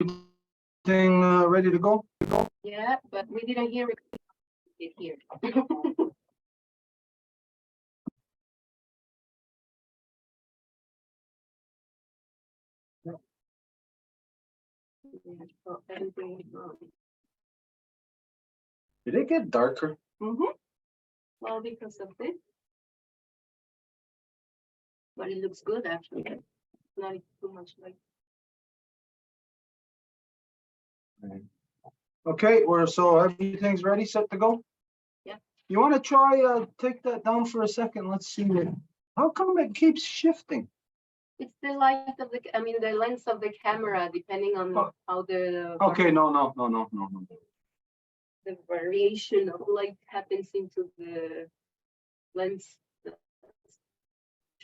Everything ready to go? Yeah, but we didn't hear it here. Did it get darker? Well, because of this. But it looks good actually. Not too much light. Okay, so everything's ready, set to go? Yeah. You want to try take that down for a second? Let's see it. How come it keeps shifting? It's the light of the lens of the camera, depending on how the Okay, no. the variation of light happens into the lens.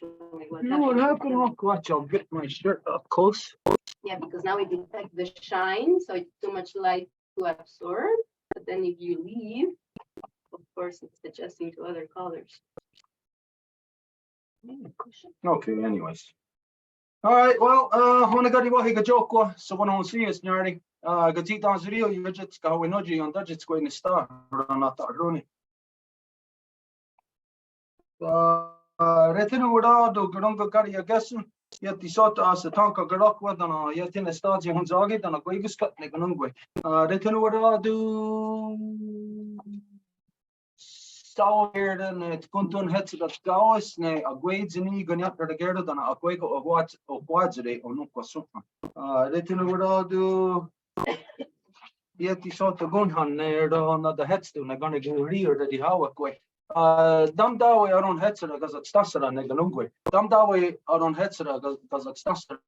You know what happened? Look, watch, I'll get my shirt up close. Yeah, because now it detects the shine, so it's too much light to absorb. But then if you leave, of course, it's adjusting to other colors. Okay, anyways. All right, well, honagadi wahi ga joko, so when I see us nyari, gati dan zrio, you just go in oji on dudgets going to star, not that roni. Retinu wada do grunga kari agasun, yet the sort as a tanka garokwa than a yet in a staji hunzagi than a guivis cut neganungwe. Retinu wada do Sauer and it kuntun heads of Gauss, ne a grades in Egan for the Gerda than a quago of what of Quadzade or Nuka Supa. Retinu wada do yet the sort of gunhan there on the headstone, I'm gonna go rear that the Hawa quay. Dam dawe are on headsera because it's Tassera Negalungwe. Dam dawe are on headsera because it's Tassera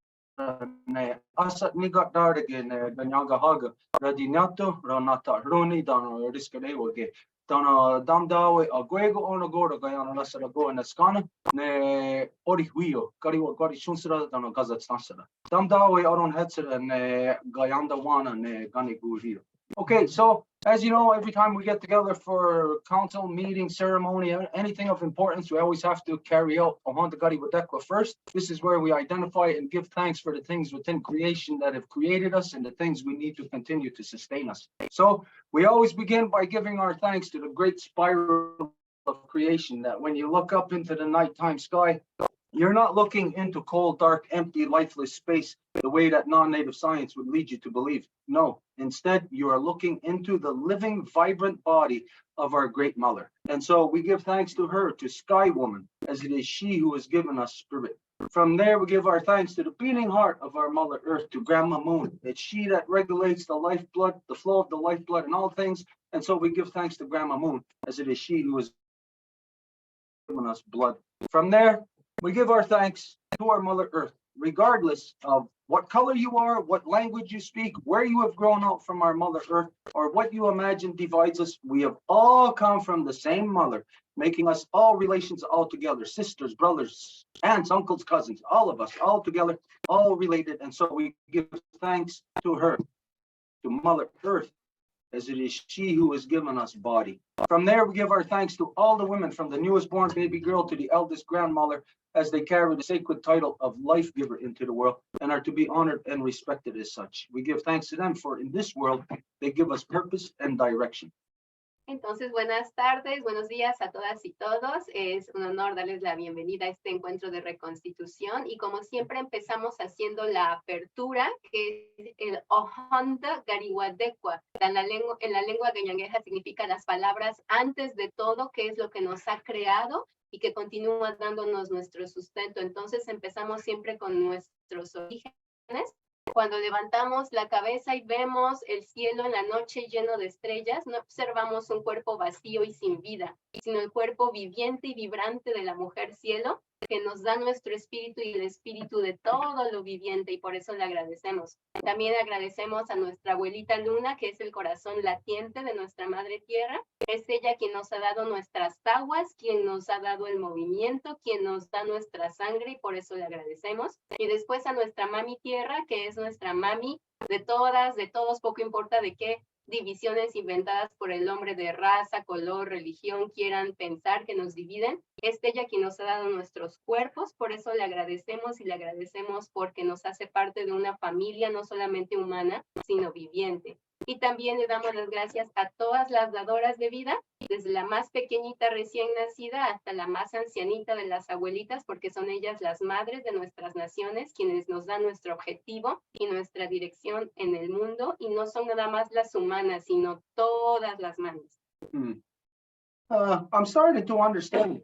ne Asat Nigat Dardigan Ganyaga Haga Radinato Ranata Roni Dana Riscadewoge. Dana Dam dawe a Guego on a Gorda Guyana Lassera go in a Scana ne Orihuio, Gariwa Gari Shunsera Dana Gazat Tassera. Dam dawe are on headsera ne Gayanda Wana ne Ganigu here. Okay, so as you know, every time we get together for council meeting, ceremony, anything of importance, we always have to carry out Ohanta Gadi Wadekwa first. This is where we identify and give thanks for the things within creation that have created us and the things we need to continue to sustain us. So we always begin by giving our thanks to the great spiral of creation that when you look up into the nighttime sky, you're not looking into cold, dark, empty, lifeless space the way that non-native science would lead you to believe. No, instead, you are looking into the living, vibrant body of our great mother. And so we give thanks to her, to Sky Woman, as it is she who has given us spirit. From there, we give our thanks to the beating heart of our Mother Earth, to Grandma Moon. It's she that regulates the lifeblood, the flow of the lifeblood and all things. And so we give thanks to Grandma Moon, as it is she who has given us blood. From there, we give our thanks to our Mother Earth, regardless of what color you are, what language you speak, where you have grown up from our Mother Earth, or what you imagine divides us. We have all come from the same mother, making us all relations all together, sisters, brothers, aunts, uncles, cousins, all of us, all together, all related. And so we give thanks to her, to Mother Earth, as it is she who has given us body. From there, we give our thanks to all the women, from the newest born baby girl to the eldest grandmother, as they carry the sacred title of life giver into the world and are to be honored and respected as such. We give thanks to them, for in this world, they give us purpose and direction. Entonces, buenas tardes, buenos días a todas y todos. Es un honor darles la bienvenida a este encuentro de reconstitución. Y como siempre empezamos haciendo la apertura, que es el Ohanta Gariwadekwa. En la lengua gañangueja significa las palabras antes de todo, que es lo que nos ha creado y que continúa dándonos nuestro sustento. Entonces empezamos siempre con nuestros orígenes. Cuando levantamos la cabeza y vemos el cielo en la noche lleno de estrellas, no observamos un cuerpo vacío y sin vida, sino el cuerpo viviente y vibrante de la mujer cielo, que nos da nuestro espíritu y el espíritu de todo lo viviente, y por eso le agradecemos. También agradecemos a nuestra abuelita Luna, que es el corazón latiente de nuestra madre tierra. Es ella quien nos ha dado nuestras aguas, quien nos ha dado el movimiento, quien nos da nuestra sangre, y por eso le agradecemos. Y después a nuestra mami tierra, que es nuestra mami de todas, de todos, poco importa de qué divisiones inventadas por el hombre de raza, color, religión, quieran pensar que nos dividen. Es ella quien nos ha dado nuestros cuerpos, por eso le agradecemos y le agradecemos porque nos hace parte de una familia no solamente humana, sino viviente. Y también le damos las gracias a todas las dadoras de vida, desde la más pequeñita recién nacida hasta la más ancianita de las abuelitas, porque son ellas las madres de nuestras naciones, quienes nos dan nuestro objetivo y nuestra dirección en el mundo, y no son nada más las humanas, sino todas las manos. I'm starting to understand,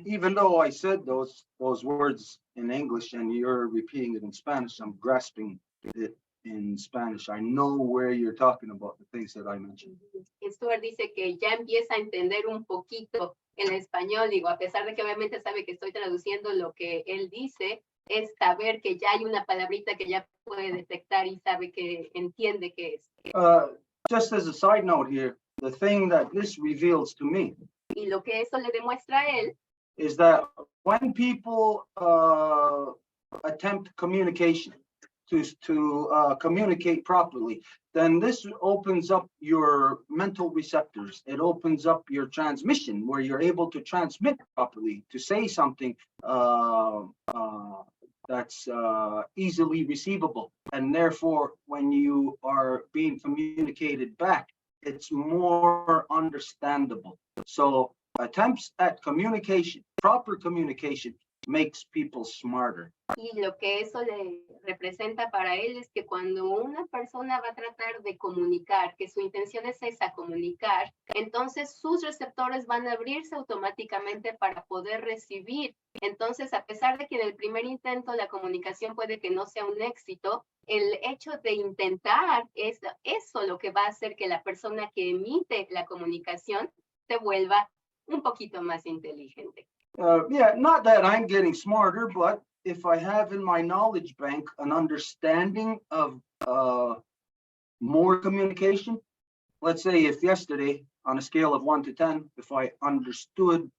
even though I said those words in English and you're repeating it in Spanish, I'm grasping it in Spanish. I know where you're talking about the things that I mentioned. Stuart dice que ya empieza a entender un poquito el español, digo, a pesar de que obviamente sabe que estoy traduciendo lo que él dice, es saber que ya hay una palabrita que ya puede detectar y sabe que entiende qué es. Just as a side note here, the thing that this reveals to me Y lo que eso le demuestra a él is that when people attempt communication, to communicate properly, then this opens up your mental receptors. It opens up your transmission where you're able to transmit properly, to say something that's easily receivable. And therefore, when you are being communicated back, it's more understandable. So attempts at communication, proper communication, makes people smarter. Y lo que eso le representa para él es que cuando una persona va a tratar de comunicar, que su intención es esa, comunicar, entonces sus receptores van a abrirse automáticamente para poder recibir. Entonces, a pesar de que en el primer intento la comunicación puede que no sea un éxito, el hecho de intentar es eso lo que va a hacer que la persona que emite la comunicación se vuelva un poquito más inteligente. Yeah, not that I'm getting smarter, but if I have in my knowledge bank an understanding of more communication, let's say if yesterday on a scale of 1 to 10, if I understood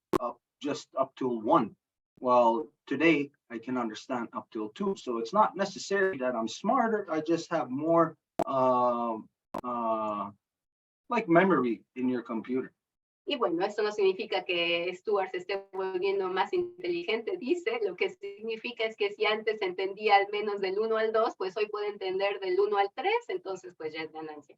just up to 1, well, today I can understand up till 2. So it's not necessary that I'm smarter. I just have more like memory in your computer. Y bueno, eso no significa que Stuart se esté volviendo más inteligente, dice. Lo que significa es que si antes entendía al menos del 1 al 2, pues hoy puede entender del 1 al 3, entonces pues ya es ganancia.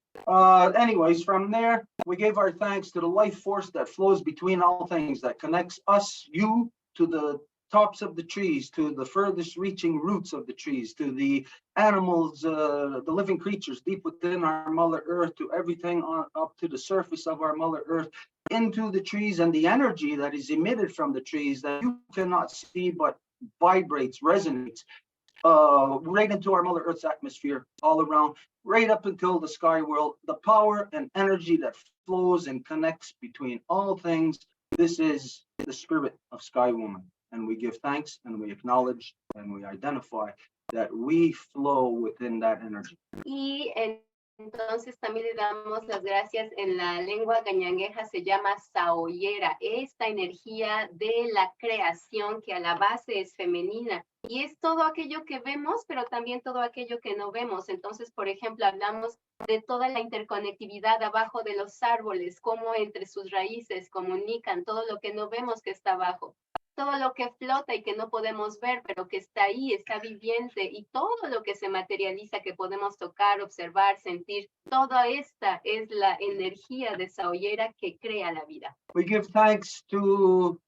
Anyways, from there, we gave our thanks to the life force that flows between all things, that connects us, you, to the tops of the trees, to the furthest reaching roots of the trees, to the animals, the living creatures deep within our Mother Earth, to everything up to the surface of our Mother Earth, into the trees, and the energy that is emitted from the trees that you cannot see but vibrates, resonates, right into our Mother Earth's atmosphere, all around, right up until the sky world, the power and energy that flows and connects between all things. This is the spirit of Sky Woman. And we give thanks and we acknowledge and we identify that we flow within that energy. Y entonces también le damos las gracias. En la lengua gañangueja se llama saoyera, esta energía de la creación que a la base es femenina. Y es todo aquello que vemos, pero también todo aquello que no vemos. Entonces, por ejemplo, hablamos de toda la interconectividad abajo de los árboles, cómo entre sus raíces comunican todo lo que no vemos que está abajo. Todo lo que flota y que no podemos ver, pero que está ahí, está viviente, y todo lo que se materializa, que podemos tocar, observar, sentir, toda esta es la energía de saoyera que crea la vida. We give thanks to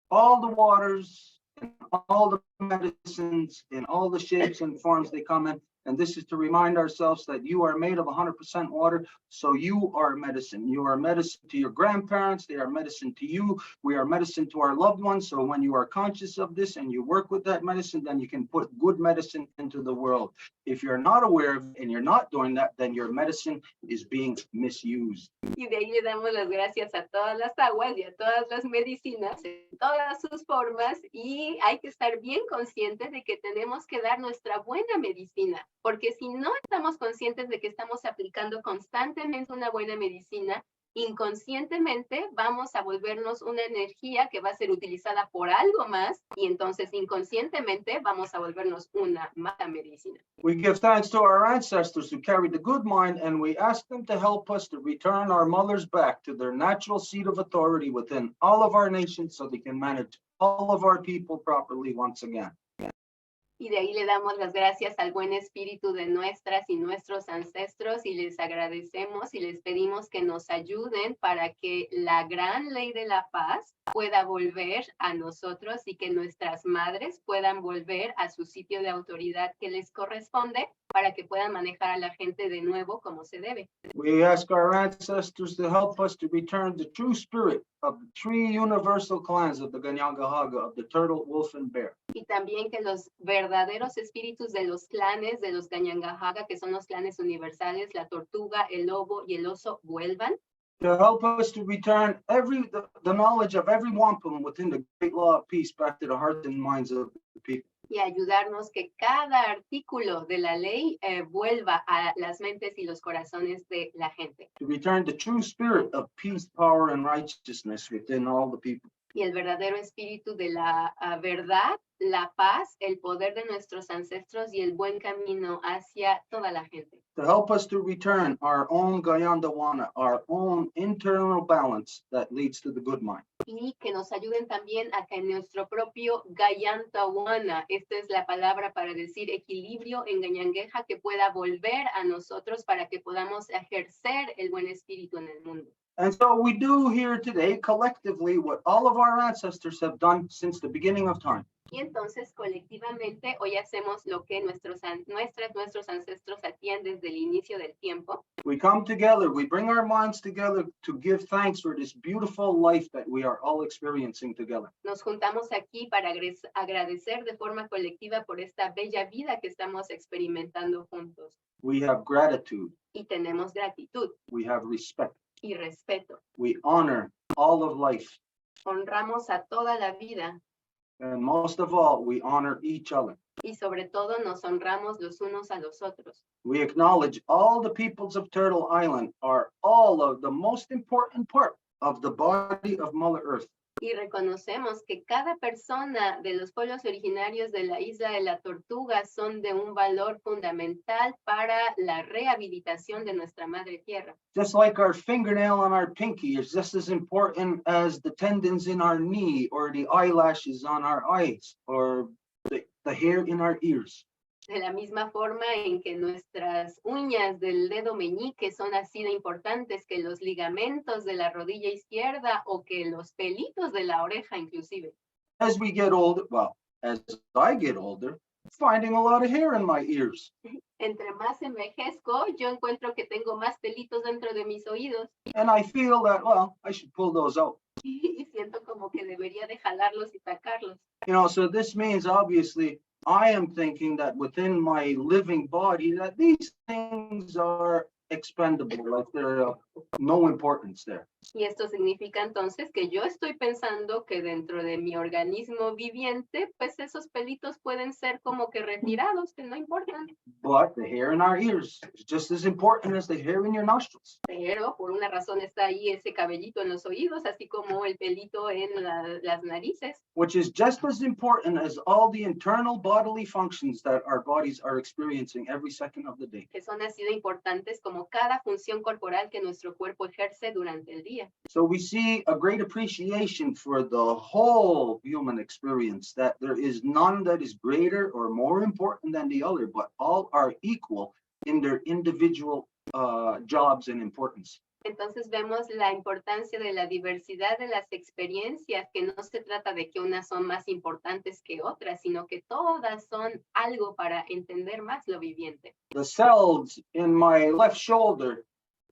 all the waters, and all the medicines, in all the shapes and forms they come in. And this is to remind ourselves that you are made of 100% water, so you are medicine. You are medicine to your grandparents, they are medicine to you, we are medicine to our loved ones. So when you are conscious of this and you work with that medicine, then you can put good medicine into the world. If you're not aware of it and you're not doing that, then your medicine is being misused. Y de ahí le damos las gracias a todas las aguas y a todas las medicinas, en todas sus formas, y hay que estar bien conscientes de que tenemos que dar nuestra buena medicina, porque si no estamos conscientes de que estamos aplicando constantemente una buena medicina, inconscientemente vamos a volvernos una energía que va a ser utilizada por algo más y entonces inconscientemente vamos a volvernos una mala medicina. We give thanks to our ancestors who carried the good mind, and we ask them to help us to return our mothers back to their natural seat of authority within all of our nations so they can manage all of our people properly once again. Y de ahí le damos las gracias al buen espíritu de nuestras y nuestros ancestros y les agradecemos y les pedimos que nos ayuden para que la gran ley de la paz pueda volver a nosotros y que nuestras madres puedan volver a su sitio de autoridad que les corresponde para que puedan manejar a la gente de nuevo como se debe. We ask our ancestors to help us to return the true spirit of the three universal clans of the Ganyangahaga, of the turtle, wolf, and bear. Y también que los verdaderos espíritus de los clanes de los Ganyangahaga, que son los clanes universales, la tortuga, el lobo y el oso, vuelvan. To help us to return the knowledge of every wampum within the great law of peace back to the hearts and minds of the people. Y ayudarnos que cada artículo de la ley vuelva a las mentes y los corazones de la gente. To return the true spirit of peace, power, and righteousness within all the people. Y el verdadero espíritu de la verdad, la paz, el poder de nuestros ancestros y el buen camino hacia toda la gente. To help us to return our own Gayandawana, our own internal balance that leads to the good mind. Y que nos ayuden también a que nuestro propio Gayantawana, esta es la palabra para decir equilibrio en Gañangueja, que pueda volver a nosotros para que podamos ejercer el buen espíritu en el mundo. And so we do here today collectively what all of our ancestors have done since the beginning of time. Y entonces colectivamente hoy hacemos lo que nuestros ancestros hacían desde el inicio del tiempo. We come together, we bring our minds together to give thanks for this beautiful life that we are all experiencing together. Nos juntamos aquí para agradecer de forma colectiva por esta bella vida que estamos experimentando juntos. We have gratitude. Y tenemos gratitud. We have respect. Y respeto. We honor all of life. Honramos a toda la vida. And most of all, we honor each other. Y sobre todo nos honramos los unos a los otros. We acknowledge all the peoples of Turtle Island are all of the most important part of the body of Mother Earth. Y reconocemos que cada persona de los pueblos originarios de la isla de la Tortuga son de un valor fundamental para la rehabilitación de nuestra madre tierra. Just like our fingernail on our pinky is just as important as the tendons in our knee or the eyelashes on our eyes or the hair in our ears. De la misma forma en que nuestras uñas del dedo meñique son así de importantes que los ligamentos de la rodilla izquierda o que los pelitos de la oreja inclusive. As we get older, well, as I get older, finding a lot of hair in my ears. Entre más envejezco, yo encuentro que tengo más pelitos dentro de mis oídos. And I feel that, well, I should pull those out. Y siento como que debería de jalarlos y sacarlos. You know, so this means obviously I am thinking that within my living body that these things are expendable, like they're of no importance there. Y esto significa entonces que yo estoy pensando que dentro de mi organismo viviente, pues esos pelitos pueden ser como que retirados, que no importan. But the hair in our ears is just as important as the hair in your nostrils. Pero por una razón está ahí ese cabellito en los oídos, así como el pelito en las narices. Which is just as important as all the internal bodily functions that our bodies are experiencing every second of the day. Que son así de importantes como cada función corporal que nuestro cuerpo ejerce durante el día. So we see a great appreciation for the whole human experience, that there is none that is greater or more important than the other, but all are equal in their individual jobs and importance. Entonces vemos la importancia de la diversidad de las experiencias, que no se trata de que unas son más importantes que otras, sino que todas son algo para entender más lo viviente. The cells in my left shoulder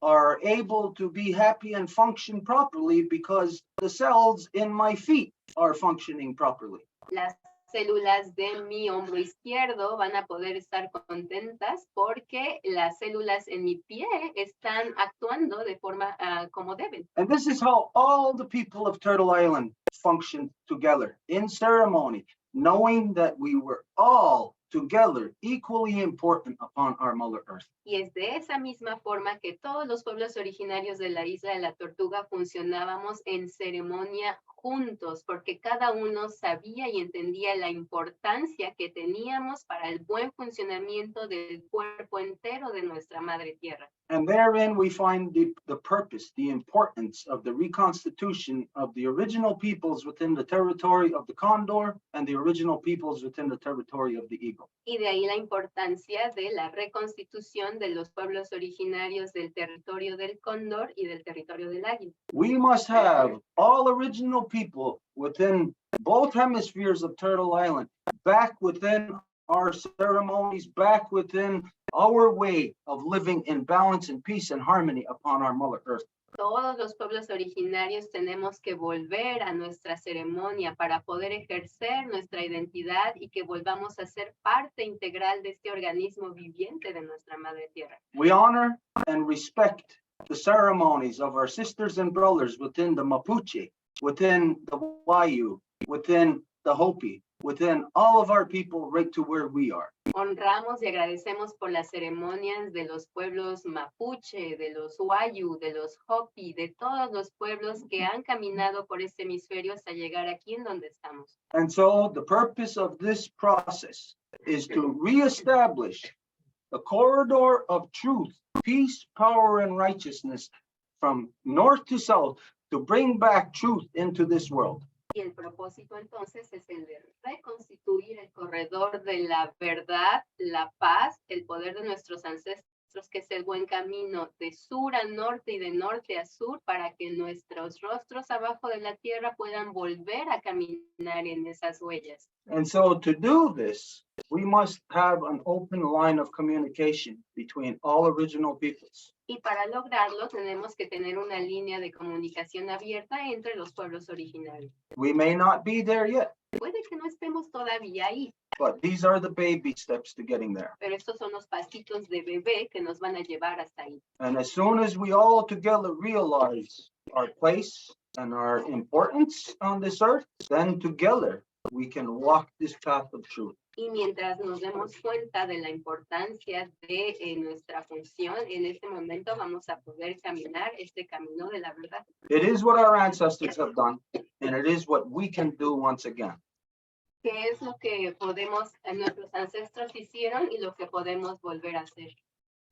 are able to be happy and function properly because the cells in my feet are functioning properly. Las células de mi hombro izquierdo van a poder estar contentas porque las células en mi pie están actuando de forma como deben. And this is how all the people of Turtle Island function together in ceremony, knowing that we were all together equally important upon our Mother Earth. Y es de esa misma forma que todos los pueblos originarios de la isla de la Tortuga funcionábamos en ceremonia juntos, porque cada uno sabía y entendía la importancia que teníamos para el buen funcionamiento del cuerpo entero de nuestra Madre Tierra. And therein we find the purpose, the importance of the reconstitution of the original peoples within the territory of the Condor and the original peoples within the territory of the Eagle. Y de ahí la importancia de la reconstitución de los pueblos originarios del territorio del Cóndor y del territorio del Águila. We must have all original people within both hemispheres of Turtle Island back within our ceremonies, back within our way of living in balance and peace and harmony upon our Mother Earth. Todos los pueblos originarios tenemos que volver a nuestra ceremonia para poder ejercer nuestra identidad y que volvamos a ser parte integral de este organismo viviente de nuestra Madre Tierra. We honor and respect the ceremonies of our sisters and brothers within the Mapuche, within the Wayu, within the Hopi, within all of our people right to where we are. Honramos y agradecemos por las ceremonias de los pueblos mapuche, de los Wayu, de los Hopi, de todos los pueblos que han caminado por este hemisferio hasta llegar aquí en donde estamos. And so the purpose of this process is to reestablish the corridor of truth, peace, power, and righteousness from north to south to bring back truth into this world. Y el propósito entonces es el de reconstituir el corredor de la verdad, la paz, el poder de nuestros ancestros, que es el buen camino de sur a norte y de norte a sur, para que nuestros rostros abajo de la tierra puedan volver a caminar en esas huellas. And so to do this, we must have an open line of communication between all original peoples. Y para lograrlo tenemos que tener una línea de comunicación abierta entre los pueblos originarios. We may not be there yet, Puede que no estemos todavía ahí, but these are the baby steps to getting there. pero estos son los pasitos de bebé que nos van a llevar hasta ahí. And as soon as we all together realize our place and our importance on this earth, then together we can walk this path of truth. Y mientras nos demos cuenta de la importancia de nuestra función, en este momento vamos a poder caminar este camino de la verdad. It is what our ancestors have done, and it is what we can do once again. ¿Qué es lo que nuestros ancestros hicieron y lo que podemos volver a hacer?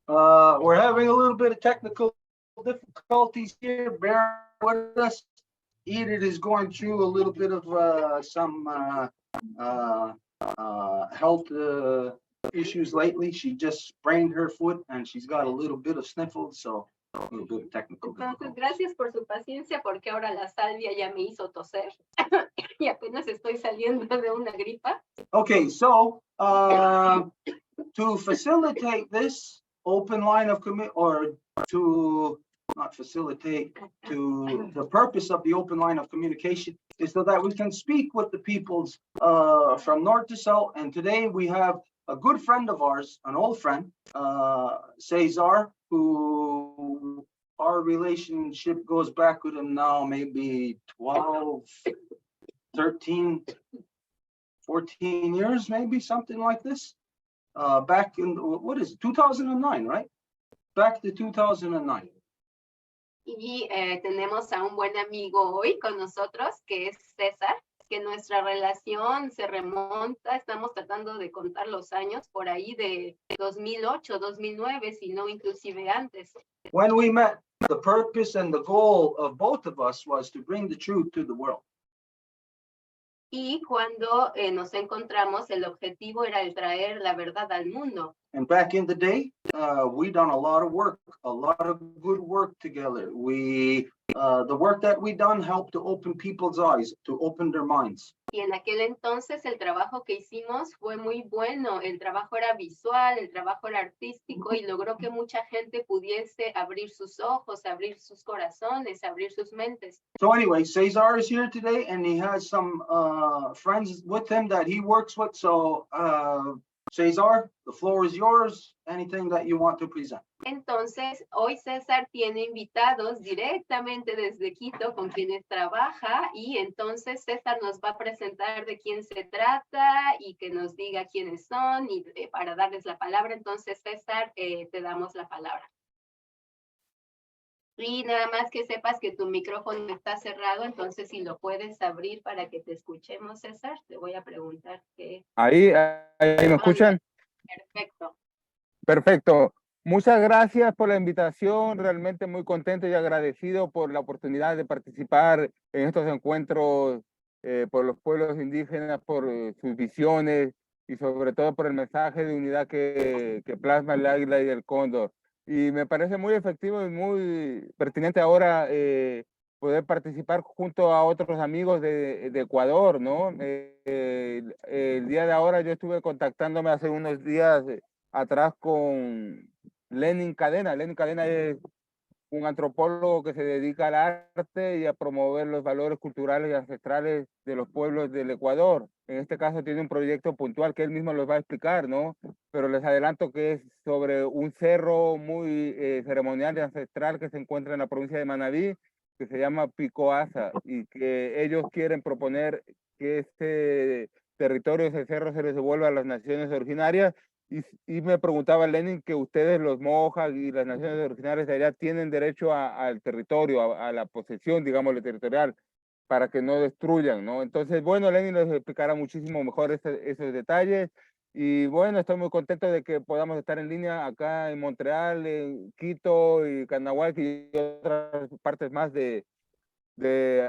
We're having a little bit of technical difficulties here. Bear with us. Edith is going through a little bit of some health issues lately. She just sprained her foot and she's got a little bit of sniffles, so a little bit of technical Entonces, difficulty. gracias por su paciencia, porque ahora la salvia ya me hizo toser y apenas estoy saliendo de una gripa. Okay, so to facilitate this open line of or to not facilitate, to the purpose of the open line of communication is so that we can speak with the peoples from north to south. And today we have a good friend of ours, an old friend, Cesar, who our relationship goes back with him now maybe 12, 13, 14 years, maybe something like this. Back in, what is it, 2009, right? Back to 2009. Y tenemos a un buen amigo hoy con nosotros, que es César, que nuestra relación se remonta, estamos tratando de contar los años por ahí de 2008, 2009, si no inclusive antes. When we met, the purpose and the goal of both of us was to bring the truth to the world. Y cuando nos encontramos, el objetivo era el traer la verdad al mundo. And back in the day, we done a lot of work, a lot of good work together. The work that we done helped to open people's eyes, to open their minds. Y en aquel entonces el trabajo que hicimos fue muy bueno. El trabajo era visual, el trabajo era artístico y logró que mucha gente pudiese abrir sus ojos, abrir sus corazones, abrir sus mentes. So anyway, Cesar is here today and he has some friends with him that he works with. So Cesar, the floor is yours. Anything that you want to present. Entonces, hoy César tiene invitados directamente desde Quito con quienes trabaja y entonces César nos va a presentar de quién se trata y que nos diga quiénes son y para darles la palabra. Entonces, César, te damos la palabra. Y nada más que sepas que tu micrófono está cerrado, entonces si lo puedes abrir para que te escuchemos, César, te voy a preguntar qué. Ahí me escuchan. Perfecto. Perfecto. Muchas gracias por la invitación. Realmente muy contento y agradecido por la oportunidad de participar en estos encuentros por los pueblos indígenas, por sus visiones y sobre todo por el mensaje de unidad que plasma el águila y el cóndor. Y me parece muy efectivo y muy pertinente ahora poder participar junto a otros amigos de Ecuador, ¿no? El día de ahora yo estuve contactándome hace unos días atrás con Lenin Cadena. Lenin Cadena es un antropólogo que se dedica al arte y a promover los valores culturales y ancestrales de los pueblos del Ecuador. En este caso tiene un proyecto puntual que él mismo los va a explicar, ¿no? Pero les adelanto que es sobre un cerro muy ceremonial y ancestral que se encuentra en la provincia de Manabí, que se llama Pico Asa, y que ellos quieren proponer que este territorio, ese cerro, se les devuelva a las naciones originarias. Y me preguntaba Lenin que ustedes, los mojas y las naciones originarias de allá, tienen derecho al territorio, a la posesión, digamos, territorial, para que no destruyan, ¿no? Entonces, bueno, Lenin les explicará muchísimo mejor esos detalles. Y bueno, estoy muy contento de que podamos estar en línea acá en Montreal, en Quito y Canahuac y otras partes más de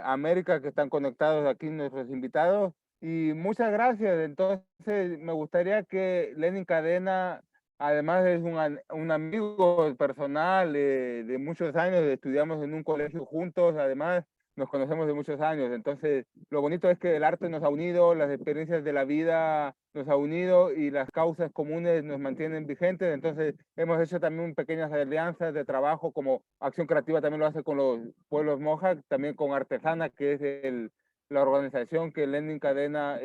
América que están conectados aquí nuestros invitados. Y muchas gracias. Entonces, me gustaría que Lenin Cadena, además es un amigo personal de muchos años, estudiamos en un colegio juntos, además nos conocemos de muchos años. Entonces, lo bonito es que el arte nos ha unido, las experiencias de la vida nos ha unido y las causas comunes nos mantienen vigentes. Entonces, hemos hecho también pequeñas alianzas de trabajo, como Acción Creativa también lo hace con los pueblos Mohawk, también con ArteSana, que es la organización que Lenin Cadena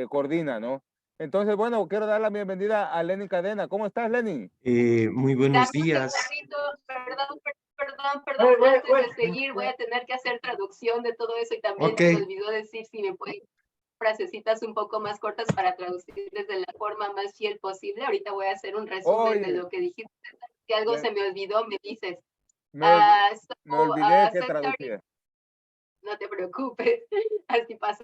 coordina, ¿no? Entonces, bueno, quiero dar la bienvenida a Lenin Cadena. ¿Cómo estás, Lenin? Muy buenos días. Perdón, antes de seguir voy a tener que hacer traducción de todo eso y también se me olvidó decir si me pueden frasecitas un poco más cortas para traducirles de la forma más fiel posible. Ahorita voy a hacer un resumen de lo que dijiste. Si algo se me olvidó, me dices. Me olvidé que traducía. No te preocupes, así pasa.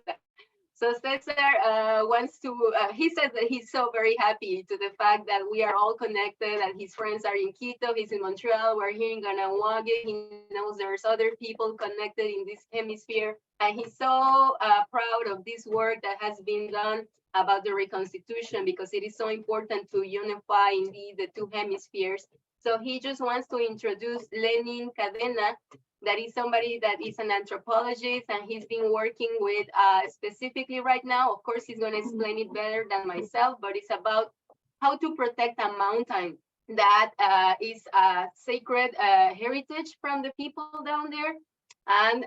So Cesar wants to, he says that he's so very happy to the fact that we are all connected and his friends are in Quito, he's in Montreal, we're here in Ganawage, he knows there's other people connected in this hemisphere. And he's so proud of this work that has been done about the Reconstitution because it is so important to unify indeed the two hemispheres. So he just wants to introduce Lenin Cadena, that is somebody that is an anthropologist and he's been working with specifically right now. Of course, he's going to explain it better than myself, but it's about how to protect a mountain that is a sacred heritage from the people down there. And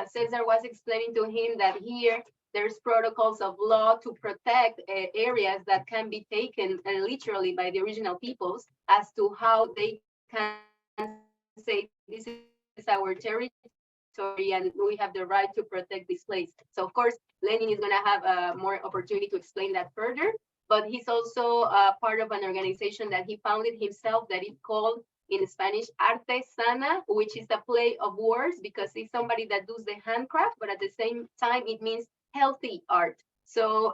Cesar was explaining to him that here there's protocols of law to protect areas that can be taken literally by the original peoples as to how they can say this is our territory and we have the right to protect this place. So of course, Lenin is going to have more opportunity to explain that further, but he's also part of an organization that he founded himself that is called in Spanish ArteSana, which is a play of words because he's somebody that does the handcraft, but at the same time, it means healthy art. So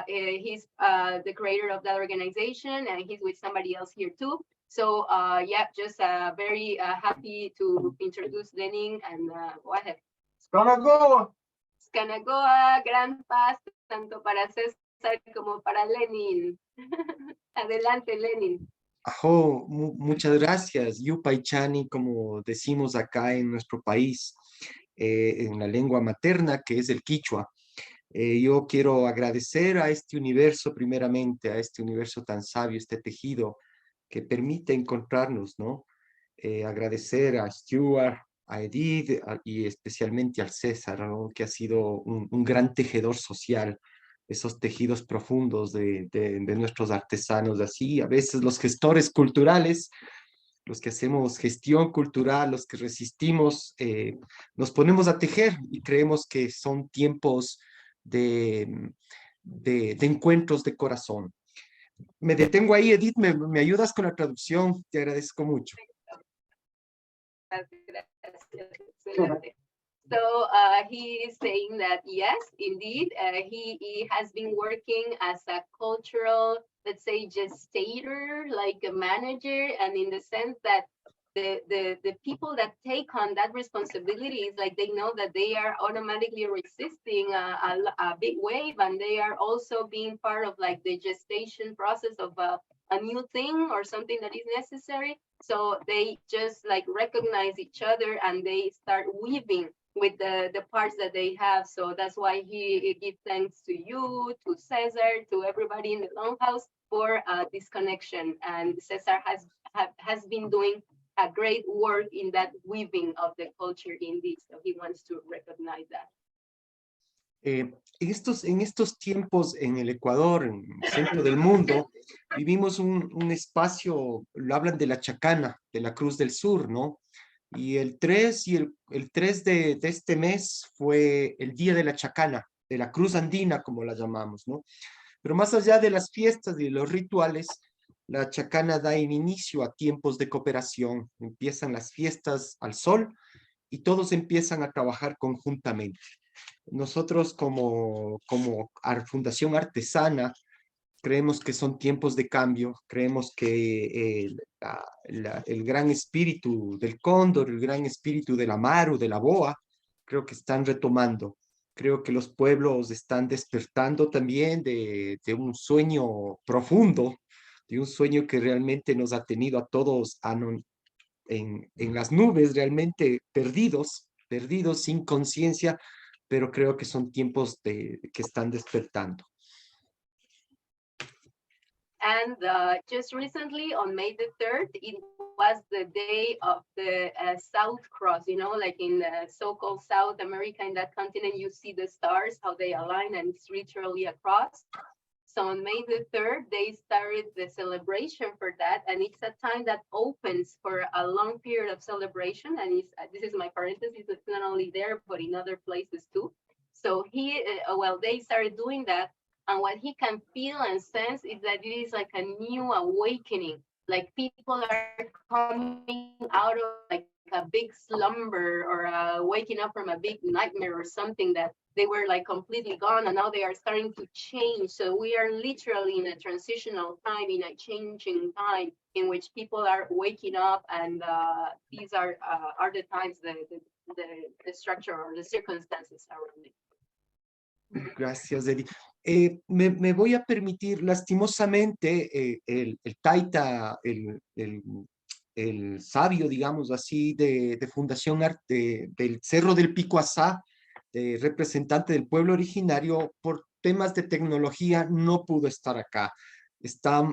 he's the creator of that organization and he's with somebody else here too. So yeah, just very happy to introduce Lenin and go ahead. Scanagoa. Scanagoa, gran paz, tanto para César como para Lenin. Adelante, Lenin. Ajo, muchas gracias. Yupaychani, como decimos acá en nuestro país, en la lengua materna, que es el quichua. Yo quiero agradecer a este universo, primeramente, a este universo tan sabio, este tejido que permite encontrarnos, ¿no? Agradecer a Stuart, a Edith y especialmente al César, ¿no? Que ha sido un gran tejedor social esos tejidos profundos de nuestros artesanos. Así, a veces los gestores culturales, los que hacemos gestión cultural, los que resistimos, nos ponemos a tejer y creemos que son tiempos de encuentros de corazón. Me detengo ahí, Edith, me ayudas con la traducción, te agradezco mucho. Excelente. So he is saying that yes, indeed, he has been working as a cultural, let's say, gestator, like a manager, and in the sense that the people that take on that responsibility is like they know that they are automatically resisting a big wave, and they are also being part of like the gestation process of a new thing or something that is necessary. So they just like recognize each other and they start weaving with the parts that they have. So that's why he gives thanks to you, to Cesar, to everybody in the Longhouse for this connection. And Cesar has been doing a great work in that weaving of the culture indeed. So he wants to recognize that. En estos tiempos en el Ecuador, en el centro del mundo, vivimos un espacio, lo hablan de la chacana, de la Cruz del Sur, ¿no? Y el 3 de este mes fue el Día de la Chacana, de la Cruz Andina, como la llamamos, ¿no? Pero más allá de las fiestas y de los rituales, la chacana da inicio a tiempos de cooperación. Empiezan las fiestas al sol y todos empiezan a trabajar conjuntamente. Nosotros como Fundación ArteSana creemos que son tiempos de cambio, creemos que el gran espíritu del cóndor, el gran espíritu del amaru, de la boa, creo que están retomando. Creo que los pueblos están despertando también de un sueño profundo, de un sueño que realmente nos ha tenido a todos en las nubes, realmente perdidos sin conciencia, pero creo que son tiempos que están despertando. And just recently, on May the 3rd, it was the day of the South Cross, you know, like in the so-called South America, in that continent, you see the stars, how they align, and it's literally a cross. So on May the 3rd, they started the celebration for that, and it's a time that opens for a long period of celebration, and this is my parenthesis, it's not only there, but in other places too. So they started doing that, and what he can feel and sense is that it is like a new awakening, like people are coming out of like a big slumber or waking up from a big nightmare or something that they were like completely gone, and now they are starting to change. So we are literally in a transitional time, in a changing time in which people are waking up, and these are the times, the structure or the circumstances around it. Gracias, Eddie. Me voy a permitir, lastimosamente, el taita, el sabio, digamos así, de Fundación Arte, del Cerro del Pico Asá, representante del pueblo originario, por temas de tecnología no pudo estar acá. Está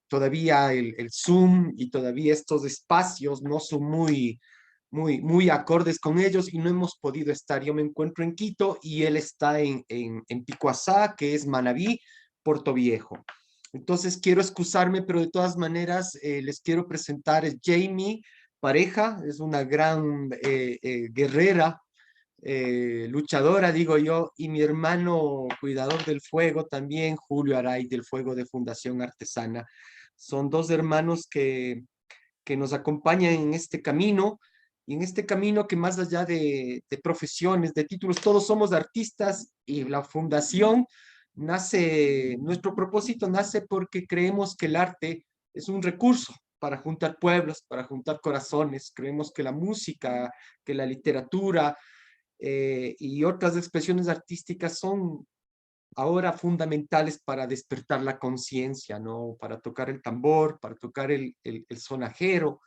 todavía el Zoom y todavía estos espacios no son muy acordes con ellos y no hemos podido estar. Yo me encuentro en Quito y él está en Pico Asá, que es Manabí, Puerto Viejo. Entonces quiero excusarme, pero de todas maneras les quiero presentar a Geimy, pareja, es una gran guerrera, luchadora, digo yo, y mi hermano cuidador del fuego también, Julio Aray, del fuego de Fundación ArteSana. Son dos hermanos que nos acompañan en este camino, y en este camino que más allá de profesiones, de títulos, todos somos artistas, y la fundación nace, nuestro propósito nace porque creemos que el arte es un recurso para juntar pueblos, para juntar corazones. Creemos que la música, que la literatura y otras expresiones artísticas son ahora fundamentales para despertar la conciencia, ¿no? Para tocar el tambor, para tocar el sonajero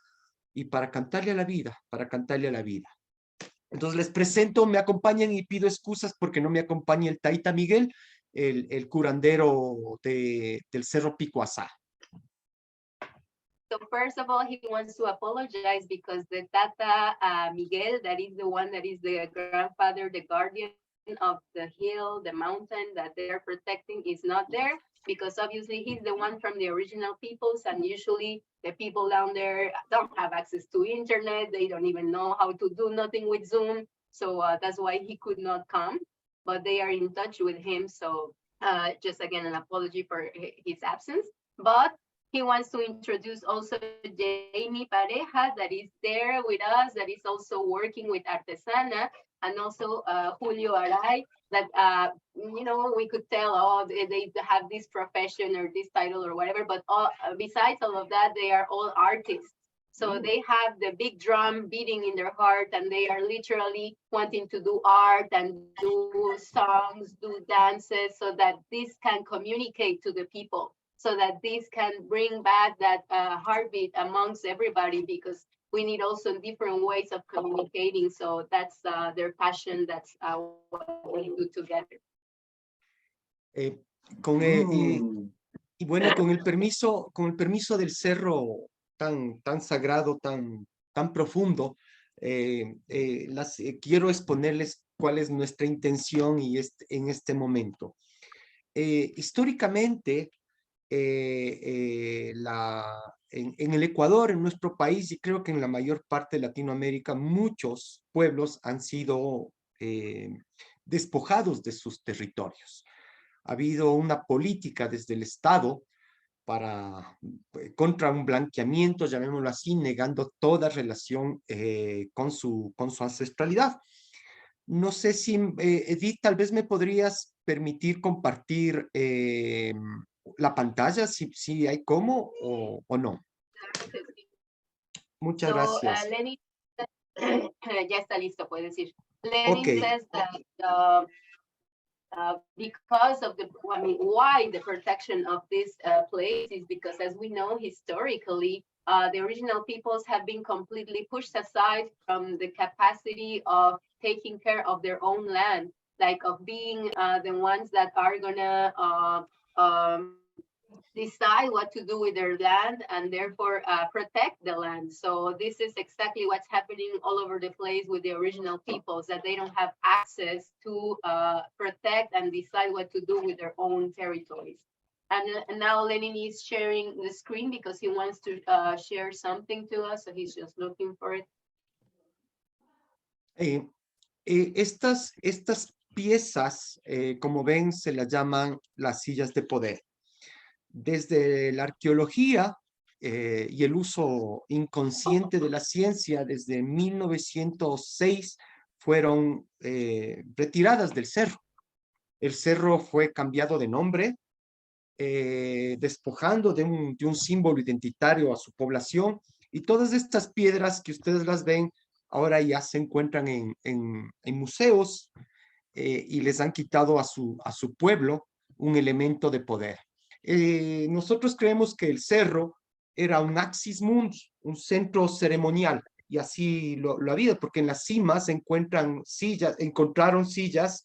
y para cantarle a la vida, para cantarle a la vida. Entonces les presento, me acompañan y pido excusas porque no me acompaña el Taita Miguel, el curandero del Cerro Pico Asá. So first of all, he wants to apologize because the Tata Miguel, that is the one that is the grandfather, the guardian of the hill, the mountain that they are protecting is not there, because obviously he's the one from the original peoples, and usually the people down there don't have access to internet. They don't even know how to do nothing with Zoom. So that's why he could not come, but they are in touch with him. So just again, an apology for his absence, but he wants to introduce also Geimy Pareja, that is there with us, that is also working with ArteSana, and also Julio Aray, that, you know, we could tell, oh, they have this profession or this title or whatever, but besides all of that, they are all artists. So they have the big drum beating in their heart, and they are literally wanting to do art and do songs, do dances, so that this can communicate to the people, so that this can bring back that heartbeat amongst everybody, because we need also different ways of communicating. So that's their passion. That's what we do together. Y bueno, con el permiso del cerro tan sagrado, tan profundo, quiero exponerles cuál es nuestra intención en este momento. Históricamente, en el Ecuador, en nuestro país, y creo que en la mayor parte de Latinoamérica, muchos pueblos han sido despojados de sus territorios. Ha habido una política desde el Estado contra un blanqueamiento, llamémoslo así, negando toda relación con su ancestralidad. No sé si, Edith, tal vez me podrías permitir compartir la pantalla, si hay cómo o no. Muchas gracias. Lenin, ya está listo, puede decir. Lenin Okay. says that because of why the protection of this place is because, as we know, historically, the original peoples have been completely pushed aside from the capacity of taking care of their own land, like of being the ones that are gonna decide what to do with their land, and therefore protect the land. So this is exactly what's happening all over the place with the original peoples, that they don't have access to protect and decide what to do with their own territories. And now Lenin is sharing the screen because he wants to share something to us, so he's just looking for it. Estas piezas, como ven, se las llaman las sillas de poder. Desde la arqueología y el uso inconsciente de la ciencia, desde 1906 fueron retiradas del cerro. El cerro fue cambiado de nombre, despojando de un símbolo identitario a su población, y todas estas piedras que ustedes las ven ahora ya se encuentran en museos y les han quitado a su pueblo un elemento de poder. Nosotros creemos que el cerro era un axis mundi, un centro ceremonial, y así lo ha habido, porque en las cimas encontraron sillas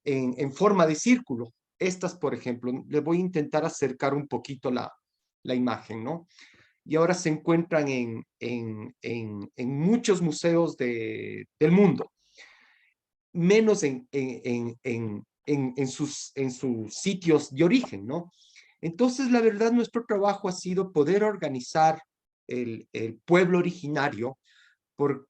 en forma de círculo. Estas, por ejemplo, les voy a intentar acercar un poquito la imagen, ¿no? Y ahora se encuentran en muchos museos del mundo, menos en sus sitios de origen, ¿no? Entonces, la verdad, nuestro trabajo ha sido poder organizar el pueblo originario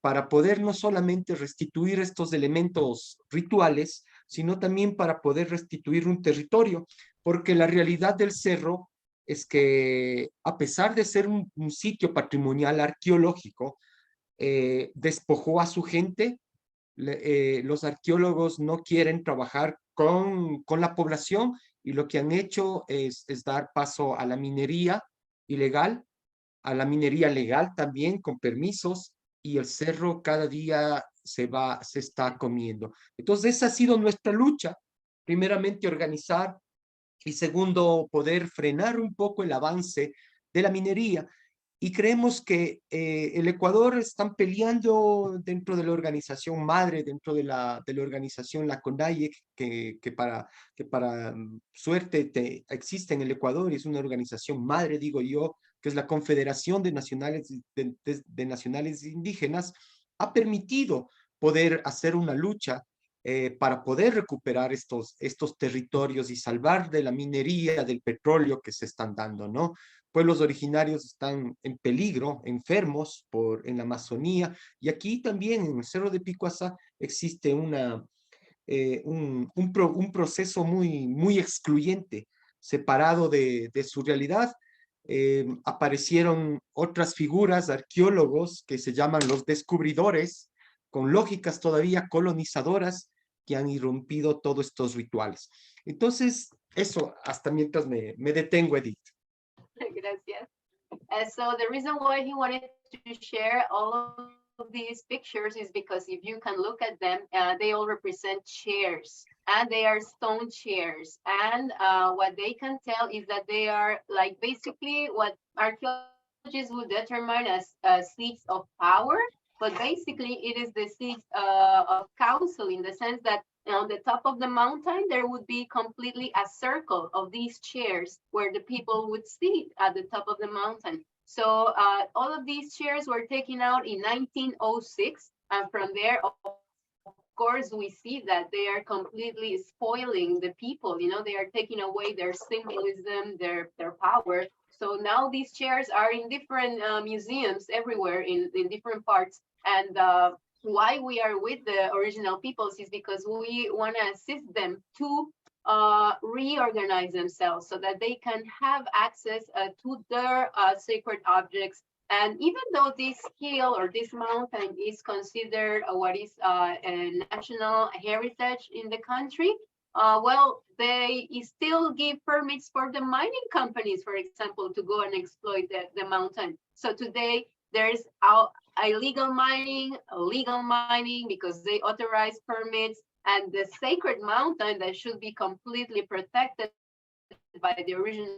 para poder no solamente restituir estos elementos rituales, sino también para poder restituir un territorio, porque la realidad del cerro es que, a pesar de ser un sitio patrimonial arqueológico, despojó a su gente. Los arqueólogos no quieren trabajar con la población, y lo que han hecho es dar paso a la minería ilegal, a la minería legal también, con permisos, y el cerro cada día se está comiendo. Entonces esa ha sido nuestra lucha: primeramente organizar, y segundo, poder frenar un poco el avance de la minería. Y creemos que el Ecuador están peleando dentro de la organización madre, dentro de la organización la CONAIE, que para suerte existe en el Ecuador, y es una organización madre, digo yo, que es la Confederación de Nacionales Indígenas, ha permitido poder hacer una lucha para poder recuperar estos territorios y salvar de la minería, del petróleo que se están dando, ¿no? Pueblos originarios están en peligro, enfermos en la Amazonía, y aquí también en el Cerro de Picuazá existe un proceso muy excluyente, separado de su realidad. Aparecieron otras figuras, arqueólogos, que se llaman los descubridores, con lógicas todavía colonizadoras, que han irrumpido todos estos rituales. Entonces, eso, hasta mientras me detengo, Edith. Gracias. So the reason why he wanted to share all of these pictures is because if you can look at them, they all represent chairs, and they are stone chairs. And what they can tell is that they are like basically what archaeologists would determine as seats of power, but basically it is the seats of council, in the sense that on the top of the mountain, there would be completely a circle of these chairs where the people would sit at the top of the mountain. So all of these chairs were taken out in 1906. And from there, of course, we see that they are completely spoiling the people. You know, they are taking away their symbolism, their power. So now these chairs are in different museums everywhere in different parts. And why we are with the original peoples is because we want to assist them to reorganize themselves so that they can have access to their sacred objects. And even though this hill or this mountain is considered what is a national heritage in the country, well, they still give permits for the mining companies, for example, to go and exploit the mountain. So today there's illegal mining, legal mining, because they authorize permits, and the sacred mountain that should be completely protected by the original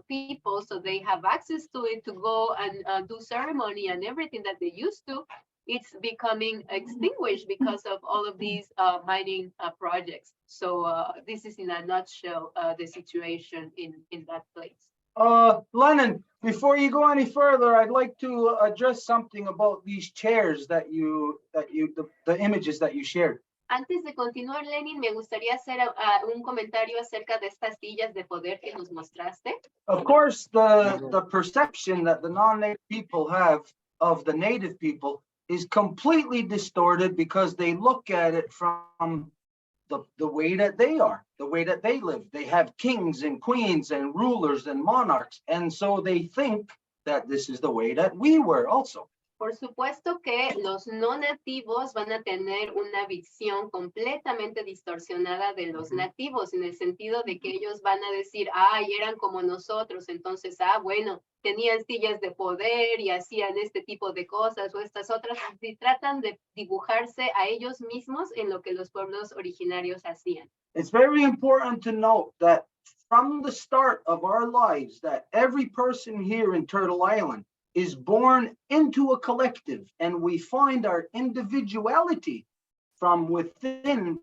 people, so they have access to it to go and do ceremony and everything that they used to, it's becoming extinguished because of all of these mining projects. So this is in a nutshell the situation in that place. Lenin, before you go any further, I'd like to address something about these chairs the images that you shared. Antes de continuar, Lenin, me gustaría hacer un comentario acerca de estas sillas de poder que nos mostraste. Of course, the perception that the non-native people have of the native people is completely distorted because they look at it from the way that they are, the way that they live. They have kings and queens and rulers and monarchs, and so they think that this is the way that we were also. Por supuesto que los no nativos van a tener una visión completamente distorsionada de los nativos, en el sentido de que ellos van a decir, ay, eran como nosotros, entonces, bueno, tenían sillas de poder y hacían este tipo de cosas o estas otras, y tratan de dibujarse a ellos mismos en lo que los pueblos originarios hacían. It's very important to note that from the start of our lives, that every person here in Turtle Island is born into a collective, and we find our individuality from within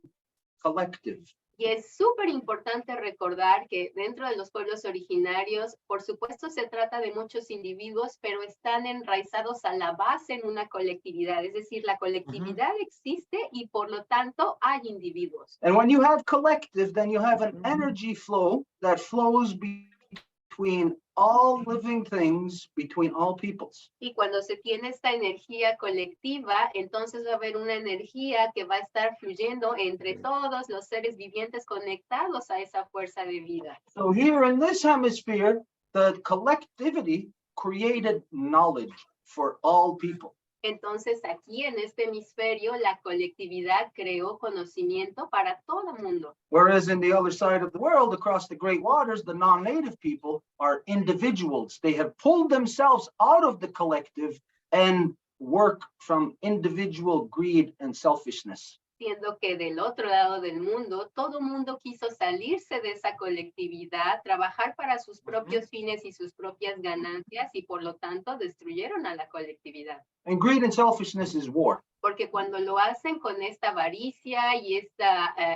collective. Y es súper importante recordar que dentro de los pueblos originarios, por supuesto se trata de muchos individuos, pero están enraizados a la base en una colectividad. Es decir, la colectividad existe y por lo tanto hay individuos. And when you have collective, then you have an energy flow that flows between all living things, between all peoples. Y cuando se tiene esta energía colectiva, entonces va a haber una energía que va a estar fluyendo entre todos los seres vivientes conectados a esa fuerza de vida. So here in this hemisphere, the collectivity created knowledge for all people. Entonces aquí en este hemisferio la colectividad creó conocimiento para todo mundo. Whereas in the other side of the world, across the great waters, the non-native people are individuals. They have pulled themselves out of the collective and work from individual greed and selfishness. Siendo que del otro lado del mundo, todo mundo quiso salirse de esa colectividad, trabajar para sus propios fines y sus propias ganancias, y por lo tanto destruyeron a la colectividad. And greed and selfishness is war. Porque cuando lo hacen con esta avaricia y este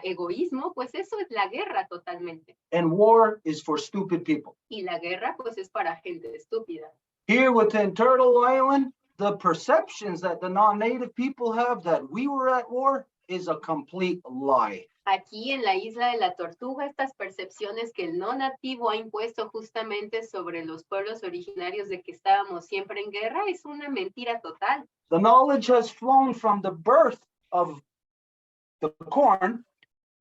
egoísmo, pues eso es la guerra totalmente. And war is for stupid people. Y la guerra pues es para gente estúpida. Here within Turtle Island, the perceptions that the non-native people have that we were at war is a complete lie. Aquí en la isla de la Tortuga, estas percepciones que el no nativo ha impuesto justamente sobre los pueblos originarios de que estábamos siempre en guerra es una mentira total. The knowledge has flown from the birth of the corn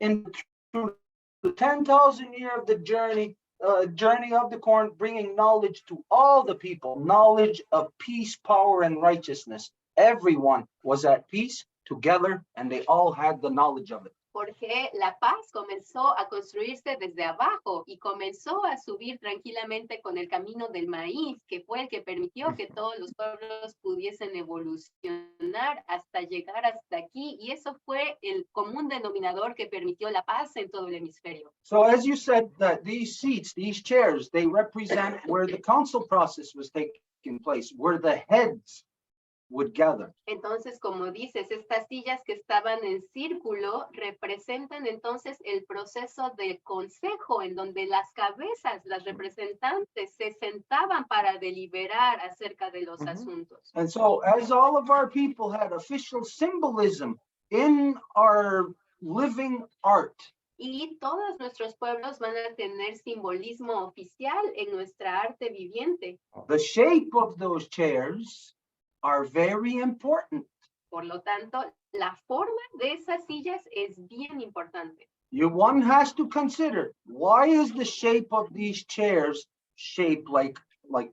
into the 10,000 year of the journey of the corn, bringing knowledge to all the people, knowledge of peace, power, and righteousness. Everyone was at peace together, and they all had the knowledge of it. Porque la paz comenzó a construirse desde abajo y comenzó a subir tranquilamente con el camino del maíz, que fue el que permitió que todos los pueblos pudiesen evolucionar hasta llegar hasta aquí. Y eso fue el común denominador que permitió la paz en todo el hemisferio. So as you said, that these seats, these chairs, they represent where the council process was taking place, where the heads would gather. Entonces, como dices, estas sillas que estaban en círculo representan entonces el proceso de consejo en donde las cabezas, las representantes, se sentaban para deliberar acerca de los asuntos. And so as all of our people had official symbolism in our living art, Y todos nuestros pueblos van a tener simbolismo oficial en nuestra arte viviente. the shape of those chairs are very important. Por lo tanto, la forma de esas sillas es bien importante. One has to consider, why is the shape of these chairs shaped like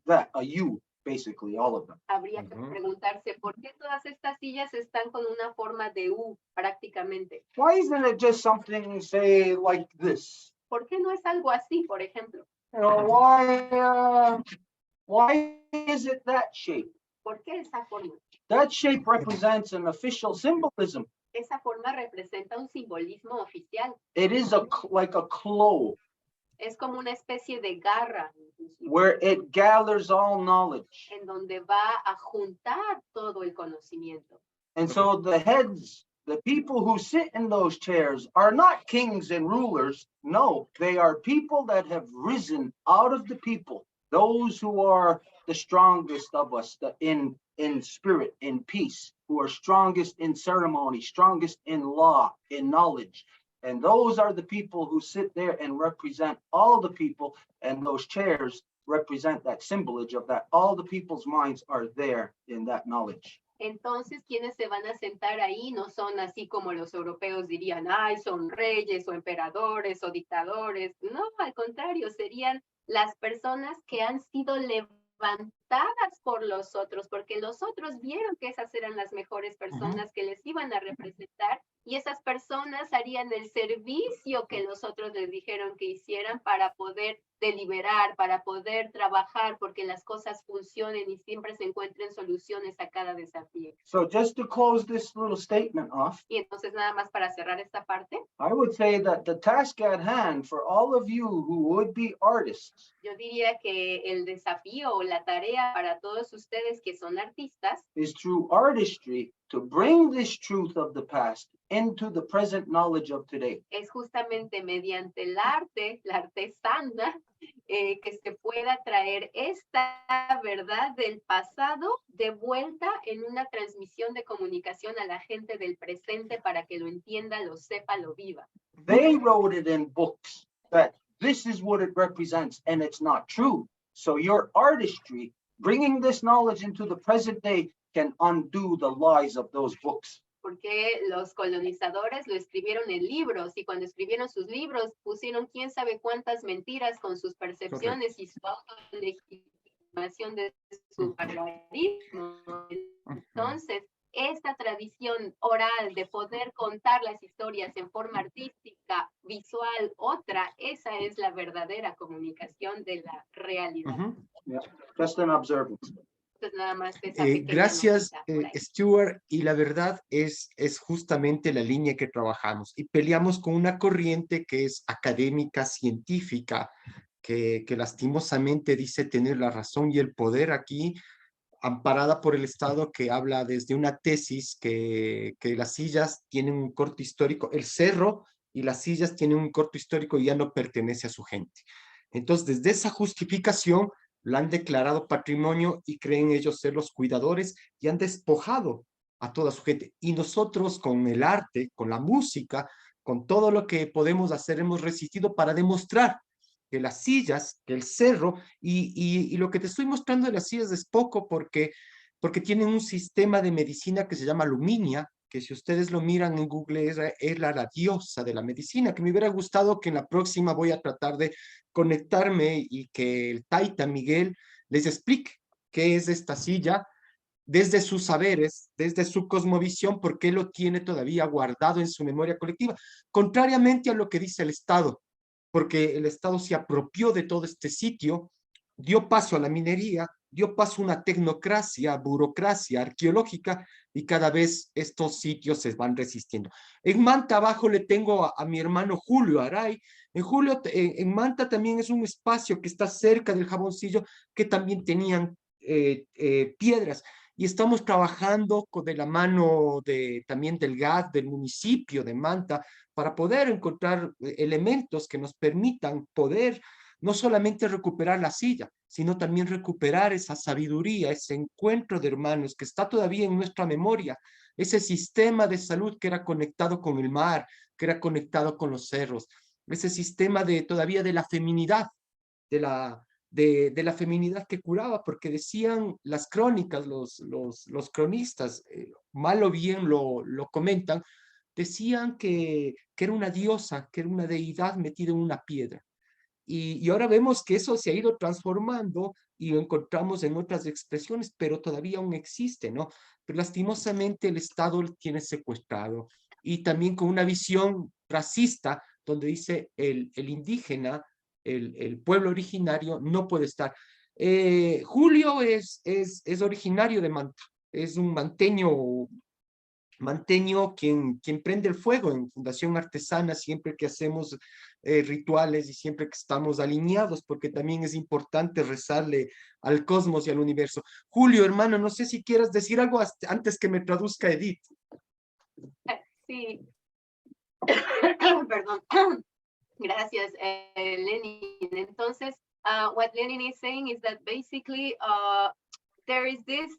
that, a U, basically, all of them? Habría que preguntarse por qué todas estas sillas están con una forma de U prácticamente. Why isn't it just something, say, like this? ¿Por qué no es algo así, por ejemplo? You know, why is it that shape? ¿Por qué esa forma? That shape represents an official symbolism. Esa forma representa un simbolismo oficial. It is like a claw Es como una especie de garra where it gathers all knowledge. en donde va a juntar todo el conocimiento. And so the heads, the people who sit in those chairs are not kings and rulers. No, they are people that have risen out of the people. Those who are the strongest of us, in spirit, in peace, who are strongest in ceremony, strongest in law, in knowledge. And those are the people who sit there and represent all the people, and those chairs represent that symbolism of that. All the people's minds are there in that knowledge. Entonces, quienes se van a sentar ahí no son así como los europeos dirían, ay, son reyes o emperadores o dictadores. No, al contrario, serían las personas que han sido levantadas por los otros, porque los otros vieron que esas eran las mejores personas que les iban a representar, y esas personas harían el servicio que los otros les dijeron que hicieran para poder deliberar, para poder trabajar, porque las cosas funcionen y siempre se encuentren soluciones a cada desafío. So just to close this little statement off, Y entonces nada más para cerrar esta parte, I would say that the task at hand for all of you who would be artists yo diría que el desafío o la tarea para todos ustedes que son artistas is through artistry to bring this truth of the past into the present knowledge of today. es justamente mediante el arte, la artesana, que se pueda traer esta verdad del pasado de vuelta en una transmisión de comunicación a la gente del presente para que lo entienda, lo sepa, lo viva. They wrote it in books that this is what it represents, and it's not true. So your artistry, bringing this knowledge into the present day, can undo the lies of those books. Porque los colonizadores lo escribieron en libros y cuando escribieron sus libros pusieron quién sabe cuántas mentiras con sus percepciones y su autolegitimación de su barbarismo. Entonces, esta tradición oral de poder contar las historias en forma artística, visual, otra, esa es la verdadera comunicación de la realidad. Yeah, just an observance. Entonces, nada más esa pequeña Gracias, notita por ahí. Stuart. Y la verdad es justamente la línea que trabajamos. Y peleamos con una corriente que es académica, científica, que lastimosamente dice tener la razón y el poder aquí, amparada por el Estado, que habla desde una tesis que las sillas tienen un corto histórico, el cerro y las sillas tienen un corto histórico y ya no pertenece a su gente. Entonces, desde esa justificación, la han declarado patrimonio y creen ellos ser los cuidadores y han despojado a toda su gente. Y nosotros con el arte, con la música, con todo lo que podemos hacer, hemos resistido para demostrar que las sillas, que el cerro, y lo que te estoy mostrando de las sillas es poco porque tienen un sistema de medicina que se llama Luminia, que si ustedes lo miran en Google es la diosa de la medicina, que me hubiera gustado que en la próxima voy a tratar de conectarme y que el Taita Miguel les explique qué es esta silla, desde sus saberes, desde su cosmovisión, porque lo tiene todavía guardado en su memoria colectiva, contrariamente a lo que dice el Estado, porque el Estado se apropió de todo este sitio, dio paso a la minería, dio paso a una tecnocracia, burocracia arqueológica, y cada vez estos sitios se van resistiendo. En Manta abajo le tengo a mi hermano Julio Aray. En Manta también es un espacio que está cerca del Jaboncillo, que también tenían piedras, y estamos trabajando de la mano también del GAD, del municipio de Manta, para poder encontrar elementos que nos permitan poder no solamente recuperar la silla, sino también recuperar esa sabiduría, ese encuentro de hermanos que está todavía en nuestra memoria, ese sistema de salud que era conectado con el mar, que era conectado con los cerros, ese sistema todavía de la feminidad, de la feminidad que curaba, porque decían las crónicas, los cronistas, mal o bien lo comentan, decían que era una diosa, que era una deidad metida en una piedra. Y ahora vemos que eso se ha ido transformando y lo encontramos en otras expresiones, pero todavía aún existe, ¿no? Pero lastimosamente el Estado lo tiene secuestrado, y también con una visión racista donde dice el indígena, el pueblo originario no puede estar. Julio es originario de Manta, es un manteño quien prende el fuego en Fundación Artesana siempre que hacemos rituales y siempre que estamos alineados, porque también es importante rezarle al cosmos y al universo. Julio, hermano, no sé si quieras decir algo antes que me traduzca Edith. Sí. Perdón. Gracias, Lenin. Entonces, what Lenin is saying is that basically there is this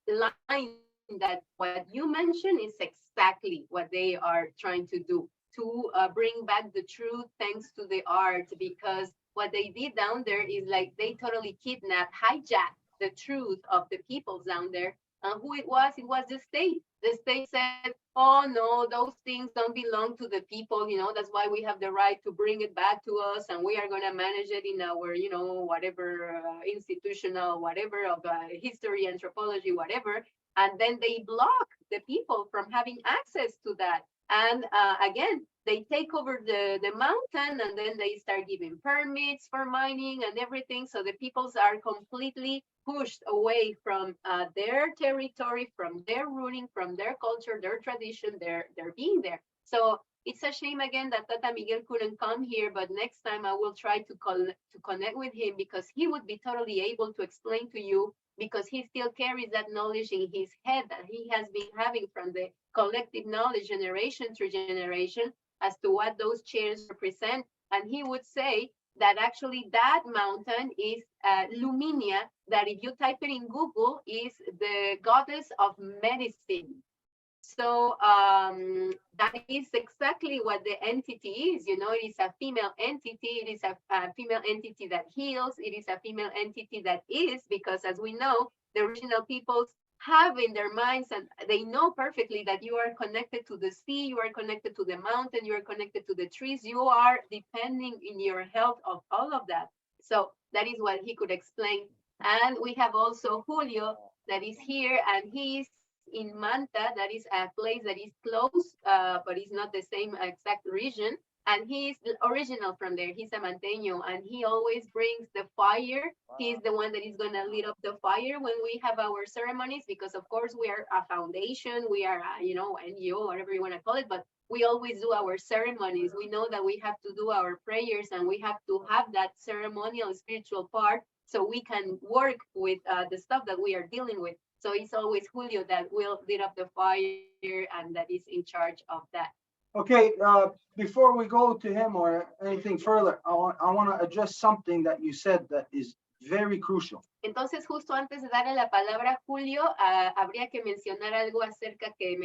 line that what you mentioned is exactly what they are trying to do, to bring back the truth thanks to the art, because what they did down there is like they totally kidnapped, hijacked the truth of the people down there. And who it was the state. The state said, oh no, those things don't belong to the people, that's why we have the right to bring it back to us, and we are going to manage it in our, whatever institutional, whatever of history, anthropology, whatever. And then they block the people from having access to that. And again, they take over the mountain, and then they start giving permits for mining and everything. So the peoples are completely pushed away from their territory, from their rooting, from their culture, their tradition, their being there. So it's a shame again that Tata Miguel couldn't come here, but next time I will try to connect with him, because he would be totally able to explain to you, because he still carries that knowledge in his head that he has been having from the collective knowledge generation through generation as to what those chairs represent. And he would say that actually that mountain is Luminia, that if you type it in Google, is the goddess of medicine. So that is exactly what the entity is. It is a female entity. It is a female entity that heals. It is a female entity that is, because as we know, the original peoples have in their minds, and they know perfectly that you are connected to the sea, you are connected to the mountain, you are connected to the trees, you are depending in your health of all of that. So that is what he could explain. And we have also Julio that is here, and he's in Manta, that is a place that is close, but it's not the same exact region. And he's original from there. He's a Manteño, and he always brings the fire. He's the one that is going to lit up the fire when we have our ceremonies, because of course we are a foundation, we are a, NGO, whatever you want to call it, but we always do our ceremonies. We know that we have to do our prayers, and we have to have that ceremonial spiritual part so we can work with the stuff that we are dealing with. So it's always Julio that will lit up the fire and that is in charge of that. Okay, before we go to him or anything further, I want to address something that you said that is very crucial. Entonces, justo antes de darle la palabra a Julio, habría que mencionar algo acerca que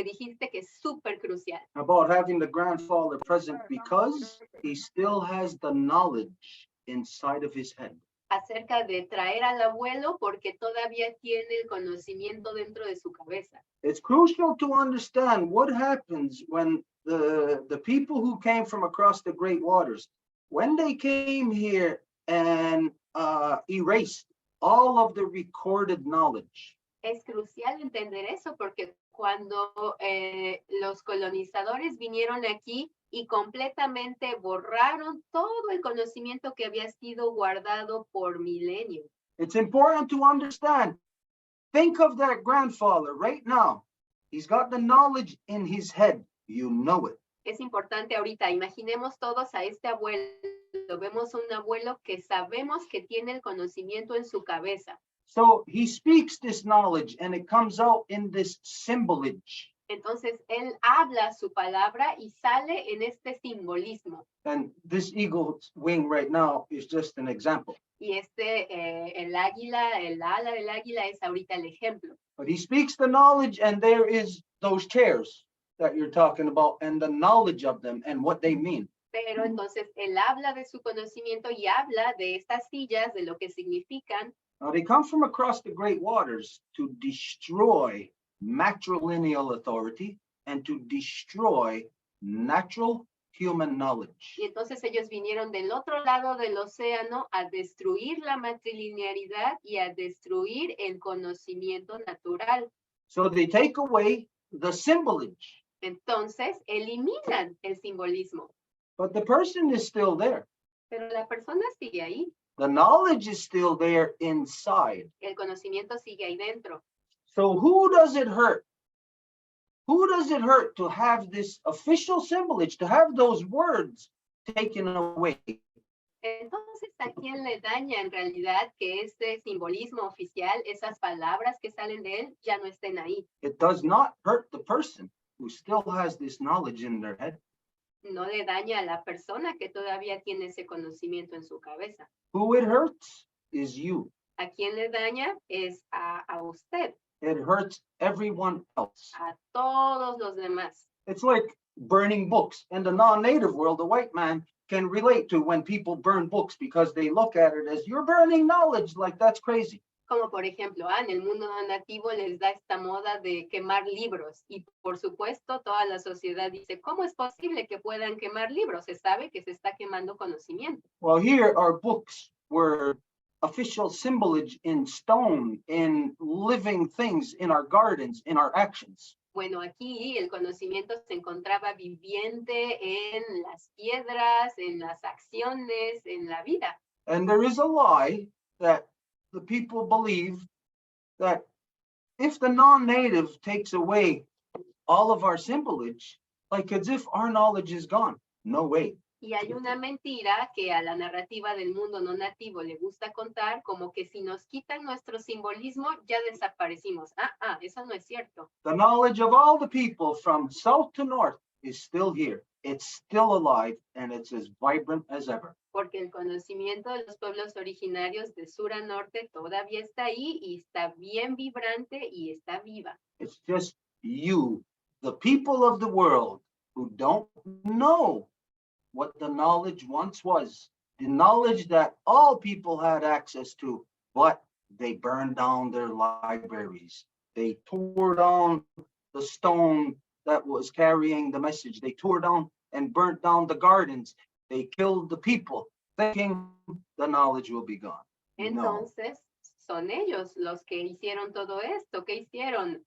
dijiste que es súper crucial. About having the grandfather present because he still has the knowledge inside of his head. Acerca de traer al abuelo porque todavía tiene el conocimiento dentro de su cabeza. It's crucial to understand what happens when the people who came from across the great waters, when they came here and erased all of the recorded knowledge. Es crucial entender eso porque cuando los colonizadores vinieron aquí y completamente borraron todo el conocimiento que había sido guardado por milenios. It's important to understand. Think of that grandfather right now. He's got the knowledge in his head. You know it. Es importante ahorita, imaginemos todos a este abuelo. Vemos un abuelo que sabemos que tiene el conocimiento en su cabeza. So he speaks this knowledge and it comes out in this symbolage. Entonces él habla su palabra y sale en este simbolismo. And this eagle's wing right now is just an example. Y el águila, el ala del águila es ahorita el ejemplo. But he speaks the knowledge and there is those chairs that you're talking about and the knowledge of them and what they mean. Pero entonces él habla de su conocimiento y habla de estas sillas, de lo que significan. Now they come from across the great waters to destroy matrilineal authority and to destroy natural human knowledge. Y entonces ellos vinieron del otro lado del océano a destruir la matrilinearidad y a destruir el conocimiento natural. So they take away the symbolage. Entonces eliminan el simbolismo. But the person is still there. Pero la persona sigue ahí. The knowledge is still there inside. El conocimiento sigue ahí dentro. So who does it hurt? Who does it hurt to have this official symbolage, to have those words taken away? Entonces, ¿a quién le daña en realidad que este simbolismo oficial, esas palabras que salen de él, ya no estén ahí? It does not hurt the person who still has this knowledge in their head. No le daña a la persona que todavía tiene ese conocimiento en su cabeza. Who it hurts is you. ¿A quién le daña? Es a usted, It hurts everyone else. a todos los demás. It's like burning books. In the non-native world, the white man can relate to when people burn books because they look at it as you're burning knowledge, like that's crazy. Como por ejemplo, en el mundo no nativo les da esta moda de quemar libros y por supuesto toda la sociedad dice, ¿cómo es posible que puedan quemar libros? Se sabe que se está quemando conocimiento. Well, here our books were official symbolage in stone, in living things, in our gardens, in our actions. Bueno, aquí el conocimiento se encontraba viviente en las piedras, en las acciones, en la vida. And there is a lie that the people believe that if the non-native takes away all of our symbolage, like as if our knowledge is gone. No way. Y hay una mentira que a la narrativa del mundo no nativo le gusta contar, como que si nos quitan nuestro simbolismo, ya desaparecimos. Eso no es cierto. The knowledge of all the people from south to north is still here. It's still alive and it's as vibrant as ever. Porque el conocimiento de los pueblos originarios de sur a norte todavía está ahí y está bien vibrante y está viva. It's just you, the people of the world, who don't know what the knowledge once was, the knowledge that all people had access to, but they burned down their libraries. They tore down the stone that was carrying the message. They tore down and burnt down the gardens. They killed the people, thinking the knowledge will be gone. Entonces, son ellos los que hicieron todo esto. ¿Qué hicieron?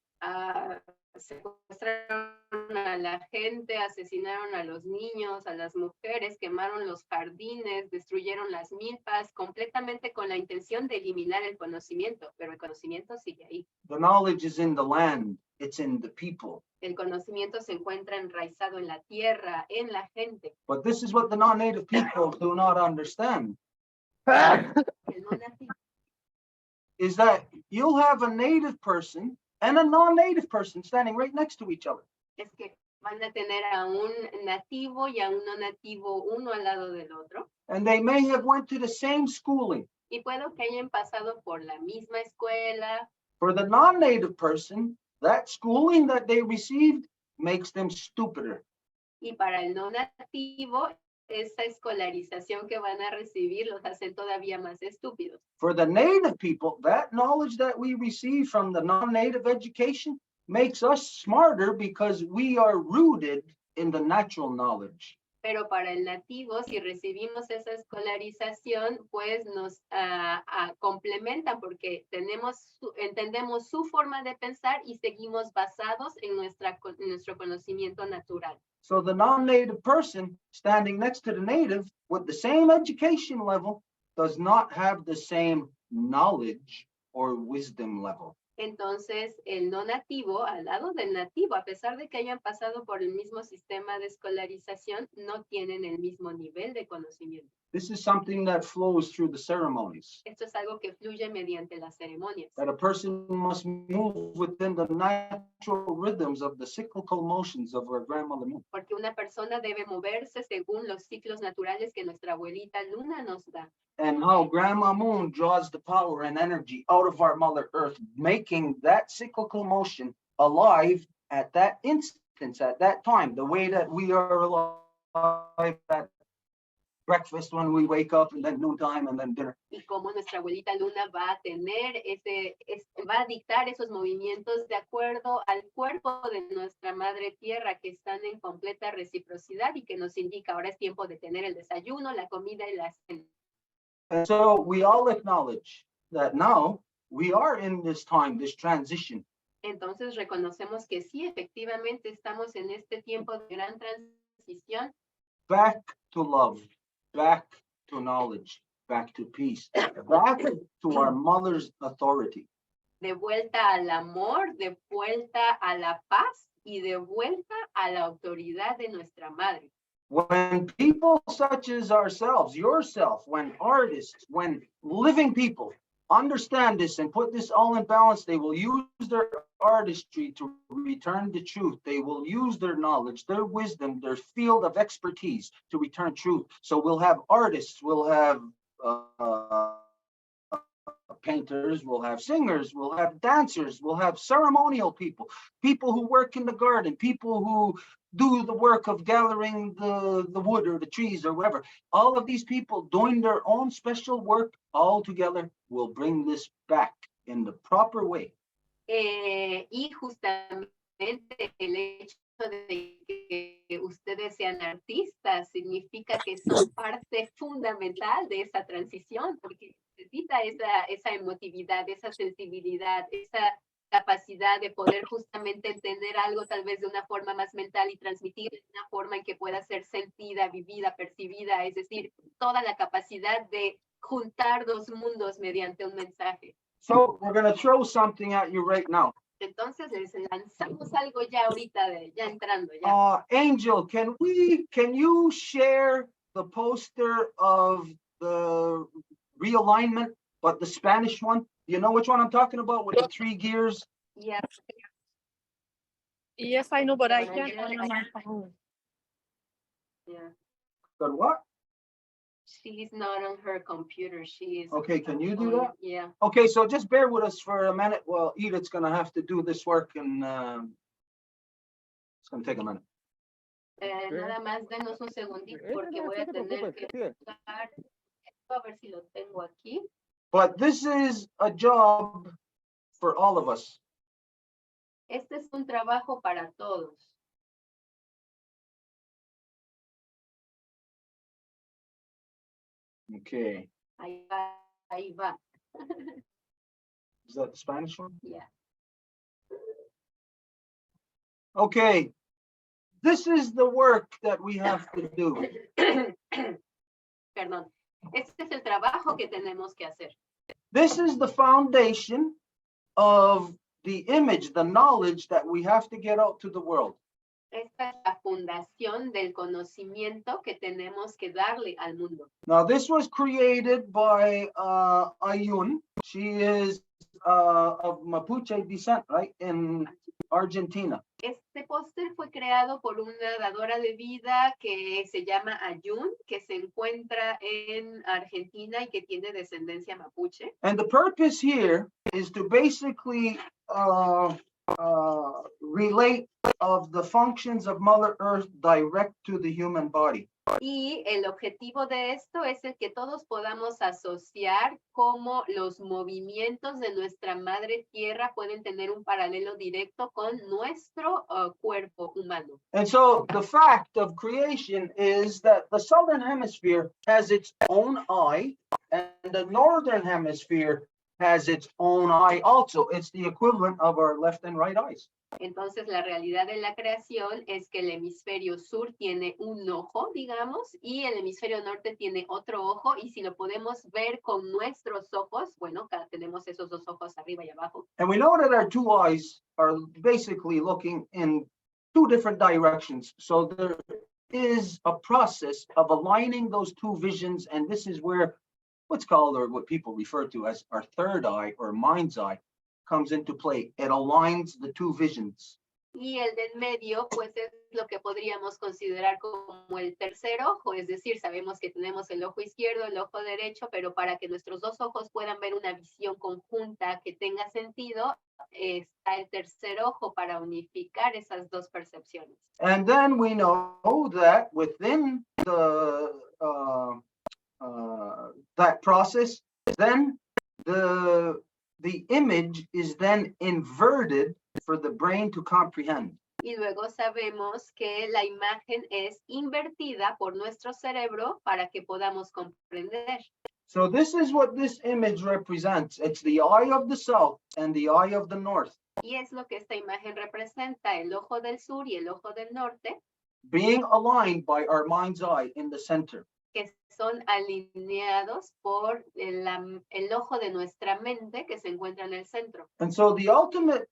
Secuestraron a la gente, asesinaron a los niños, a las mujeres, quemaron los jardines, destruyeron las milpas, completamente con la intención de eliminar el conocimiento, pero el conocimiento sigue ahí. The knowledge is in the land, it's in the people. El conocimiento se encuentra enraizado en la tierra, en la gente. But this is what the non-native people do not understand. El no nativo Is that you'll have a native person and a non-native person standing right next to each other. es que van a tener a un nativo y a un no nativo uno al lado del otro. And they may have went to the same schooling. Y puedo que hayan pasado por la misma escuela. For the non-native person, that schooling that they received makes them stupider. Y para el no nativo, esa escolarización que van a recibir los hace todavía más estúpidos. For the native people, that knowledge that we receive from the non-native education makes us smarter because we are rooted in the natural knowledge. Pero para el nativo, si recibimos esa escolarización, pues nos complementan porque entendemos su forma de pensar y seguimos basados en nuestro conocimiento natural. So the non-native person standing next to the native with the same education level does not have the same knowledge or wisdom level. Entonces, el no nativo, al lado del nativo, a pesar de que hayan pasado por el mismo sistema de escolarización, no tienen el mismo nivel de conocimiento. This is something that flows through the ceremonies. Esto es algo que fluye mediante las ceremonias. That a person must move within the natural rhythms of the cyclical motions of our grandmother moon. Porque una persona debe moverse según los ciclos naturales que nuestra abuelita luna nos da. And how Grandma Moon draws the power and energy out of our Mother Earth, making that cyclical motion alive at that instance, at that time, the way that we are alive at breakfast when we wake up, and then noontime, and then dinner. Y cómo nuestra abuelita luna va a tener va a dictar esos movimientos de acuerdo al cuerpo de nuestra madre tierra, que están en completa reciprocidad y que nos indica ahora es tiempo de tener el desayuno, la comida y la cena. And so we all acknowledge that now we are in this time, this transition. Entonces reconocemos que sí, efectivamente estamos en este tiempo de gran transición. Back to love, back to knowledge, back to peace, back to our mother's authority. De vuelta al amor, de vuelta a la paz y de vuelta a la autoridad de nuestra madre. When people such as ourselves, yourself, when artists, when living people understand this and put this all in balance, they will use their artistry to return the truth. They will use their knowledge, their wisdom, their field of expertise to return truth. So we'll have artists, we'll have painters, we'll have singers, we'll have dancers, we'll have ceremonial people, people who work in the garden, people who do the work of gathering the wood or the trees or whatever. All of these people doing their own special work all together will bring this back in the proper way. Y justamente el hecho de que ustedes sean artistas significa que son parte fundamental de esa transición, porque necesita esa emotividad, esa sensibilidad, esa capacidad de poder justamente entender algo tal vez de una forma más mental y transmitir de una forma en que pueda ser sentida, vivida, percibida, es decir, toda la capacidad de juntar dos mundos mediante un mensaje. So we're going to throw something at you right now. Entonces les lanzamos algo ya ahorita, ya entrando. Ya. Angel, can you share the poster of the realignment, but the Spanish one? You know which one I'm talking about with the 3 gears? Yeah. Yes, I know, but I can't on my phone. Yeah. But what? She's not on her computer. She is. Okay, can you do that? Yeah. Okay, so just bear with us for a minute. Well, Edith's going to have to do this work, and it's going to take a minute. Nada más denos un segundito porque voy a tener que buscar. A ver si lo tengo aquí. But this is a job for all of us. Este es un trabajo para todos. Okay. Ahí va, ahí va. Is that the Spanish one? Yeah. Okay. This is the work that we have to do. Perdón. Este es el trabajo que tenemos que hacer. This is the foundation of the image, the knowledge that we have to get out to the world. Esta es la fundación del conocimiento que tenemos que darle al mundo. Now, this was created by Ayun. She is of Mapuche descent, right, in Argentina. Este póster fue creado por una dadora de vida que se llama Ayun, que se encuentra en Argentina y que tiene descendencia mapuche. And the purpose here is to basically relate of the functions of Mother Earth direct to the human body. Y el objetivo de esto es el que todos podamos asociar cómo los movimientos de nuestra madre tierra pueden tener un paralelo directo con nuestro cuerpo humano. And so the fact of creation is that the southern hemisphere has its own eye and the northern hemisphere has its own eye also. It's the equivalent of our left and right eyes. Entonces, la realidad de la creación es que el hemisferio sur tiene un ojo, digamos, y el hemisferio norte tiene otro ojo, y si lo podemos ver con nuestros ojos, bueno, tenemos esos dos ojos arriba y abajo. And we know that our two eyes are basically looking in two different directions. So there is a process of aligning those two visions, and this is where what's called, or what people refer to as our third eye or mind's eye, comes into play. It aligns the two visions. Y el del medio, pues es lo que podríamos considerar como el tercer ojo, es decir, sabemos que tenemos el ojo izquierdo, el ojo derecho, pero para que nuestros dos ojos puedan ver una visión conjunta que tenga sentido, está el tercer ojo para unificar esas dos percepciones. And then we know that within that process, then the image is then inverted for the brain to comprehend. Y luego sabemos que la imagen es invertida por nuestro cerebro para que podamos comprender. So this is what this image represents. It's the eye of the south and the eye of the north. Y es lo que esta imagen representa, el ojo del sur y el ojo del norte, being aligned by our mind's eye in the center. Que son alineados por el ojo de nuestra mente que se encuentra en el centro. And so the ultimate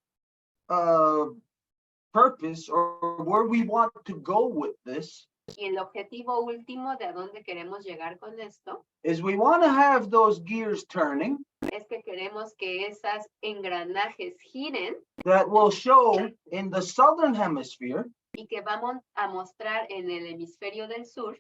purpose, or where we want to go with this, y el objetivo último de a dónde queremos llegar con esto, is we want to have those gears turning, es que queremos que esas engranajes giren, that will show in the southern hemisphere, y que vamos a mostrar en el hemisferio del sur,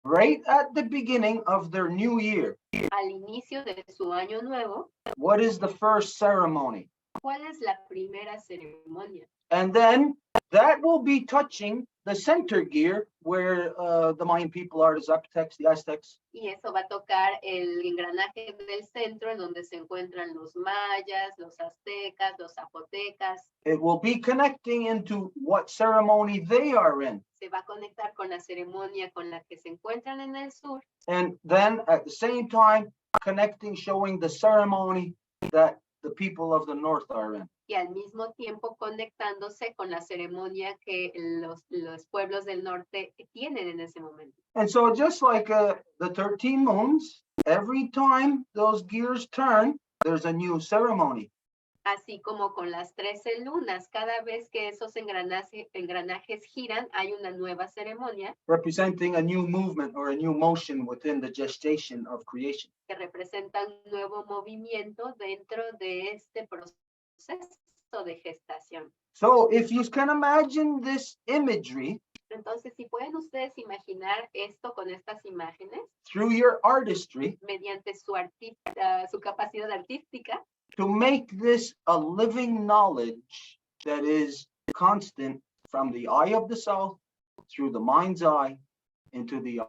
right at the beginning of their new year, al inicio de su año nuevo, what is the first ceremony. ¿cuál es la primera ceremonia? And then that will be touching the center gear where the Mayan people are, the Zapotecs, the Aztecs. Y eso va a tocar el engranaje del centro en donde se encuentran los mayas, los aztecas, los zapotecas. It will be connecting into what ceremony they are in. Se va a conectar con la ceremonia con la que se encuentran en el sur. And then at the same time, connecting, showing the ceremony that the people of the north are in. Y al mismo tiempo conectándose con la ceremonia que los pueblos del norte tienen en ese momento. And so just like the 13 moons, every time those gears turn, there's a new ceremony. Así como con las 13 lunas, cada vez que esos engranajes giran, hay una nueva ceremonia. Representing a new movement or a new motion within the gestation of creation. Que representa un nuevo movimiento dentro de este proceso de gestación. So if you can imagine this imagery, entonces si pueden ustedes imaginar esto con estas imágenes, through your artistry, mediante su capacidad artística, to make this a living knowledge that is constant from the eye of the south through the mind's eye into the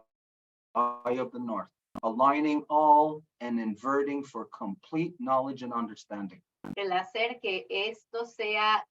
eye of the north, aligning all and inverting for complete knowledge and understanding. El hacer que esto sea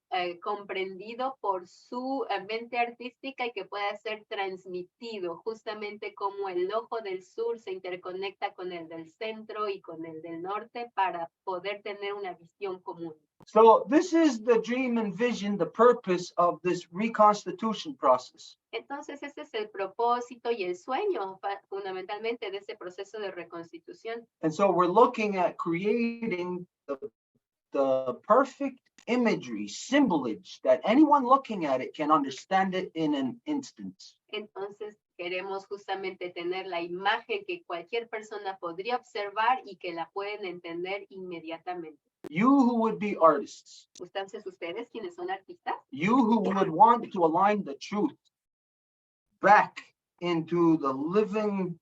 comprendido por su mente artística y que pueda ser transmitido, justamente como el ojo del sur se interconecta con el del centro y con el del norte para poder tener una visión común. So this is the dream and vision, the purpose of this reconstitution process. Entonces ese es el propósito y el sueño fundamentalmente de ese proceso de reconstitución. And so we're looking at creating the perfect imagery, symbolage, that anyone looking at it can understand it in an instant. Entonces queremos justamente tener la imagen que cualquier persona podría observar y que la pueden entender inmediatamente. You who would be artists, Entonces, ustedes quienes son artistas, you who would want to align the truth back into the living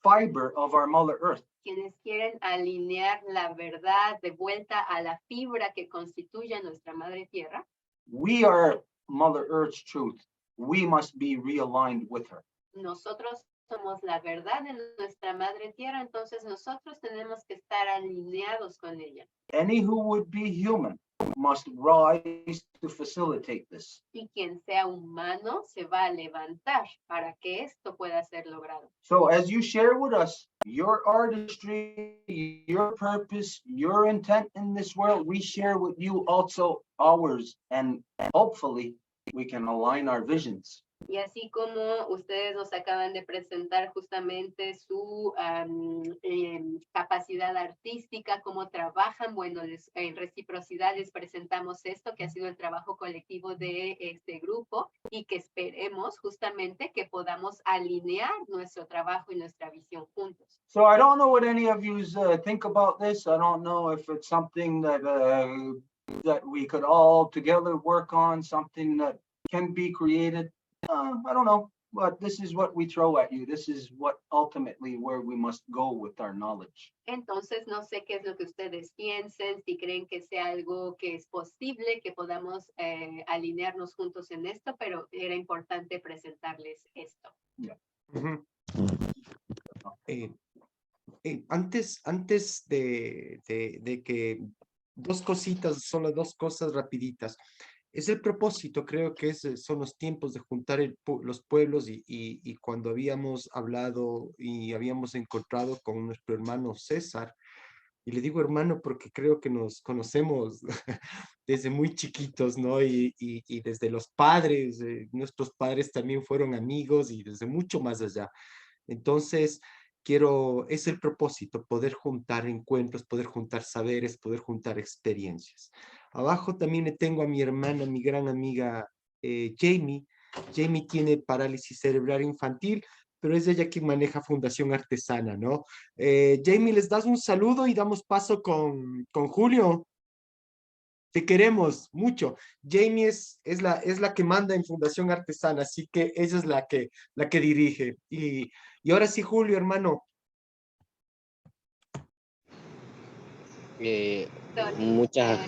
fiber of our Mother Earth. quienes quieren alinear la verdad de vuelta a la fibra que constituye nuestra madre tierra, We are Mother Earth's truth. We must be realigned with her. nosotros somos la verdad de nuestra madre tierra, entonces nosotros tenemos que estar alineados con ella. Any who would be human must rise to facilitate this. Y quien sea humano se va a levantar para que esto pueda ser logrado. So as you share with us your artistry, your purpose, your intent in this world, we share with you also ours, and hopefully we can align our visions. Y así como ustedes nos acaban de presentar justamente su capacidad artística, cómo trabajan, bueno, en reciprocidad les presentamos esto que ha sido el trabajo colectivo de este grupo y que esperemos justamente que podamos alinear nuestro trabajo y nuestra visión juntos. So I don't know what any of you think about this. I don't know if it's something that we could all together work on, something that can be created. I don't know, but this is what we throw at you. This is what ultimately where we must go with our knowledge. Entonces, no sé qué es lo que ustedes piensen, si creen que sea algo que es posible, que podamos alinearnos juntos en esto, pero era importante presentarles esto. Yeah. Antes de que solo dos cosas rapiditas. Es el propósito, creo que son los tiempos de juntar los pueblos y cuando habíamos hablado y habíamos encontrado con nuestro hermano César, y le digo hermano porque creo que nos conocemos desde muy chiquitos, ¿no? Y desde los padres, nuestros padres también fueron amigos y desde mucho más allá. Entonces, es el propósito, poder juntar encuentros, poder juntar saberes, poder juntar experiencias. Abajo también le tengo a mi hermana, mi gran amiga Geimy. Geimy tiene parálisis cerebral infantil, pero es ella quien maneja Fundación ArteSana, ¿no? Geimy, les das un saludo y damos paso con Julio. Te queremos mucho. Geimy es la que manda en Fundación ArteSana, así que ella es la que dirige. Y ahora sí, Julio, hermano. Muchas.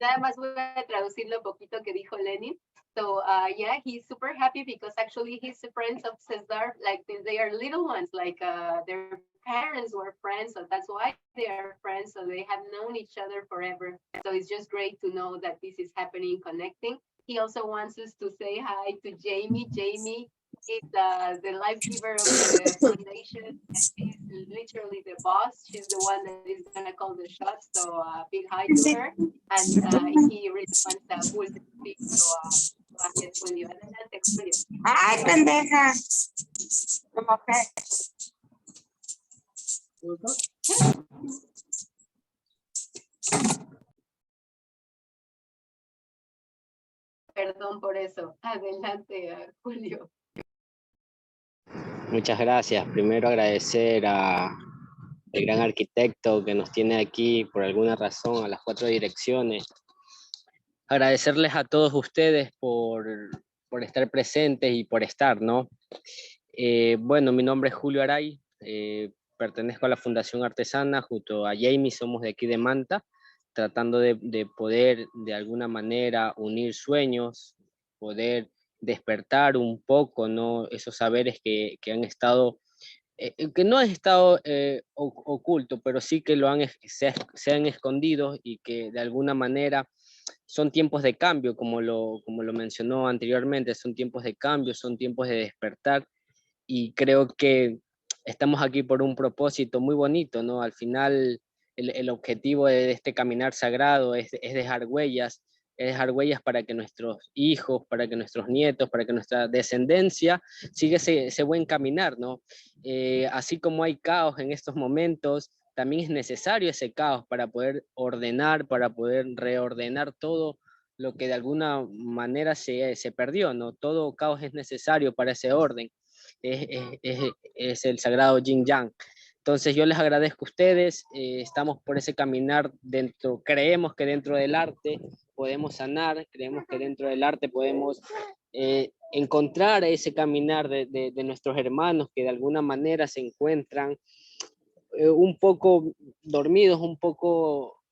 Nada más voy a traducir lo poquito que dijo Lenin. So yeah, he's super happy because actually he's the friends of Cesar, like they are little ones, like their parents were friends, so that's why they are friends, so they have known each other forever. So it's just great to know that this is happening, connecting. He also wants us to say hi to Geimy. Geimy is the life giver of the foundation. She's literally the boss. She's the one that is gonna call the shots. So big hi to her. And he really wants Julio to speak. So Julio, adelante, Julio. Ay, pendeja. ¿Cómo que? Perdón por eso. Adelante, Julio. Muchas gracias. Primero agradecer al gran arquitecto que nos tiene aquí por alguna razón a las 4 direcciones. Agradecerles a todos ustedes por estar presentes y por estar, ¿no? Bueno, mi nombre es Julio Aray, pertenezco a la Fundación ArteSana, junto a Geimy, somos de aquí de Manta, tratando de poder de alguna manera unir sueños, poder despertar un poco, ¿no? Esos saberes que han estado, que no han estado ocultos, pero sí que se han escondido y que de alguna manera son tiempos de cambio, como lo mencionó anteriormente, son tiempos de cambio, son tiempos de despertar, y creo que estamos aquí por un propósito muy bonito, ¿no? Al final, el objetivo de este caminar sagrado es dejar huellas para que nuestros hijos, para que nuestros nietos, para que nuestra descendencia siga ese buen caminar, ¿no? Así como hay caos en estos momentos, también es necesario ese caos para poder ordenar, para poder reordenar todo lo que de alguna manera se perdió, ¿no? Todo caos es necesario para ese orden. Es el sagrado yin yang. Entonces yo les agradezco a ustedes, estamos por ese caminar dentro, creemos que dentro del arte podemos sanar, creemos que dentro del arte podemos encontrar ese caminar de nuestros hermanos que de alguna manera se encuentran un poco dormidos, un poco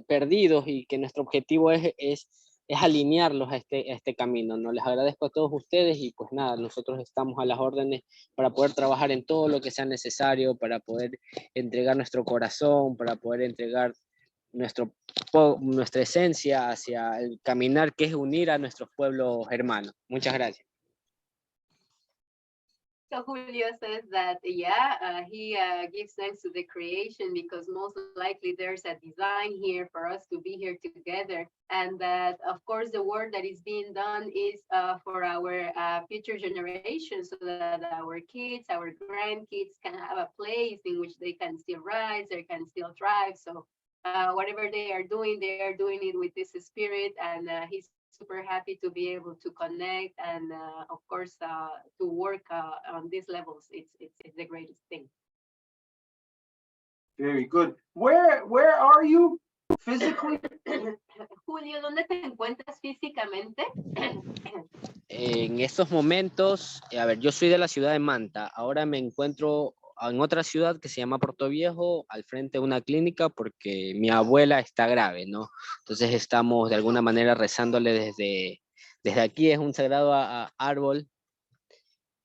perdidos, y que nuestro objetivo es alinearlos a este camino, ¿no? Les agradezco a todos ustedes y pues nada, nosotros estamos a las órdenes para poder trabajar en todo lo que sea necesario, para poder entregar nuestro corazón, para poder entregar nuestra esencia hacia el caminar que es unir a nuestros pueblos hermanos. Muchas gracias. So Julio says that, he gives thanks to the creation because most likely there's a design here for us to be here together. And that, of course, the work that is being done is for our future generations, so that our kids, our grandkids can have a place in which they can still rise, they can still thrive. So whatever they are doing it with this spirit, and he's super happy to be able to connect and of course to work on these levels. It's the greatest thing. Very good. Where are you physically? Julio, ¿dónde te encuentras físicamente? En estos momentos, a ver, yo soy de la ciudad de Manta, ahora me encuentro en otra ciudad que se llama Puerto Viejo, al frente de una clínica, porque mi abuela está grave, ¿no? Entonces estamos de alguna manera rezándole desde aquí, es un sagrado árbol,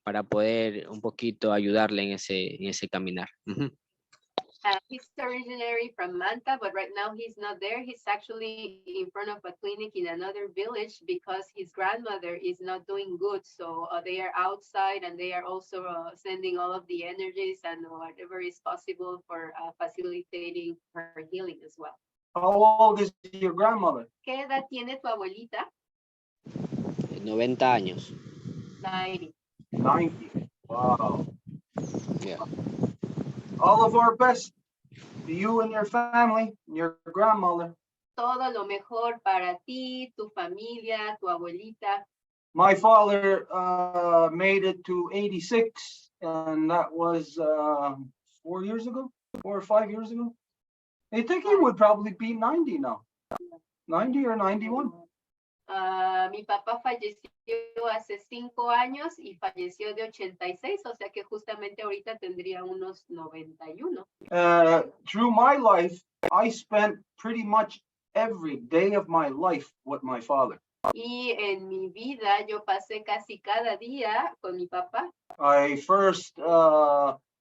para poder un poquito ayudarle en ese caminar. He's originally from Manta, but right now he's not there. He's actually in front of a clinic in another village because his grandmother is not doing good. So they are outside, and they are also sending all of the energies and whatever is possible for facilitating her healing as well. How old is your grandmother? ¿Qué edad tiene tu abuelita? 90 años. 90. 90. Wow. Yeah. All of our best to you and your family, and your grandmother. Todo lo mejor para ti, tu familia, tu abuelita. My father made it to 86, and that was 4 years ago, 4 or 5 years ago. I think he would probably be 90 now. 90 or 91. Mi papá falleció hace 5 años y falleció de 86, o sea que justamente ahorita tendría unos 91. Through my life, I spent pretty much every day of my life with my father. Y en mi vida yo pasé casi cada día con mi papá. I first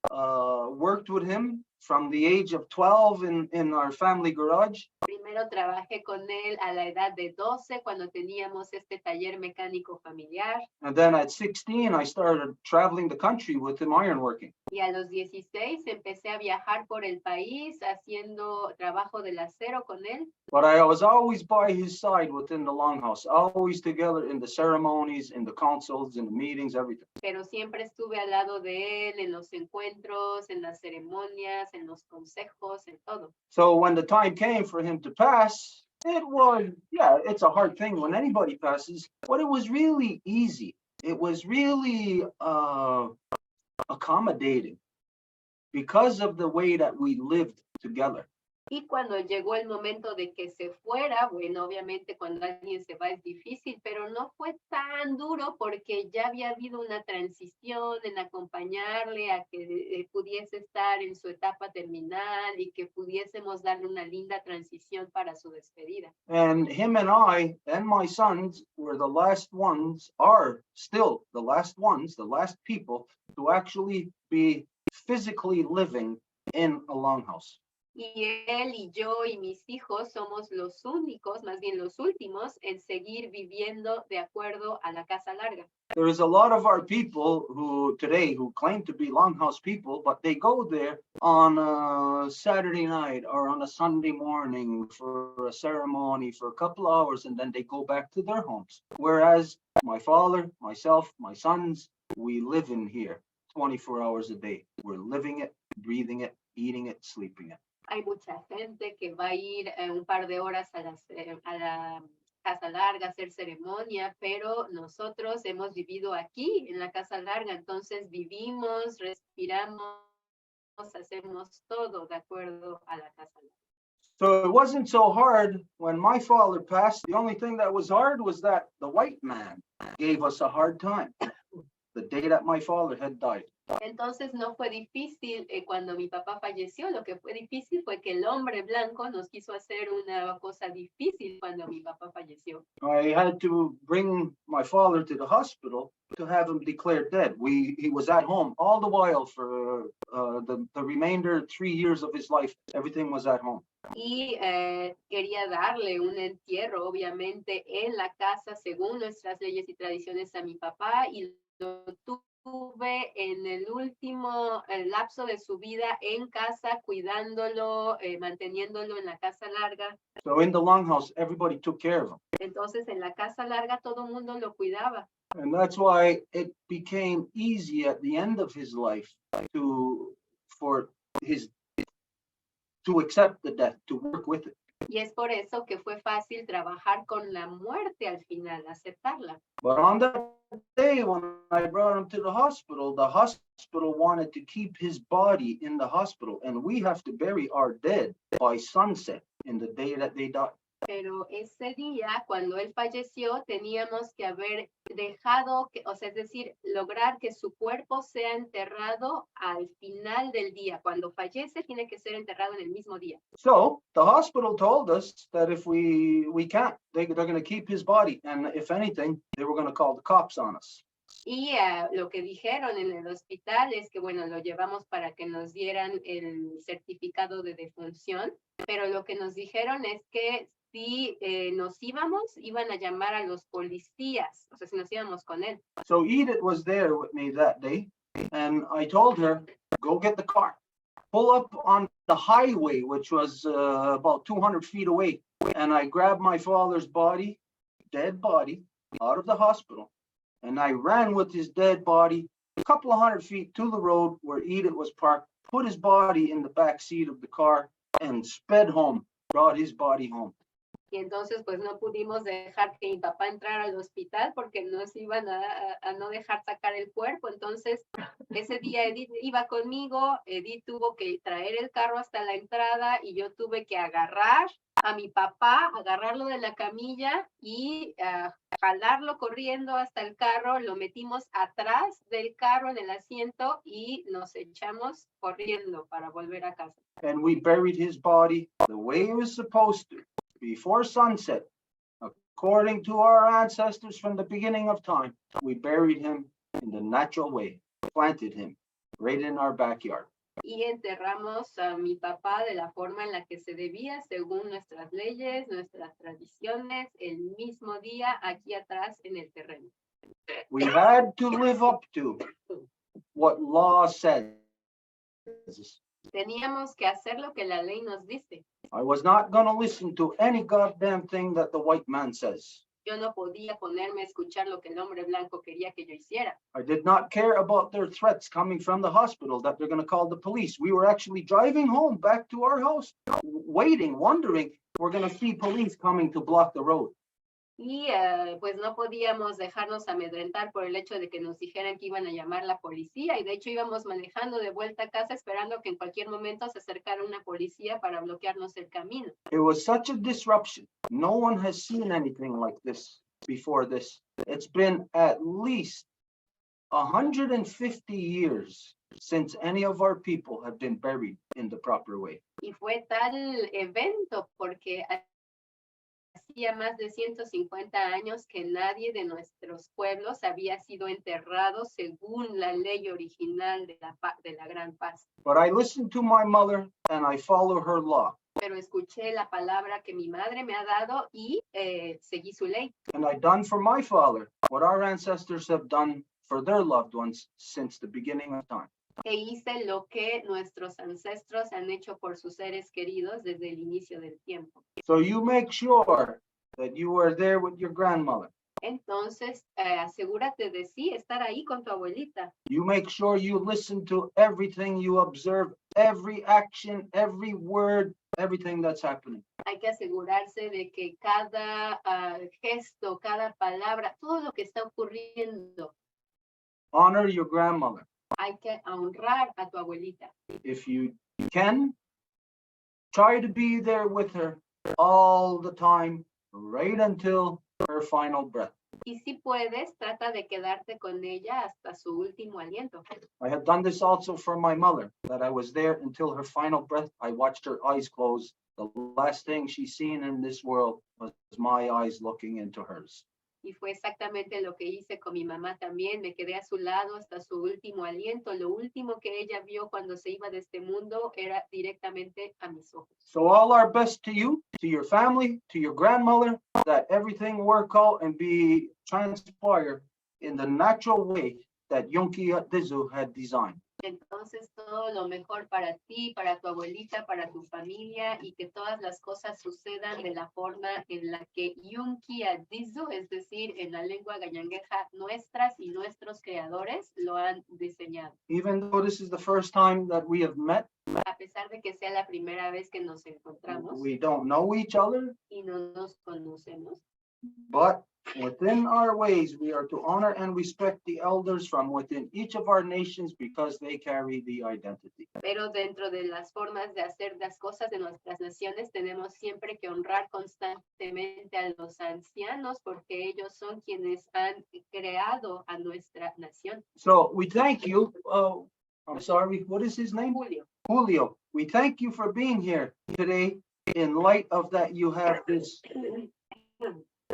worked with him from the age of 12 in our family garage. Primero trabajé con él a la edad de 12 cuando teníamos este taller mecánico familiar. And then at 16, I started traveling the country with him ironworking. Y a los 16 empecé a viajar por el país haciendo trabajo del acero con él. But I was always by his side within the longhouse, always together in the ceremonies, in the councils, in the meetings, everything. Pero siempre estuve al lado de él en los encuentros, en las ceremonias, en los consejos, en todo. So when the time came for him to pass, it was, yeah, it's a hard thing when anybody passes, but it was really easy. It was really accommodating because of the way that we lived together. Y cuando llegó el momento de que se fuera, bueno, obviamente cuando alguien se va es difícil, pero no fue tan duro porque ya había habido una transición en acompañarle a que pudiese estar en su etapa terminal y que pudiésemos darle una linda transición para su despedida. And him and I and my sons were the last ones, are still the last ones, the last people to actually be physically living in a longhouse. Y él y yo y mis hijos somos los únicos, más bien los últimos, en seguir viviendo de acuerdo a la casa larga. There is a lot of our people who today who claim to be longhouse people, but they go there on a Saturday night or on a Sunday morning for a ceremony for a couple of hours, and then they go back to their homes. Whereas my father, myself, my sons, we live in here 24 hours a day. We're living it, breathing it, eating it, sleeping it. Hay mucha gente que va a ir un par de horas a la casa larga a hacer ceremonia, pero nosotros hemos vivido aquí en la casa larga, entonces vivimos, respiramos, hacemos todo de acuerdo a la casa larga. So it wasn't so hard when my father passed. The only thing that was hard was that the white man gave us a hard time the day that my father had died. Entonces no fue difícil cuando mi papá falleció, lo que fue difícil fue que el hombre blanco nos quiso hacer una cosa difícil cuando mi papá falleció. I had to bring my father to the hospital to have him declared dead. He was at home all the while for the remainder 3 years of his life. Everything was at home. Y quería darle un entierro, obviamente, en la casa, según nuestras leyes y tradiciones, a mi papá, y lo tuve en el último lapso de su vida en casa, cuidándolo, manteniéndolo en la casa larga. So in the longhouse, everybody took care of him. Entonces, en la casa larga, todo el mundo lo cuidaba. And that's why it became easy at the end of his life to accept the death, to work with it. Y es por eso que fue fácil trabajar con la muerte al final, aceptarla. But on that day when I brought him to the hospital wanted to keep his body in the hospital, and we have to bury our dead by sunset in the day that they died. Pero ese día, cuando él falleció, teníamos que haber dejado, o sea, es decir, lograr que su cuerpo sea enterrado al final del día. Cuando fallece, tiene que ser enterrado en el mismo día. So the hospital told us that if we can't, they're going to keep his body, and if anything, they were going to call the cops on us. Y lo que dijeron en el hospital es que, bueno, lo llevamos para que nos dieran el certificado de defunción, pero lo que nos dijeron es que si nos íbamos, iban a llamar a los policías, o sea, si nos íbamos con él. So Edith was there with me that day, and I told her, go get the car, pull up on the highway, which was about 200 feet away, and I grabbed my father's body, dead body, out of the hospital, and I ran with his dead body a couple of 100 feet to the road where Edith was parked, put his body in the back seat of the car, and sped home, brought his body home. Y entonces, pues no pudimos dejar que mi papá entrara al hospital porque nos iban a no dejar sacar el cuerpo. Entonces, ese día Edith iba conmigo, Edith tuvo que traer el carro hasta la entrada y yo tuve que agarrar a mi papá, agarrarlo de la camilla y jalarlo corriendo hasta el carro. Lo metimos atrás del carro en el asiento y nos echamos corriendo para volver a casa. And we buried his body the way it was supposed to. Before sunset, according to our ancestors from the beginning of time, we buried him in the natural way, planted him right in our backyard. Y enterramos a mi papá de la forma en la que se debía, según nuestras leyes, nuestras tradiciones, el mismo día aquí atrás en el terreno. We had to live up to what law says. Teníamos que hacer lo que la ley nos dice. I was not going to listen to any goddamn thing that the white man says. Yo no podía ponerme a escuchar lo que el hombre blanco quería que yo hiciera. I did not care about their threats coming from the hospital that they're going to call the police. We were actually driving home back to our house, waiting, wondering, we're going to see police coming to block the road. Y pues no podíamos dejarnos amedrentar por el hecho de que nos dijeran que iban a llamar la policía, y de hecho íbamos manejando de vuelta a casa esperando que en cualquier momento se acercara una policía para bloquearnos el camino. It was such a disruption. No one has seen anything like this before this. It's been at least 150 years since any of our people have been buried in the proper way. Y fue tal evento porque hacía más de 150 años que nadie de nuestros pueblos había sido enterrado según la ley original de la Gran Paz. But I listened to my mother and I follow her law. Pero escuché la palabra que mi madre me ha dado y seguí su ley. And I done for my father what our ancestors have done for their loved ones since the beginning of time. E hice lo que nuestros ancestros han hecho por sus seres queridos desde el inicio del tiempo. So you make sure that you are there with your grandmother. Entonces, asegúrate de sí, estar ahí con tu abuelita. You make sure you listen to everything, you observe every action, every word, everything that's happening. Hay que asegurarse de que cada gesto, cada palabra, todo lo que está ocurriendo. Honor your grandmother. Hay que honrar a tu abuelita. If you can, try to be there with her all the time, right until her final breath. Y si puedes, trata de quedarte con ella hasta su último aliento. I have done this also for my mother, that I was there until her final breath. I watched her eyes close. The last thing she's seen in this world was my eyes looking into hers. Y fue exactamente lo que hice con mi mamá también. Me quedé a su lado hasta su último aliento. Lo último que ella vio cuando se iba de este mundo era directamente a mis ojos. So all our best to you, to your family, to your grandmother, that everything work out and be transpire in the natural way that Yonki Dizu had designed. Entonces, todo lo mejor para ti, para tu abuelita, para tu familia, y que todas las cosas sucedan de la forma en la que Yunki Adizu, es decir, en la lengua gallangueja, nuestras y nuestros creadores lo han diseñado. Even though this is the first time that we have met, A pesar de que sea la primera vez que nos encontramos we don't know each other, y no nos conocemos, but within our ways, we are to honor and respect the elders from within each of our nations because they carry the identity. pero dentro de las formas de hacer las cosas de nuestras naciones, tenemos siempre que honrar constantemente a los ancianos porque ellos son quienes han creado a nuestra nación. So we thank you. I'm sorry, what is his name? Julio, Julio. We thank you for being here today in light of that you have this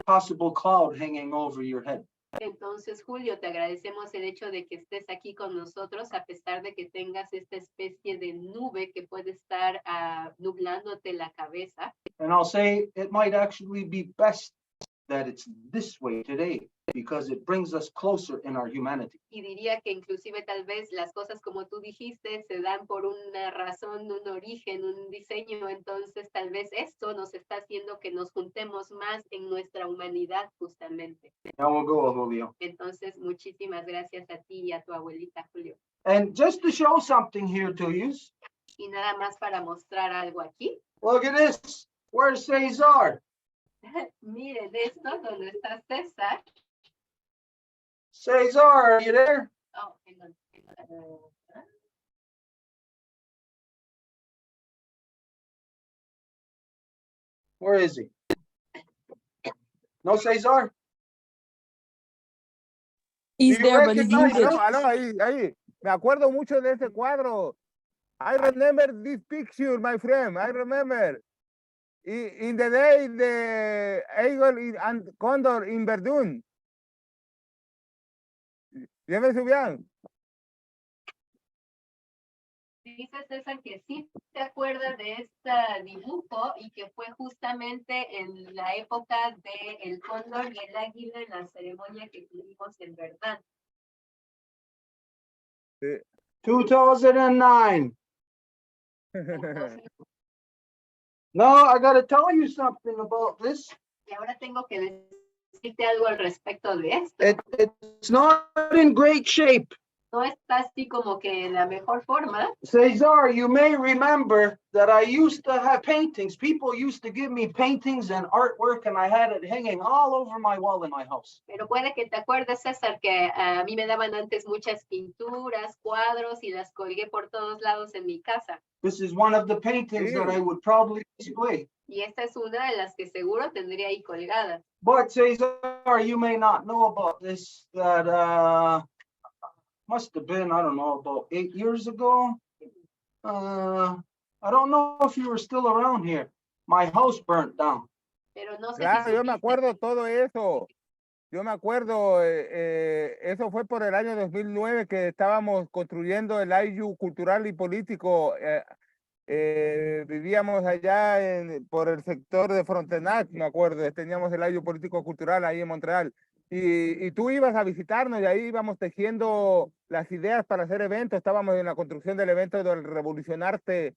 possible cloud hanging over your head. entonces Julio, te agradecemos el hecho de que estés aquí con nosotros a pesar de que tengas esta especie de nube que puede estar nublándote la cabeza. And I'll say it might actually be best that it's this way today because it brings us closer in our humanity. Y diría que inclusive tal vez las cosas como tú dijiste se dan por una razón, un origen, un diseño, entonces tal vez esto nos está haciendo que nos juntemos más en nuestra humanidad justamente. Now we'll go, Julio. Entonces muchísimas gracias a ti y a tu abuelita Julio. And just to show something here to you, Y nada más para mostrar algo aquí. look at this. Where's Cesar? Miren esto, donde está César. Cesar, are you there? Oh, hang on. Where is he? No, Cesar? He's Do you there, but he's recognize muted. him? Ahí. Me acuerdo mucho de ese cuadro. I remember this picture, my friend. I remember. In the day, the Eagle and Condor in Verdun. ¿Ya me subían? Dice César que sí se acuerda de este dibujo y que fue justamente en la época de el cóndor y el águila en la ceremonia que tuvimos en Verdun. Sí. 2009. Entonces, No, I got to tell you something about this. y ahora tengo que decirte algo al respecto de esto. It's not in great shape. No está así como que en la mejor forma. Cesar, you may remember that I used to have paintings. People used to give me paintings and artwork, and I had it hanging all over my wall in my house. Pero puede que te acuerdes, César, que a mí me daban antes muchas pinturas, cuadros y las colgué por todos lados en mi casa. This is one of the paintings that I would probably display. Y esta es una de las que seguro tendría ahí colgadas. But Cesar, you may not know about this, that must have been, I don't know, about 8 years ago. I don't know if you were still around here. My house burnt down. Pero no sé Claro, si yo me supiste. acuerdo todo eso. Yo me acuerdo, eso fue por el año 2009 que estábamos construyendo el IU cultural y político. Vivíamos allá por el sector de Frontenac, me acuerdo. Teníamos el IU político cultural ahí en Montreal. Y tú ibas a visitarnos y ahí íbamos tejiendo las ideas para hacer eventos. Estábamos en la construcción del evento del Revolucionarte,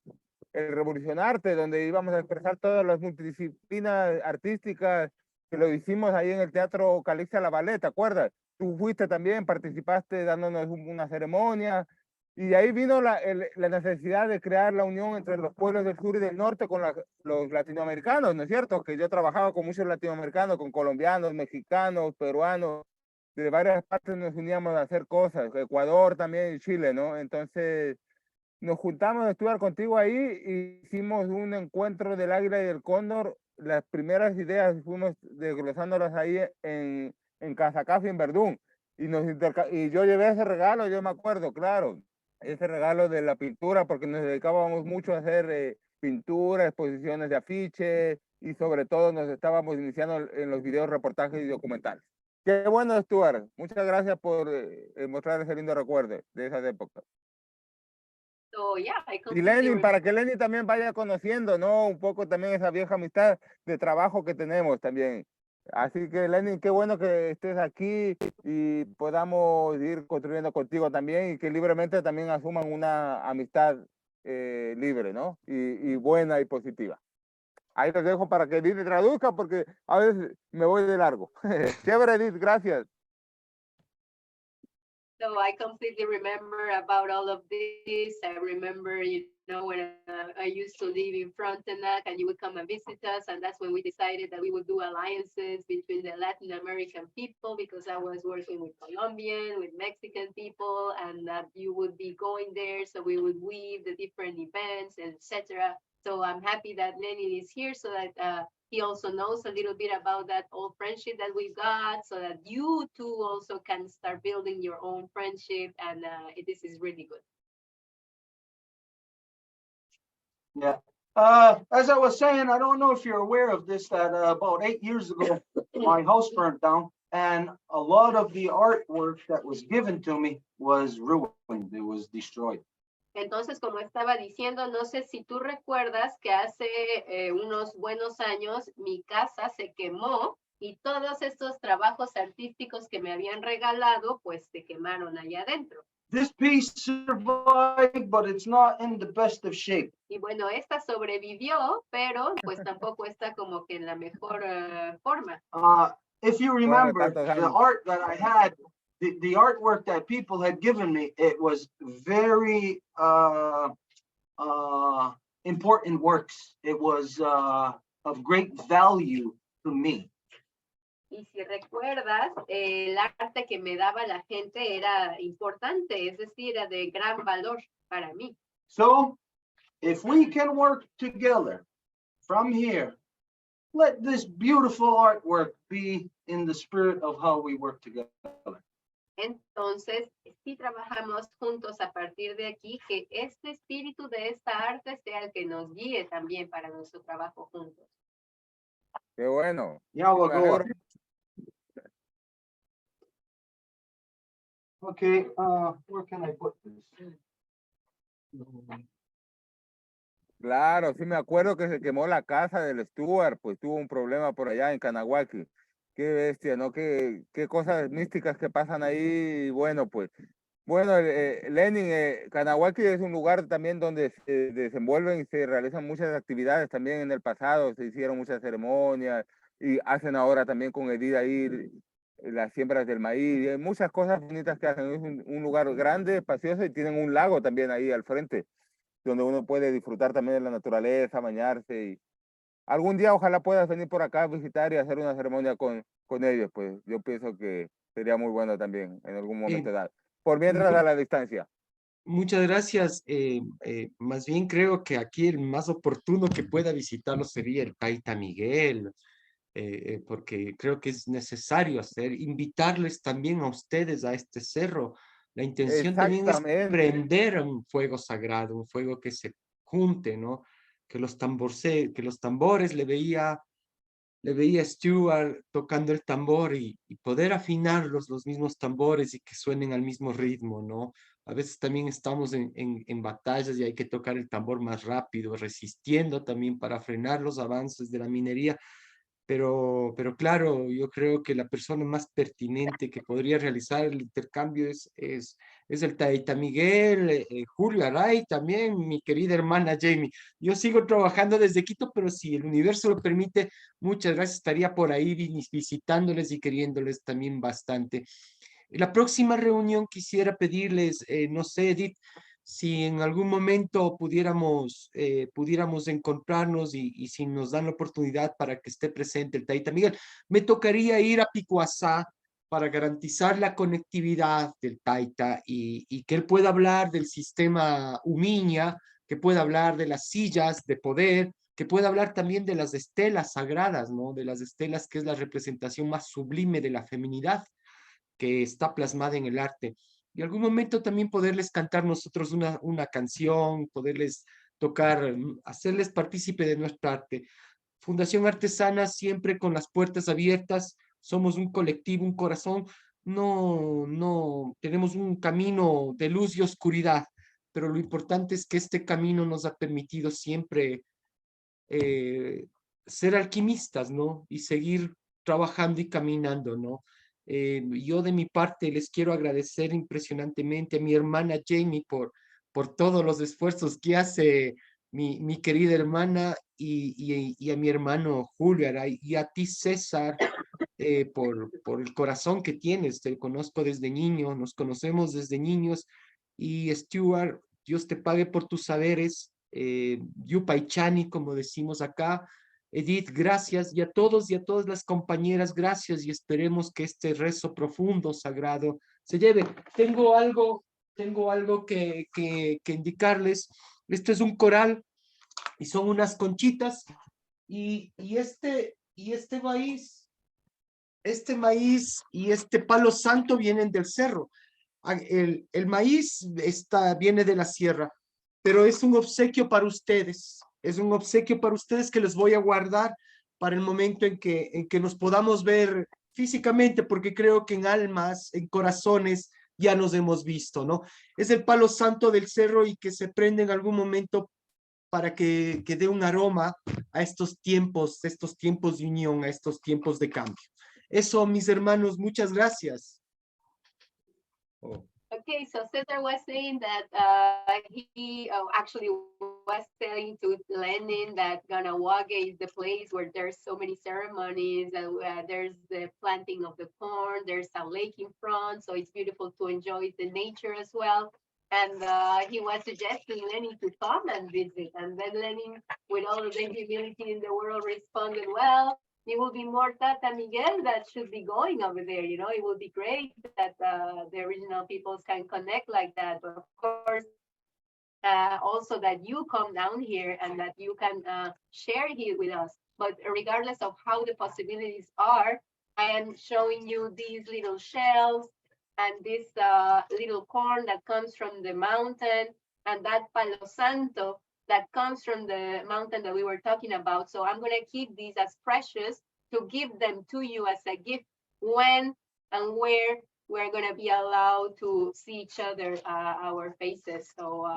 donde íbamos a expresar todas las multidisciplinas artísticas que lo hicimos ahí en el Teatro Calixta La Ballet, ¿te acuerdas? Tú fuiste también, participaste dándonos una ceremonia, y de ahí vino la necesidad de crear la unión entre los pueblos del sur y del norte con los latinoamericanos, ¿no es cierto? Que yo trabajaba con muchos latinoamericanos, con colombianos, mexicanos, peruanos, de varias partes nos uníamos a hacer cosas, Ecuador también y Chile, ¿no? Entonces nos juntamos a estudiar contigo ahí y hicimos un encuentro del águila y del cóndor. Las primeras ideas fuimos desglosándolas ahí en Casacafi, en Verdún. Y yo llevé ese regalo, yo me acuerdo, claro, ese regalo de la pintura, porque nos dedicábamos mucho a hacer pintura, exposiciones de afiches y sobre todo nos estábamos iniciando en los videos, reportajes y documentales. Qué bueno, Stuart. Muchas gracias por mostrar ese lindo recuerdo de esas épocas. So yeah, I Y completely Lenin, para que Lenin también vaya conociendo, ¿no? Un poco también esa vieja amistad de trabajo que tenemos también. Así que Lenin, qué bueno que estés aquí y podamos ir construyendo contigo también y que libremente también asuman una amistad libre, ¿no? Y buena y positiva. Ahí los dejo para que Edith traduzca porque a veces me voy de largo. Chévere, Edith, gracias. So I completely remember about all of this. I remember, when I used to live in Frontenac and you would come and visit us. And that's when we decided that we would do alliances between the Latin American people because I was working with Colombian, with Mexican people, and that you would be going there. So we would weave the different events, etc. So I'm happy that Lenin is here so that he also knows a little bit about that old friendship that we got so that you too also can start building your own friendship. And this is really good. Yeah. As I was saying, I don't know if you're aware of this, that about 8 years ago, my house burnt down and a lot of the artwork that was given to me was ruined. It was destroyed. Entonces, como estaba diciendo, no sé si tú recuerdas que hace unos buenos años mi casa se quemó y todos estos trabajos artísticos que me habían regalado, pues se quemaron allá adentro. This piece survived, but it's not in the best of shape. Y bueno, esta sobrevivió, pero pues tampoco está como que en la mejor forma. If you remember, the art that I had, the artwork that people had given me, it was very important works. It was of great value to me. Y si recuerdas, el arte que me daba la gente era importante, es decir, era de gran valor para mí. So, if we can work together from here, let this beautiful artwork be in the spirit of how we work together. Entonces, si trabajamos juntos a partir de aquí, que este espíritu de esta arte sea el que nos guíe también para nuestro trabajo juntos. Qué bueno. Yeah, we'll go. Okay, where can I put this? Claro, sí me acuerdo que se quemó la casa del Stuart, pues tuvo un problema por allá en Canahuaki. Qué bestia, ¿no? Qué cosas místicas que pasan ahí. Bueno, pues, bueno, Lenin, Canahuaki es un lugar también donde se desenvuelven y se realizan muchas actividades. También en el pasado se hicieron muchas ceremonias y hacen ahora también con Edith ahí las siembras del maíz. Y hay muchas cosas bonitas que hacen. Es un lugar grande, espacioso y tienen un lago también ahí al frente, donde uno puede disfrutar también de la naturaleza, bañarse. Y algún día ojalá puedas venir por acá a visitar y hacer una ceremonia con ellos, pues yo pienso que sería muy bueno también en algún momento dado. Por mientras a la distancia. Muchas gracias. Más bien creo que aquí el más oportuno que pueda visitarlo sería el Taita Miguel, porque creo que es necesario invitarles también a ustedes a este cerro. La intención también es prender un fuego sagrado, un fuego que se junte, ¿no? Que los tambores le veía a Stuart tocando el tambor y poder afinar los mismos tambores y que suenen al mismo ritmo, ¿no? A veces también estamos en batallas y hay que tocar el tambor más rápido, resistiendo también para frenar los avances de la minería. Pero claro, yo creo que la persona más pertinente que podría realizar el intercambio es el Taita Miguel, Julio y también mi querida hermana Geimy. Yo sigo trabajando desde Quito, pero si el universo lo permite, muchas gracias, estaría por ahí visitándoles y queriéndoles también bastante. En la próxima reunión quisiera pedirles, no sé, Edith, si en algún momento pudiéramos encontrarnos y si nos dan la oportunidad para que esté presente el Taita Miguel, me tocaría ir a Picuazá para garantizar la conectividad del Taita y que él pueda hablar del sistema Umiña, que pueda hablar de las sillas de poder, que pueda hablar también de las estelas sagradas, ¿no? De las estelas, que es la representación más sublime de la feminidad que está plasmada en el arte. Y algún momento también poderles cantar nosotros una canción, poderles tocar, hacerles partícipe de nuestra arte. Fundación Artesana siempre con las puertas abiertas, somos un colectivo, un corazón, no tenemos un camino de luz y oscuridad, pero lo importante es que este camino nos ha permitido siempre ser alquimistas, ¿no? Y seguir trabajando y caminando, ¿no? Yo de mi parte les quiero agradecer impresionantemente a mi hermana Geimy por todos los esfuerzos que hace mi querida hermana y a mi hermano Julio y a ti César por el corazón que tienes. Te conozco desde niño, nos conocemos desde niños y Stuart, Dios te pague por tus saberes. Yupa Chani, como decimos acá. Edith, gracias, y a todos y a todas las compañeras, gracias, y esperemos que este rezo profundo, sagrado, se lleve. Tengo algo que indicarles. Este es un coral y son unas conchitas, y este maíz y este palo santo vienen del cerro. El maíz viene de la sierra, pero es un obsequio para ustedes. Es un obsequio para ustedes que les voy a guardar para el momento en que nos podamos ver físicamente, porque creo que en almas, en corazones, ya nos hemos visto, ¿no? Es el palo santo del cerro y que se prende en algún momento para que dé un aroma a estos tiempos de unión, a estos tiempos de cambio. Eso, mis hermanos, muchas gracias. Oh. Okay, so Cesar was saying that he actually was telling to Lenin that Ganawaga is the place where there's so many ceremonies, and there's the planting of the corn, there's a lake in front, so it's beautiful to enjoy the nature as well. And he was suggesting Lenin to come and visit, and then Lenin, with all of the humility in the world, responded, well, it will be more Tata Miguel that should be going over there. You know, it will be great that the original peoples can connect like that. But of course, also that you come down here and that you can share here with us. But regardless of how the possibilities are, I am showing you these little shells and this little corn that comes from the mountain, and that Palo Santo that comes from the mountain that we were talking about. So I'm going to keep these as precious to give them to you as a gift when and where we're going to be allowed to see each other, our faces. So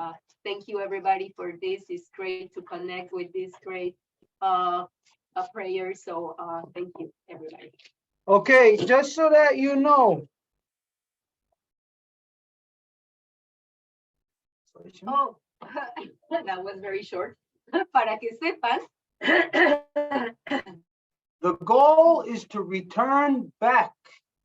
thank you, everybody, for this. It's great to connect with this great prayer. So thank you, everybody. Okay, just so that you know. Oh, that was very short. Para que sepan. The goal is to return back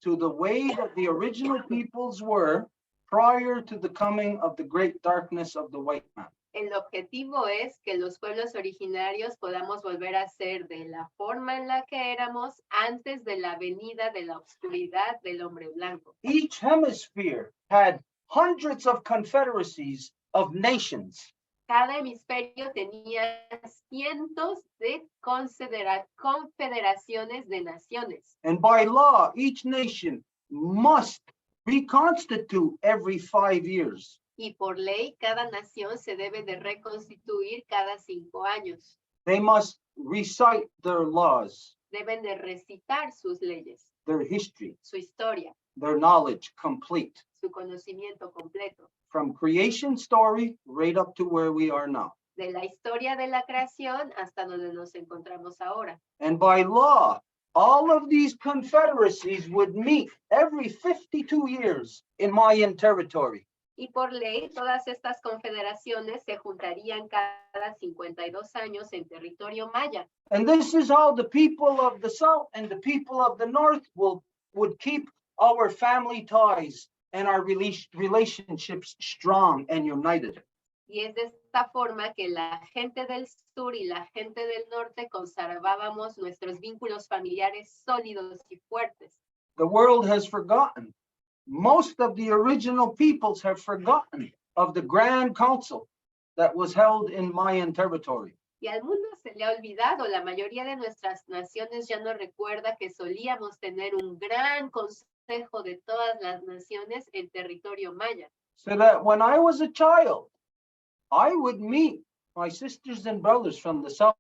to the way that the original peoples were prior to the coming of the great darkness of the white man. El objetivo es que los pueblos originarios podamos volver a ser de la forma en la que éramos antes de la venida de la oscuridad del hombre blanco. Each hemisphere had hundreds of confederacies of nations. Cada hemisferio tenía cientos de confederaciones de naciones. And by law, each nation must reconstitute every 5 years. Y por ley, cada nación se debe de reconstituir cada 5 años. They must recite their laws, Deben de recitar sus leyes, their history, su historia, their knowledge complete, su conocimiento completo. from creation story right up to where we are now. De la historia de la creación hasta donde nos encontramos ahora. And by law, all of these confederacies would meet every 52 years in Mayan territory. Y por ley, todas estas confederaciones se juntarían cada 52 años en territorio maya. And this is how the people of the South and the people of the North would keep our family ties and our relationships strong and united. Y es de esta forma que la gente del sur y la gente del norte conservábamos nuestros vínculos familiares sólidos y fuertes. The world has forgotten. Most of the original peoples have forgotten of the Grand Council that was held in Mayan territory. Y al mundo se le ha olvidado, la mayoría de nuestras naciones ya no recuerda que solíamos tener un gran consejo de todas las naciones en territorio maya. So that when I was a child, I would meet my sisters and brothers from the south.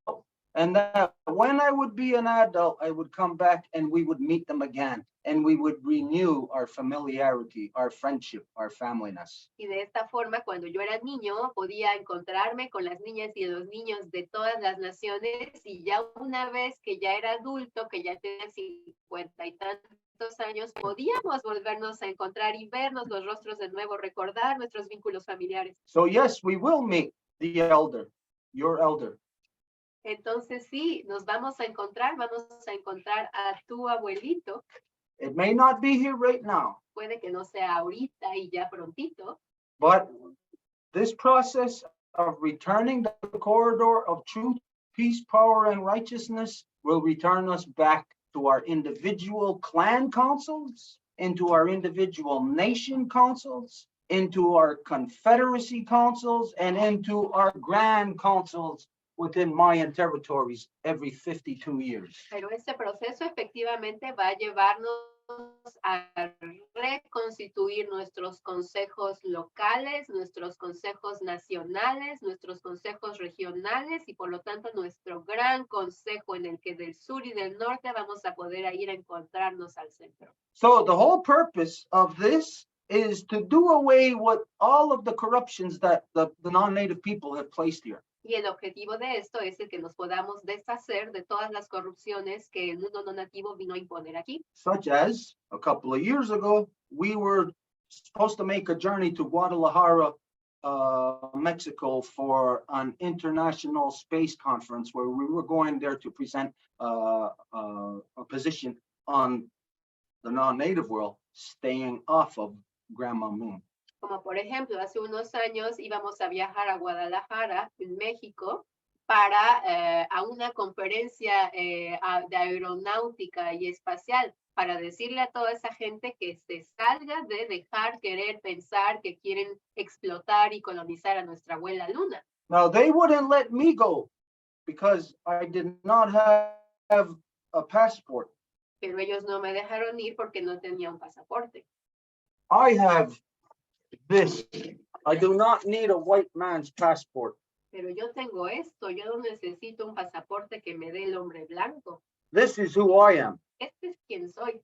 And that when I would be an adult, I would come back and we would meet them again. And we would renew our familiarity, our friendship, our familyness. Y de esta forma, cuando yo era niño, podía encontrarme con las niñas y los niños de todas las naciones, y ya una vez que ya era adulto, que ya tenía 50 y tantos años, podíamos volvernos a encontrar y vernos los rostros de nuevo, recordar nuestros vínculos familiares. So yes, we will meet the elder, your elder. Entonces sí, nos vamos a encontrar a tu abuelito. It may not be here right now, Puede que no sea ahorita y ya prontito, but this process of returning the corridor of truth, peace, power, and righteousness will return us back to our individual clan councils, into our individual nation councils, into our confederacy councils, and into our grand councils within Mayan territories every 52 years. pero este proceso efectivamente va a llevarnos a reconstituir nuestros consejos locales, nuestros consejos nacionales, nuestros consejos regionales y por lo tanto nuestro gran consejo en el que del sur y del norte vamos a poder ir a encontrarnos al centro. So the whole purpose of this is to do away with all of the corruptions that the non-native people have placed here. Y el objetivo de esto es el que nos podamos deshacer de todas las corrupciones que el mundo no nativo vino a imponer aquí. Such as a couple of years ago, we were supposed to make a journey to Guadalajara, Mexico for an international space conference where we were going there to present a position on the non-native world, staying off of Grandma Moon. Como por ejemplo, hace unos años íbamos a viajar a Guadalajara, en México, para a una conferencia de aeronáutica y espacial, para decirle a toda esa gente que se salga de dejar querer pensar que quieren explotar y colonizar a nuestra abuela Luna. Now, they wouldn't let me go because I did not have a passport. Pero ellos no me dejaron ir porque no tenía un pasaporte. I have this. I do not need a white man's passport. Pero yo tengo esto, yo no necesito un pasaporte que me dé el hombre blanco. This is who I am. Este es quien soy.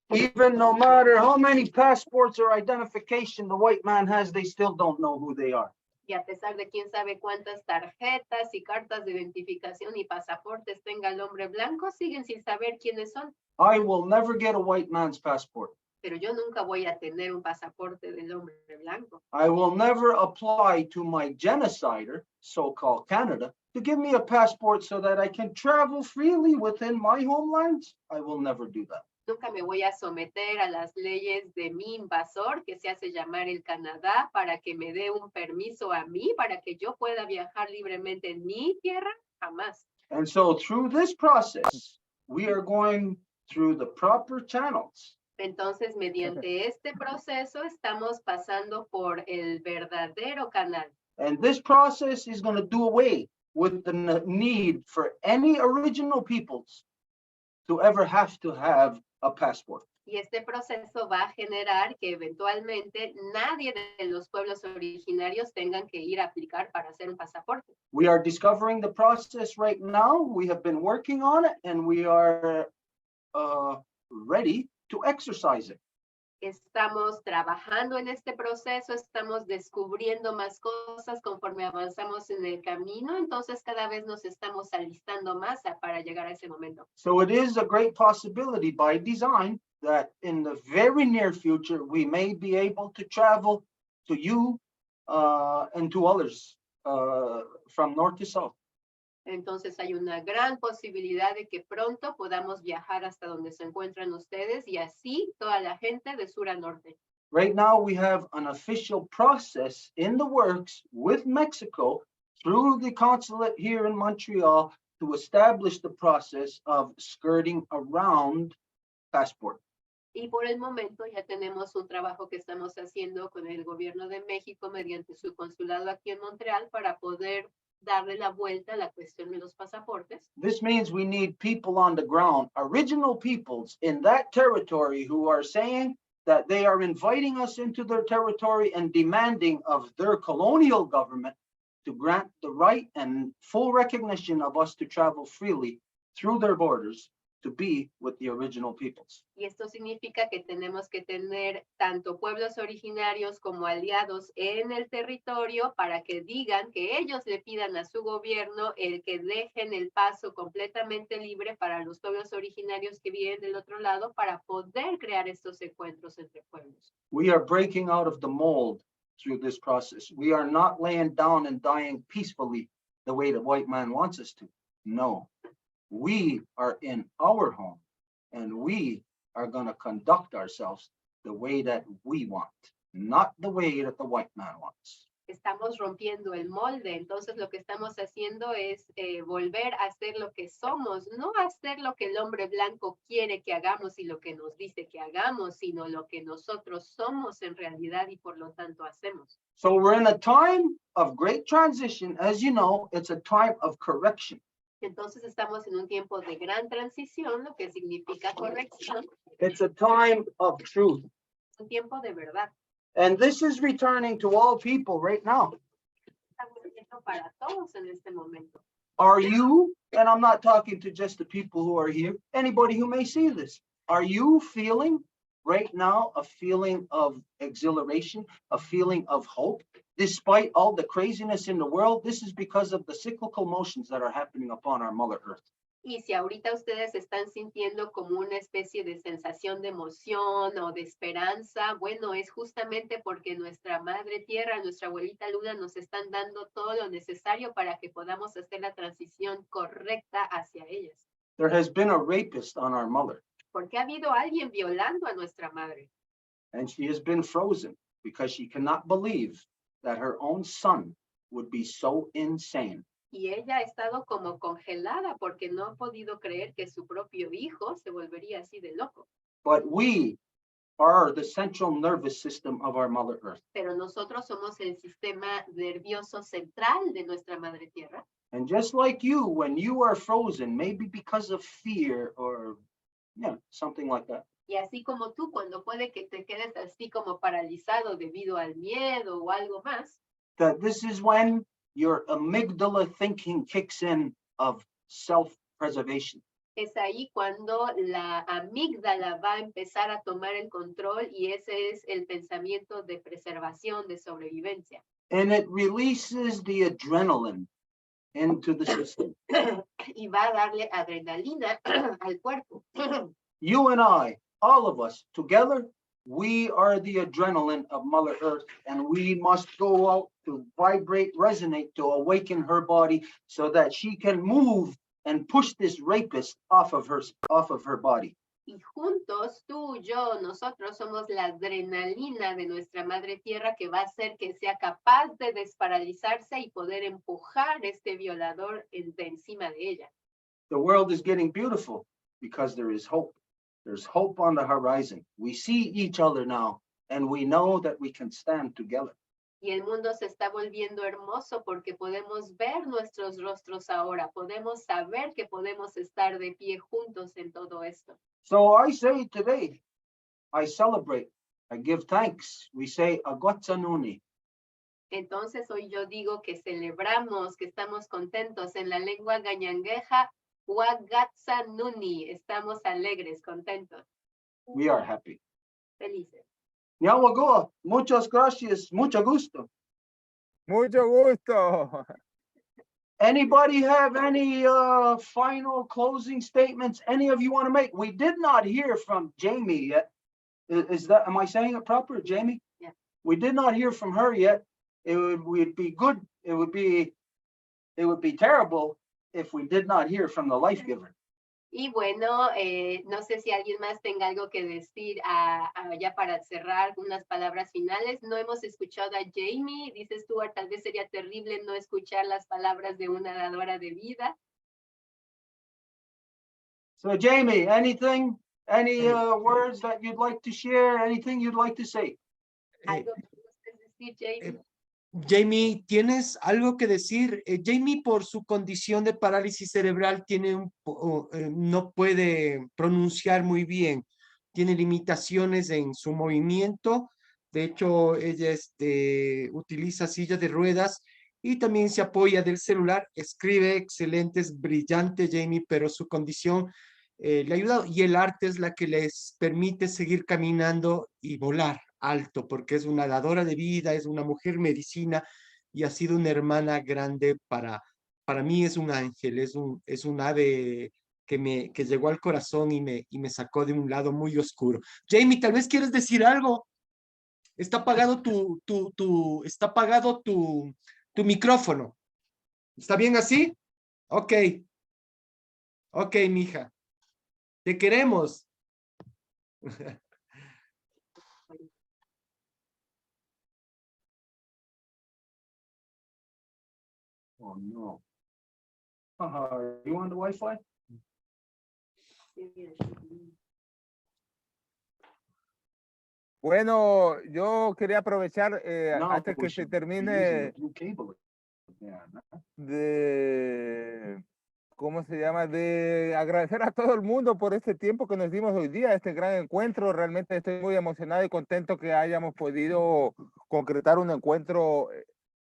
Even no matter how many passports or identification the white man has, they still don't know who they are. Y a pesar de quién sabe cuántas tarjetas y cartas de identificación y pasaportes tenga el hombre blanco, siguen sin saber quiénes son. I will never get a white man's passport. Pero yo nunca voy a tener un pasaporte del hombre blanco. I will never apply to my genocider, so-called Canada, to give me a passport so that I can travel freely within my homelands. I will never do that. Nunca me voy a someter a las leyes de mi invasor, que se hace llamar el Canadá, para que me dé un permiso a mí, para que yo pueda viajar libremente en mi tierra. Jamás. And so through this process, we are going through the proper channels. Entonces, mediante este proceso, estamos pasando por el verdadero canal. And this process is going to do away with the need for any original peoples to ever have to have a passport. Y este proceso va a generar que eventualmente nadie de los pueblos originarios tengan que ir a aplicar para hacer un pasaporte. We are discovering the process right now. We have been working on it and we are ready to exercise it. Estamos trabajando en este proceso, estamos descubriendo más cosas conforme avanzamos en el camino, entonces cada vez nos estamos alistando más para llegar a ese momento. So it is a great possibility by design that in the very near future, we may be able to travel to you and to others from north to south. Entonces hay una gran posibilidad de que pronto podamos viajar hasta donde se encuentran ustedes y así toda la gente de sur a norte. Right now, we have an official process in the works with Mexico through the consulate here in Montreal to establish the process of skirting around passport. Y por el momento ya tenemos un trabajo que estamos haciendo con el gobierno de México mediante su consulado aquí en Montreal para poder darle la vuelta a la cuestión de los pasaportes. This means we need people on the ground, original peoples in that territory who are saying that they are inviting us into their territory and demanding of their colonial government to grant the right and full recognition of us to travel freely through their borders to be with the original peoples. Y esto significa que tenemos que tener tanto pueblos originarios como aliados en el territorio para que digan que ellos le pidan a su gobierno el que dejen el paso completamente libre para los pueblos originarios que viven del otro lado para poder crear estos encuentros entre pueblos. We are breaking out of the mold through this process. We are not laying down and dying peacefully the way the white man wants us to. No. We are in our home and we are going to conduct ourselves the way that we want, not the way that the white man wants. Estamos rompiendo el molde, entonces lo que estamos haciendo es volver a ser lo que somos, no hacer lo que el hombre blanco quiere que hagamos y lo que nos dice que hagamos, sino lo que nosotros somos en realidad y por lo tanto hacemos. So we're in a time of great transition. As you know, it's a time of correction. Entonces estamos en un tiempo de gran transición, lo que significa corrección, It's a time of truth. un tiempo de verdad. And this is returning to all people right now. Está volviendo para todos en este momento. Are you, and I'm not talking to just the people who are here, anybody who may see this, are you feeling right now a feeling of exhilaration, a feeling of hope? Despite all the craziness in the world, this is because of the cyclical motions that are happening upon our Mother Earth. Y si ahorita ustedes están sintiendo como una especie de sensación de emoción o de esperanza, bueno, es justamente porque nuestra Madre Tierra, nuestra abuelita Luna nos están dando todo lo necesario para que podamos hacer la transición correcta hacia ellas. There has been a rapist on our mother, Porque ha habido alguien violando a nuestra madre. and she has been frozen because she cannot believe that her own son would be so insane. Y ella ha estado como congelada porque no ha podido creer que su propio hijo se volvería así de loco. But we are the central nervous system of our Mother Earth. Pero nosotros somos el sistema nervioso central de nuestra Madre Tierra. And just like you, when you are frozen, maybe because of fear or something like that, Y así como tú, cuando puede que te quedes así como paralizado debido al miedo o algo más, that this is when your amygdala thinking kicks in of self-preservation. es ahí cuando la amígdala va a empezar a tomar el control y ese es el pensamiento de preservación, de sobrevivencia. And it releases the adrenaline into the system. Y va a darle adrenalina al cuerpo. You and I, all of us together, we are the adrenaline of Mother Earth, and we must go out to vibrate, resonate, to awaken her body so that she can move and push this rapist off of her body. Y juntos, tú, yo, nosotros somos la adrenalina de nuestra Madre Tierra que va a hacer que sea capaz de desparalizarse y poder empujar este violador de encima de ella. The world is getting beautiful because there is hope. There's hope on the horizon. We see each other now, and we know that we can stand together. Y el mundo se está volviendo hermoso porque podemos ver nuestros rostros ahora, podemos saber que podemos estar de pie juntos en todo esto. So I say today, I celebrate, I give thanks. We say, Agotsanuni. Entonces hoy yo digo que celebramos, que estamos contentos en la lengua gañangueja, Wagatsanuni, estamos alegres, contentos, We are happy. felices. Nyawagoa, muchas gracias, mucho gusto. Mucho gusto. Anybody have any final closing statements? Any of you want to make? We did not hear from Geimy yet. Is that, am I saying it proper, Geimy? Yeah. We did not hear from her yet. It would be good. It would be terrible if we did not hear from the life giver. Y bueno, no sé si alguien más tenga algo que decir ya para cerrar unas palabras finales. No hemos escuchado a Geimy, dices tú, tal vez sería terrible no escuchar las palabras de una dadora de vida. So Geimy, anything Any words that you'd like to share? Anything you'd like to say? ¿Algo que gustes decir, Geimy? Geimy, ¿tienes algo que decir? Geimy, por su condición de parálisis cerebral, no puede pronunciar muy bien. Tiene limitaciones en su movimiento. De hecho, ella utiliza silla de ruedas y también se apoya del celular. Escribe excelente, es brillante, Geimy, pero su condición le ha ayudado. Y el arte es la que les permite seguir caminando y volar alto, porque es una dadora de vida, es una mujer medicina y ha sido una hermana grande para mí. Es un ángel, es un ave que llegó al corazón y me sacó de un lado muy oscuro. Geimy, tal vez quieres decir algo. Está apagado está apagado tu micrófono. ¿Está bien así? Ok. Ok, mija. Te queremos. Oh no. You on the Wi-Fi? Bueno, yo quería aprovechar No, antes we que se should be using termine the blue cable. Yeah, no? de, ¿cómo se llama? De agradecer a todo el mundo por este tiempo que nos dimos hoy día, este gran encuentro. Realmente estoy muy emocionado y contento que hayamos podido concretar un encuentro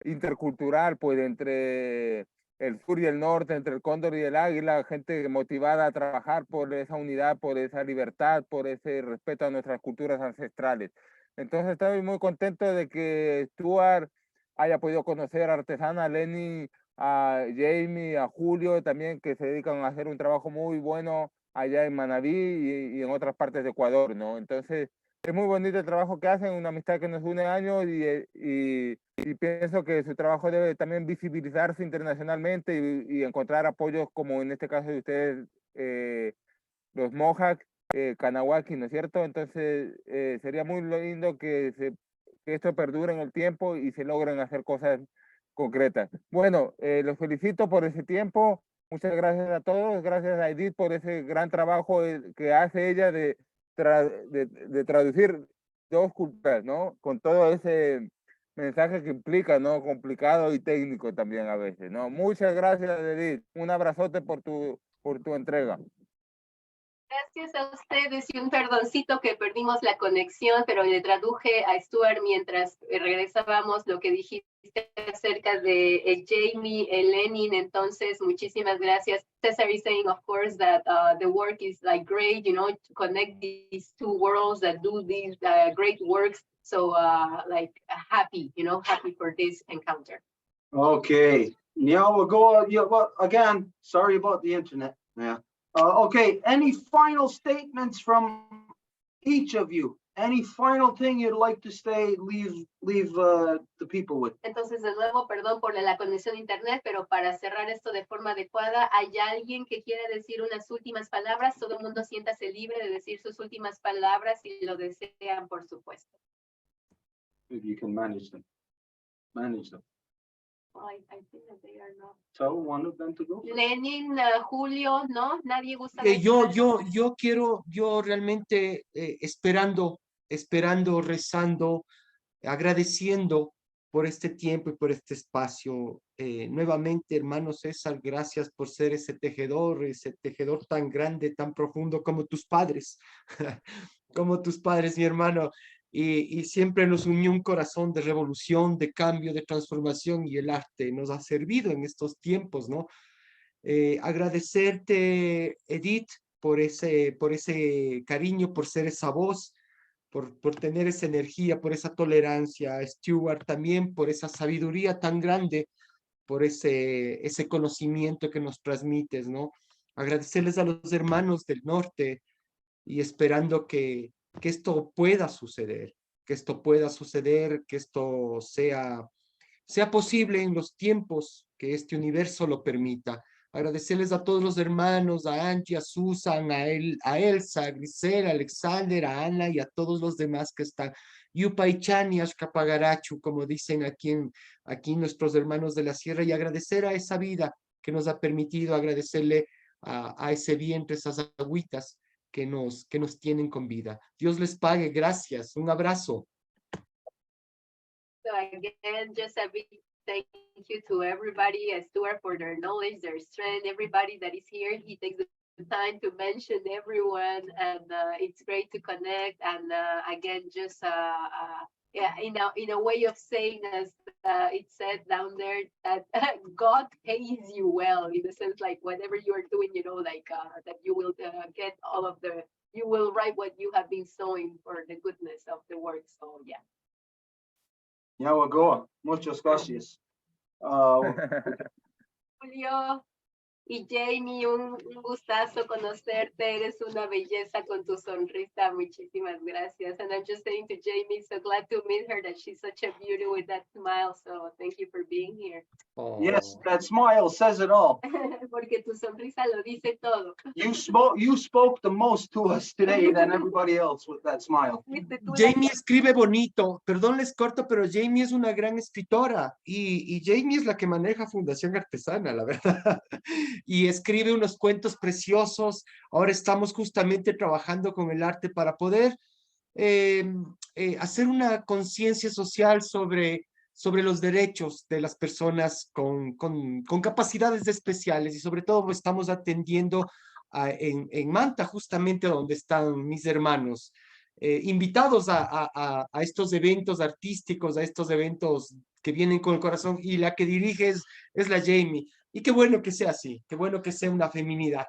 intercultural, pues, entre el sur y el norte, entre el Cóndor y el Águila, gente motivada a trabajar por esa unidad, por esa libertad, por ese respeto a nuestras culturas ancestrales. Entonces estoy muy contento de que Stuart haya podido conocer a ArteSana, a Lenin, a Geimy, a Julio también, que se dedican a hacer un trabajo muy bueno allá en Manabí y en otras partes de Ecuador, ¿no? Entonces, es muy bonito el trabajo que hacen, una amistad que nos une años y pienso que su trabajo debe también visibilizarse internacionalmente y encontrar apoyos como en este caso de ustedes, los Mohawk, Kanawaki, ¿no es cierto? Entonces, sería muy lindo que esto perdure en el tiempo y se logren hacer cosas concretas. Bueno, los felicito por ese tiempo. Muchas gracias a todos. Gracias a Edith por ese gran trabajo que hace ella de traducir dos culturas, ¿no? Con todo ese mensaje que implica, ¿no? Complicado y técnico también a veces, ¿no? Muchas gracias, Edith. Un abrazote por tu entrega. Gracias a ustedes y un perdoncito que perdimos la conexión, pero le traduje a Stuart mientras regresábamos lo que dijiste acerca de Geimy, Lenin. Entonces, muchísimas gracias. Cesar is saying, of course, that the work is like great, you know, to connect these two worlds that do these great works. So, like happy, you know, happy for this encounter. Okay. Now we'll go. Yeah. Well, again, sorry about the internet. Yeah. Okay. Any final statements from each of you? Any final thing you'd like to say? Leave the people with. Entonces, de nuevo, perdón por la conexión a internet, pero para cerrar esto de forma adecuada, ¿hay alguien que quiera decir unas últimas palabras? Todo el mundo siéntase libre de decir sus últimas palabras si lo desean, por supuesto. If you can manage them. Manage them. I think that they are not. Tell one of them to go. Lenin, Julio, ¿no? Nadie gusta Yo realmente esperando, rezando, agradeciendo por este tiempo y por este espacio. Nuevamente, hermano César, gracias por ser ese tejedor tan grande, tan profundo como tus padres, como tus padres, mi hermano. Y siempre nos unió un corazón de revolución, de cambio, de transformación, y el arte nos ha servido en estos tiempos, ¿no? Agradecerte, Edith, por ese cariño, por ser esa voz, por tener esa energía, por esa tolerancia. Stuart también, por esa sabiduría tan grande, por ese conocimiento que nos transmites, ¿no? Agradecerles a los hermanos del norte y esperando que esto pueda suceder, que esto sea posible en los tiempos que este universo lo permita. Agradecerles a todos los hermanos, a Angie, a Susan, a Elsa, a Grisel, a Alexander, a Ana y a todos los demás que están. Yupaychani, Ashkapagarachu, como dicen aquí nuestros hermanos de la sierra, y agradecer a esa vida que nos ha permitido, agradecerle a ese vientre, esas agüitas que nos tienen con vida. Dios les pague. Gracias. Un abrazo. So again, just a big thank you to everybody, Stuart, for their knowledge, their strength, everybody that is here. He takes the time to mention everyone, and it's great to connect. And again, just yeah, in a way of saying, as it said down there, that God pays you well, in the sense like whatever you are doing, you know, like that you will get all of the, you will write what you have been sowing for the goodness of the work. So yeah. Ya, Wagoa. Muchas gracias. Julio y Geimy, un gustazo conocerte. Eres una belleza con tu sonrisa. Muchísimas gracias. And I'm just saying to Geimy, so glad to meet her, that she's such a beauty with that smile. So thank you for being here. Oh. Yes, that smile says it all. Porque tu sonrisa lo dice todo. You spoke the most to us today than everybody else with that smile. Geimy escribe bonito. Perdón, les corto, pero Geimy es una gran escritora y Geimy es la que maneja Fundación Artesana, la verdad. Y escribe unos cuentos preciosos. Ahora estamos justamente trabajando con el arte para poder hacer una conciencia social sobre los derechos de las personas con capacidades especiales, y sobre todo estamos atendiendo en Manta, justamente donde están mis hermanos, invitados a estos eventos artísticos, a estos eventos que vienen con el corazón, y la que dirige es la Geimy. Y qué bueno que sea así, qué bueno que sea una feminidad.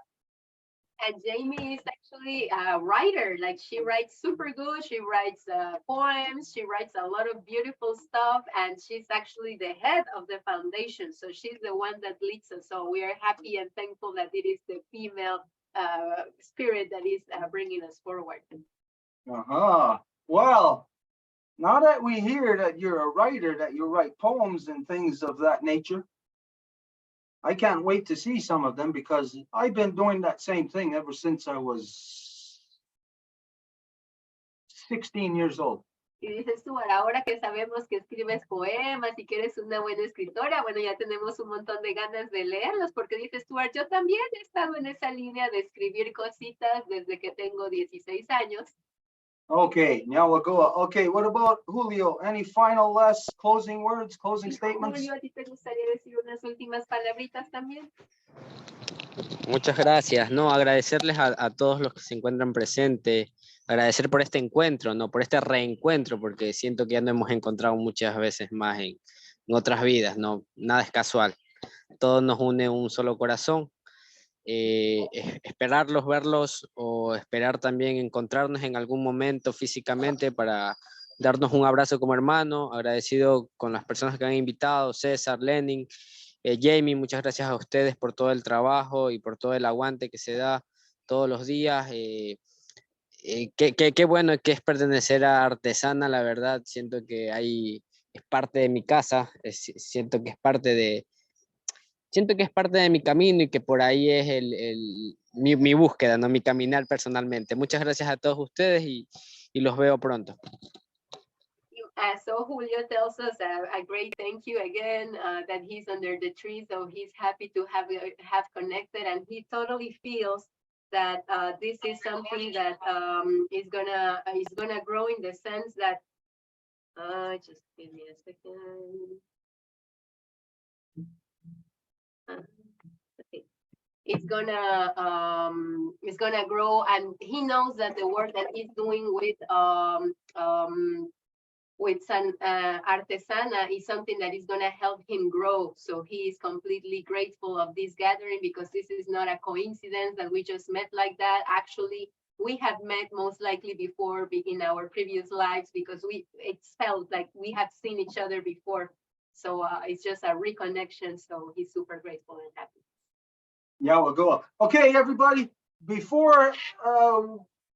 And Geimy is actually a writer. Like, she writes super good. She writes poems. She writes a lot of beautiful stuff. And she's actually the head of the foundation. So she's the one that leads us. So we are happy and thankful that it is the female spirit that is bringing us forward. Well, now that we hear that you're a writer, that you write poems and things of that nature, I can't wait to see some of them, because I've been doing that same thing ever since I was 16 years old. Y dices tú, ahora que sabemos que escribes poemas y que eres una buena escritora, bueno, ya tenemos un montón de ganas de leerlos, porque dices tú, yo también he estado en esa línea de escribir cositas desde que tengo 16 años. Okay, now we'll go. Okay, what about Julio? Any final last closing words, closing statements? Julio, ¿a ti te gustaría decir unas últimas palabritas también? Muchas gracias, ¿no? Agradecerles a todos los que se encuentran presentes, agradecer por este encuentro, ¿no? Por este reencuentro, porque siento que ya nos hemos encontrado muchas veces más en otras vidas, ¿no? Nada es casual, todo nos une un solo corazón. Esperarlos, verlos, o esperar también encontrarnos en algún momento físicamente para darnos un abrazo como hermano. Agradecido con las personas que han invitado, César, Lenin, Geimy, muchas gracias a ustedes por todo el trabajo y por todo el aguante que se da todos los días. Qué bueno que es pertenecer a ArteSana, la verdad. Siento que ahí es parte de mi casa, siento que es parte de mi camino, y que por ahí es mi búsqueda, ¿no? Mi caminar personalmente. Muchas gracias a todos ustedes y los veo pronto. So Julio tells us a great thank you again, that he's under the tree, so he's happy to have connected, and he totally feels that this is something that is gonna grow, in the sense that just give me a second. Okay. It's gonna grow, and he knows that the work that he's doing with ArteSana is something that is gonna help him grow. So he is completely grateful of this gathering, because this is not a coincidence that we just met like that. Actually, we have met most likely before in our previous lives, because it's felt like we have seen each other before. So it's just a reconnection. So he's super grateful and happy. Yeah, we'll go. Okay, everybody, before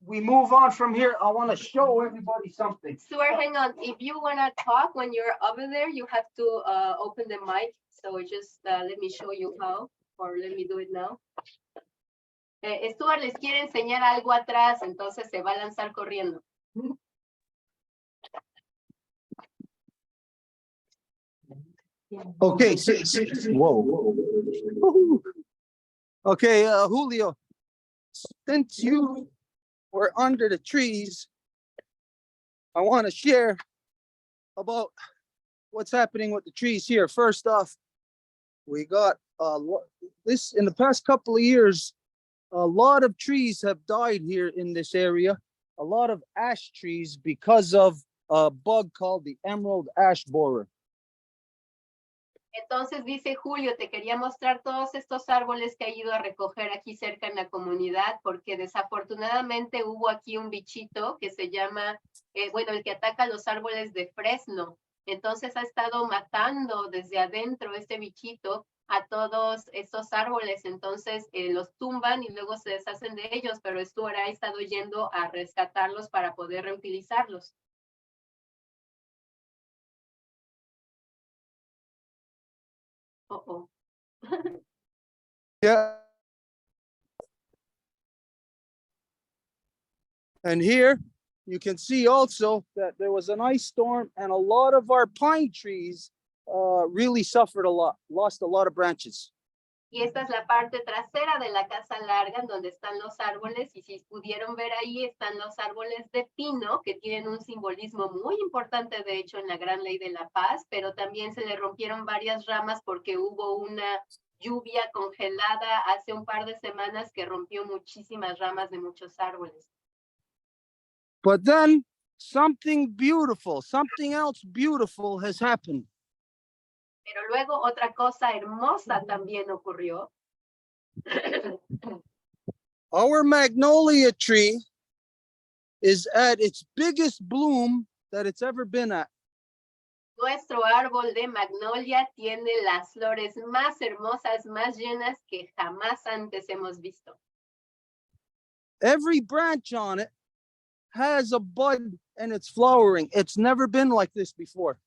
we move on from here, I want to show everybody something. Stuart, hang on. If you want to talk when you're over there, you have to open the mic. So just let me show you how, or let me do it now. Stuart les quiere enseñar algo atrás, entonces se va a lanzar corriendo. Okay, whoa. Okay, Julio, since you we're under the trees, I want to share about what's happening with the trees here. First off, we got this in the past couple of years, a lot of trees have died here in this area, a lot of ash trees because of a bug called the emerald ash borer. Entonces dice Julio, te quería mostrar todos estos árboles que ha ido a recoger aquí cerca en la comunidad, porque desafortunadamente hubo aquí un bichito que se llama, bueno, el que ataca los árboles de fresno. Entonces ha estado matando desde adentro este bichito a todos estos árboles. Entonces los tumban y luego se deshacen de ellos, pero Stuart ha estado yendo a rescatarlos para poder reutilizarlos. Oh. Yeah. And here you can see also that there was an ice storm and a lot of our pine trees really suffered a lot, lost a lot of branches. Y esta es la parte trasera de la casa larga, en donde están los árboles, y si pudieron ver ahí están los árboles de pino, que tienen un simbolismo muy importante, de hecho, en la Gran Ley de la Paz, pero también se le rompieron varias ramas porque hubo una lluvia congelada hace un par de semanas que rompió muchísimas ramas de muchos árboles. But then something beautiful, something else beautiful has happened. Pero luego otra cosa hermosa también ocurrió. Our magnolia tree is at its biggest bloom that it's ever been at. Nuestro árbol de magnolia tiene las flores más hermosas, más llenas que jamás antes hemos visto. Every branch on it has a bud and it's flowering. It's never been like this before.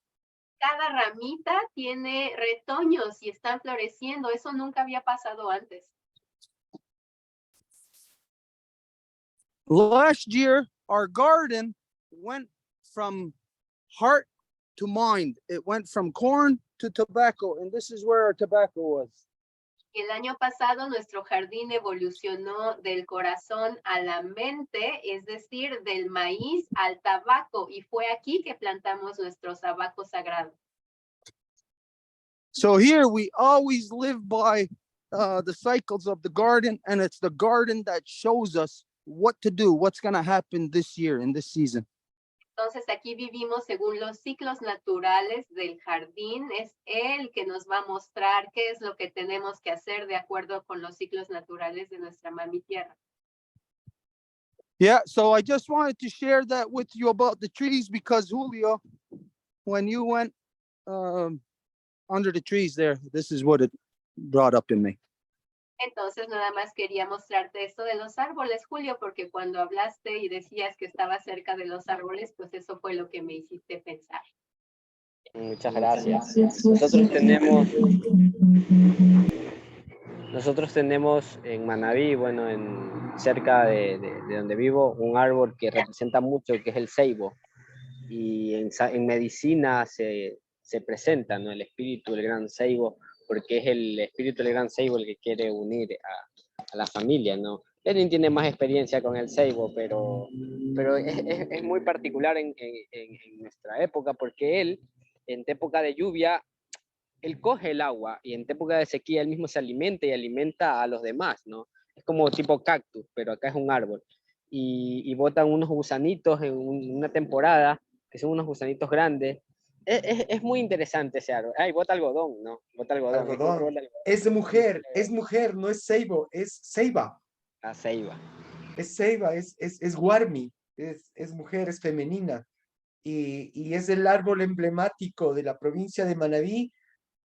Cada ramita tiene retoños y están floreciendo. Eso nunca había pasado antes. Last year, our garden went from heart to mind. It went from corn to tobacco, and this is where our tobacco was. El año pasado nuestro jardín evolucionó del corazón a la mente, es decir, del maíz al tabaco, y fue aquí que plantamos nuestro tabaco sagrado. So here we always live by the cycles of the garden, and it's the garden that shows us what to do, what's going to happen this year in this season. Entonces aquí vivimos según los ciclos naturales del jardín. Es él que nos va a mostrar qué es lo que tenemos que hacer de acuerdo con los ciclos naturales de nuestra mami tierra. Yeah, so I just wanted to share that with you about the trees, because Julio, when you went under the trees there, this is what it brought up in me. Entonces nada más quería mostrarte esto de los árboles, Julio, porque cuando hablaste y decías que estaba cerca de los árboles, pues eso fue lo que me hiciste pensar. Muchas gracias. Nosotros tenemos en Manabí, bueno, cerca de donde vivo, un árbol que representa mucho, que es el ceibo. Y en medicina se presenta, ¿no?, el espíritu del gran ceibo, porque es el espíritu del gran ceibo el que quiere unir a la familia, ¿no? Lenin tiene más experiencia con el ceibo, pero es muy particular en nuestra época, porque él, en época de lluvia, él coge el agua, y en época de sequía él mismo se alimenta y alimenta a los demás, ¿no? Es como tipo cactus, pero acá es un árbol. Y botan unos gusanitos en una temporada, que son unos gusanitos grandes. Es muy interesante ese árbol. Ay, bota algodón, ¿no? Bota algodón. Algodón. Es mujer, no es ceibo, es ceiba. La ceiba. Es ceiba, es guarmi, es mujer, es femenina. Y es el árbol emblemático de la provincia de Manabí,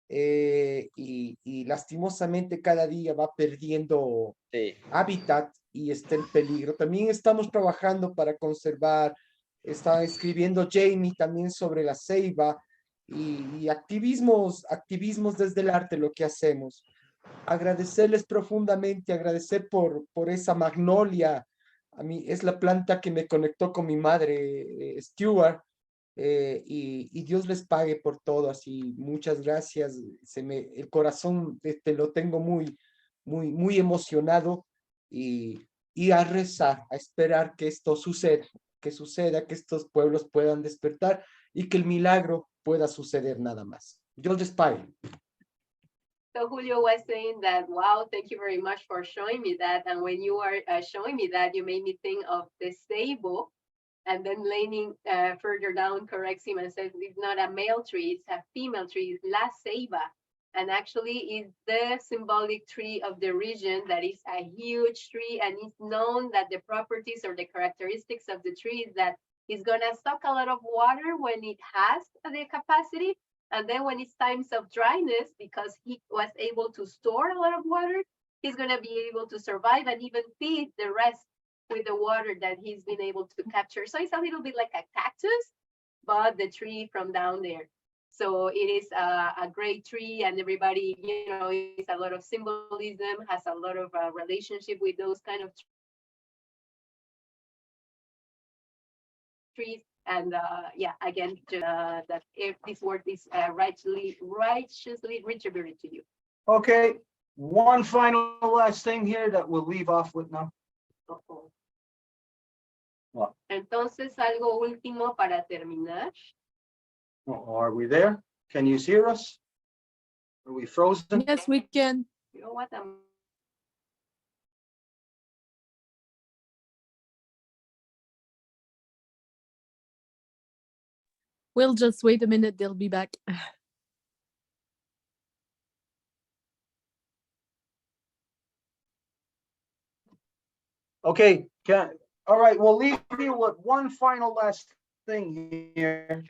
y lastimosamente cada día va perdiendo hábitat y está en peligro. También estamos trabajando para conservar. Está escribiendo Geimy también sobre la ceiba y activismos desde el arte, lo que hacemos. Agradecerles profundamente, agradecer por esa magnolia. A mí es la planta que me conectó con mi madre, Stuart, y Dios les pague por todo. Así, muchas gracias. El corazón lo tengo muy emocionado, y y a rezar, a esperar que esto suceda, que estos pueblos puedan despertar y que el milagro pueda suceder nada más. Dios les pague. So Julio was saying that, wow, thank you very much for showing me that. And when you are showing me that, you made me think of the seibo. And then Lenin further down corrects him and says, it's not a male tree, it's a female tree, it's La Ceiba. And actually it's the symbolic tree of the region that is a huge tree, and it's known that the properties or the characteristics of the tree is that it's gonna suck a lot of water when it has the capacity. And then when it's times of dryness, because he was able to store a lot of water, he's gonna be able to survive and even feed the rest with the water that he's been able to capture. So it's a little bit like a cactus, but the tree from down there. So it is a great tree, and everybody, you know, it's a lot of symbolism, has a lot of relationship with those kind of trees. And yeah, again, that if this word is righteously retributed to you. Okay, one final last thing here that we'll leave off with now. What? Entonces, algo último para terminar. Oh, are we there? Can you hear us? Are we frozen? Yes, we can. You know what? We'll just wait a minute, they'll be back. Okay, all right, we'll leave you with one final last thing here.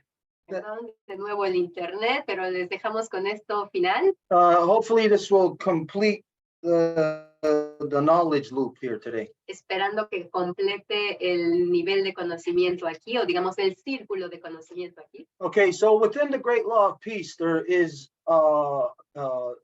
De nuevo el internet, pero les dejamos con esto final. Hopefully this will complete the knowledge loop here today. Esperando que complete el nivel de conocimiento aquí, o digamos el círculo de conocimiento aquí. Okay, so within the Great Law of Peace, there is,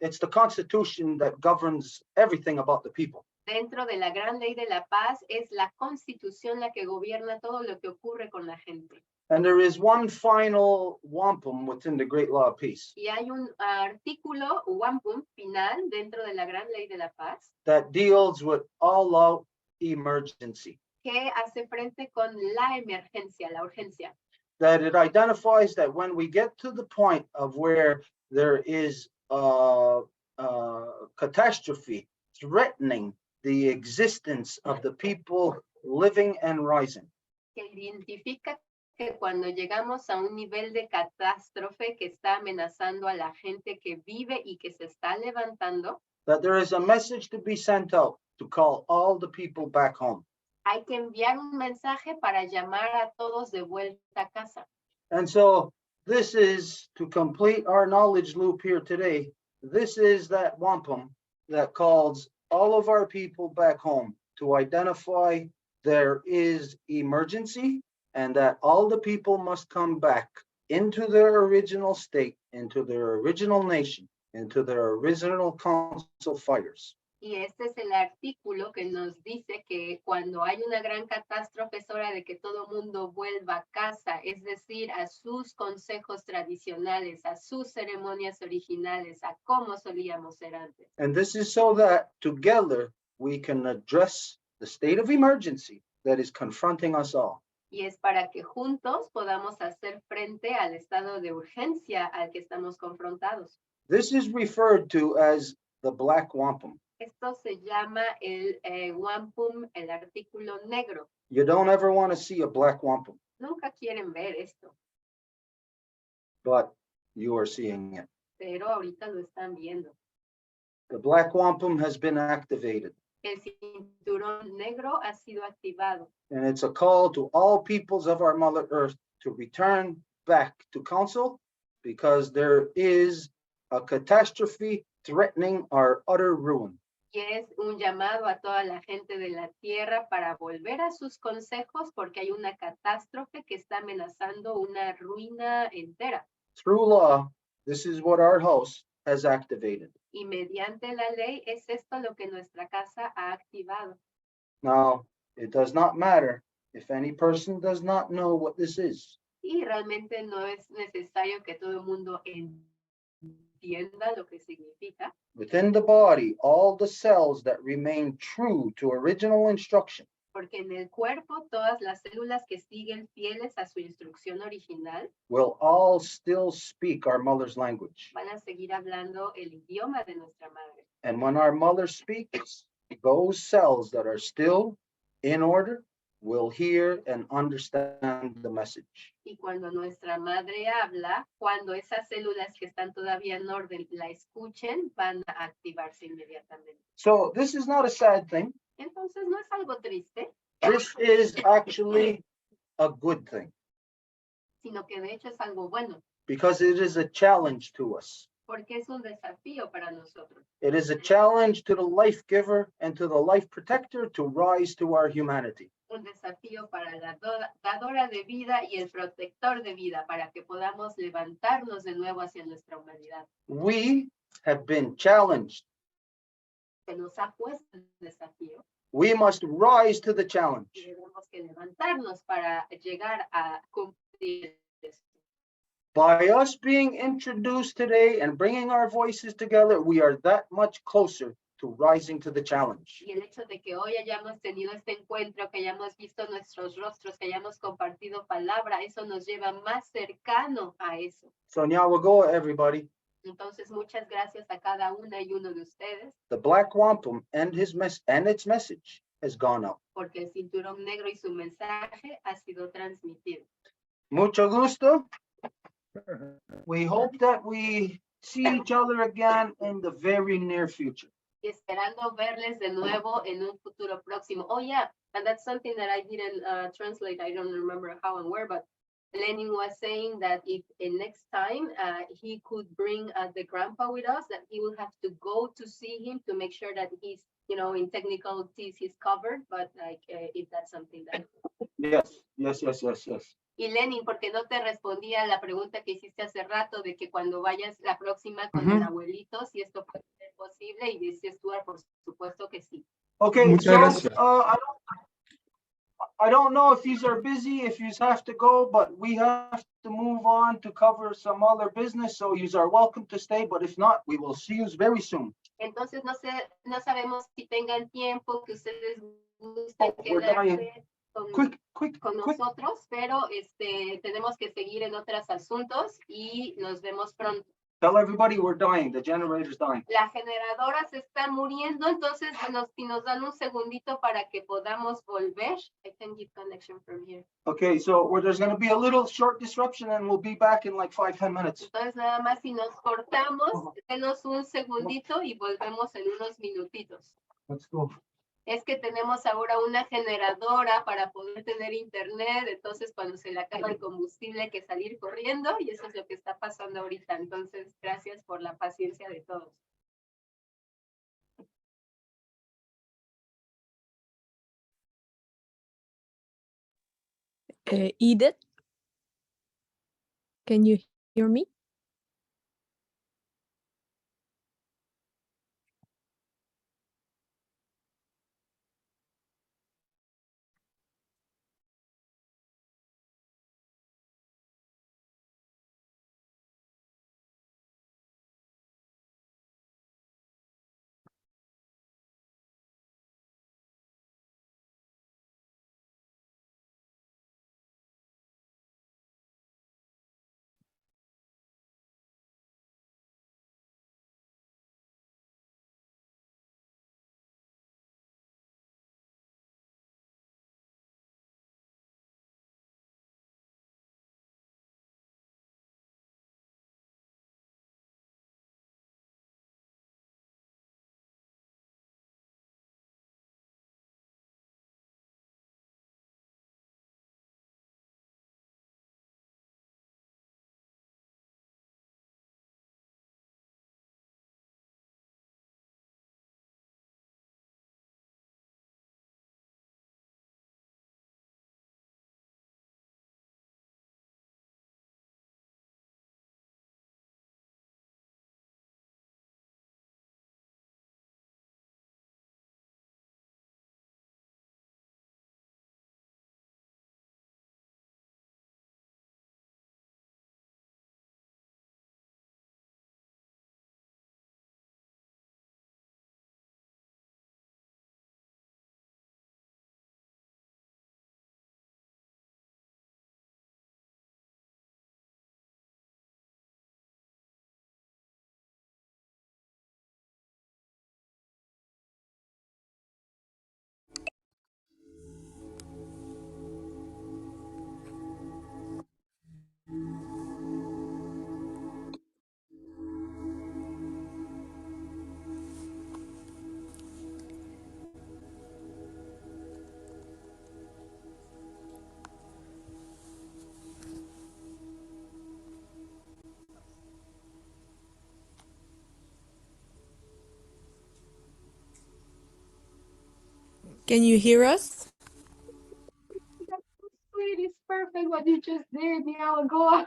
it's the Constitution that governs everything about the people. Dentro de la gran ley de la paz es la Constitución la que gobierna todo lo que ocurre con la gente. And there is one final wampum within the Great Law of Peace. Y hay un artículo, wampum, final dentro de la gran ley de la paz that deals with all-out emergency. que hace frente con la emergencia, la urgencia. That it identifies that when we get to the point of where there is catastrophe threatening the existence of the people living and rising, Que identifica que cuando llegamos a un nivel de catástrofe que está amenazando a la gente que vive y que se está levantando, that there is a message to be sent out to call all the people back home. hay que enviar un mensaje para llamar a todos de vuelta a casa. And so this is, to complete our knowledge loop here today, this is that wampum that calls all of our people back home to identify there is emergency and that all the people must come back into their original state, into their original nation, into their original council fires. Y este es el artículo que nos dice que cuando hay una gran catástrofe es hora de que todo mundo vuelva a casa, es decir, a sus consejos tradicionales, a sus ceremonias originales, a cómo solíamos ser antes. And this is so that together we can address the state of emergency that is confronting us all. Y es para que juntos podamos hacer frente al estado de urgencia al que estamos confrontados. This is referred to as the black wampum. Esto se llama el wampum, el artículo negro. You don't ever want to see a black wampum, Nunca quieren ver esto, but you are seeing it. pero ahorita lo están viendo. The black wampum has been activated, El cinturón negro ha sido activado. and it's a call to all peoples of our Mother Earth to return back to council because there is a catastrophe threatening our utter ruin. Y es un llamado a toda la gente de la tierra para volver a sus consejos porque hay una catástrofe que está amenazando una ruina entera. Through law, this is what our house has activated. Y mediante la ley es esto lo que nuestra casa ha activado. Now, it does not matter if any person does not know what this is. Y realmente no es necesario que todo el mundo entienda entienda lo que significa. Within the body, all the cells that remain true to original instruction Porque en el cuerpo todas las células que siguen fieles a su instrucción original will all still speak our mother's language. van a seguir hablando el idioma de nuestra madre. And when our mother speaks, those cells that are still in order will hear and understand the message. Y cuando nuestra madre habla, cuando esas células que están todavía en orden la escuchen, van a activarse inmediatamente. So this is not a sad thing. Entonces no es algo triste, This is actually a good thing sino que de hecho es algo bueno, because it is a challenge to us. porque es un desafío para nosotros. It is a challenge to the life giver and to the life protector to rise to our humanity. Un desafío para la dadora de vida y el protector de vida, para que podamos levantarnos de nuevo hacia nuestra humanidad. We have been challenged. Se nos ha puesto el desafío We must rise to the y challenge. tenemos que levantarnos para llegar a cumplir esto. By us being introduced today and bringing our voices together, we are that much closer to rising to the challenge. Y el hecho de que hoy hayamos tenido este encuentro, que hayamos visto nuestros rostros, que hayamos compartido palabra, eso nos lleva más cercano a eso. So Nyawagoa, everybody. Entonces, muchas gracias a cada una y uno de ustedes, The black wampum and its message has gone up. porque el cinturón negro y su mensaje ha sido transmitido. Mucho gusto. We hope that we see each other again in the very near future. Y esperando verles de nuevo en un futuro próximo. Oh, yeah, and that's something that I didn't translate. I don't remember how and where, but Lenin was saying that if next time he could bring the grandpa with us, that he will have to go to see him to make sure that he's, you know, in technicalities he's covered, but like if that's something that... Yes. Y Lenin, porque no te respondía a la pregunta que hiciste hace rato de que cuando vayas la próxima con el abuelito, si esto puede ser posible, y dices tú, por supuesto que sí. Okay, Muchas so gracias. I don't know if these are busy, if you have to go, but we have to move on to cover some other business, so you are welcome to stay, but if not, we will see you very soon. Entonces no sabemos si tengan tiempo, que ustedes gusten We're dying. quedarse Quick. con nosotros, pero tenemos que seguir en otros asuntos y nos vemos pronto. Tell everybody we're dying. The generator's dying. La generadora se está muriendo, entonces si nos dan un segundito para que podamos volver. I can give connection from here. Okay, so there's going to be a little short disruption and we'll be back in like 5-10 minutes. Entonces nada más si nos cortamos, denos un segundito y volvemos en unos minutitos. Let's go. Es que tenemos ahora una generadora para poder tener internet, entonces cuando se le acaba el combustible hay que salir corriendo y eso es lo que está pasando ahorita. Entonces, gracias por la paciencia de todos. Edith, can you hear me? Can you hear us? That's so sweet. It's perfect what you just did, Diego. Go on.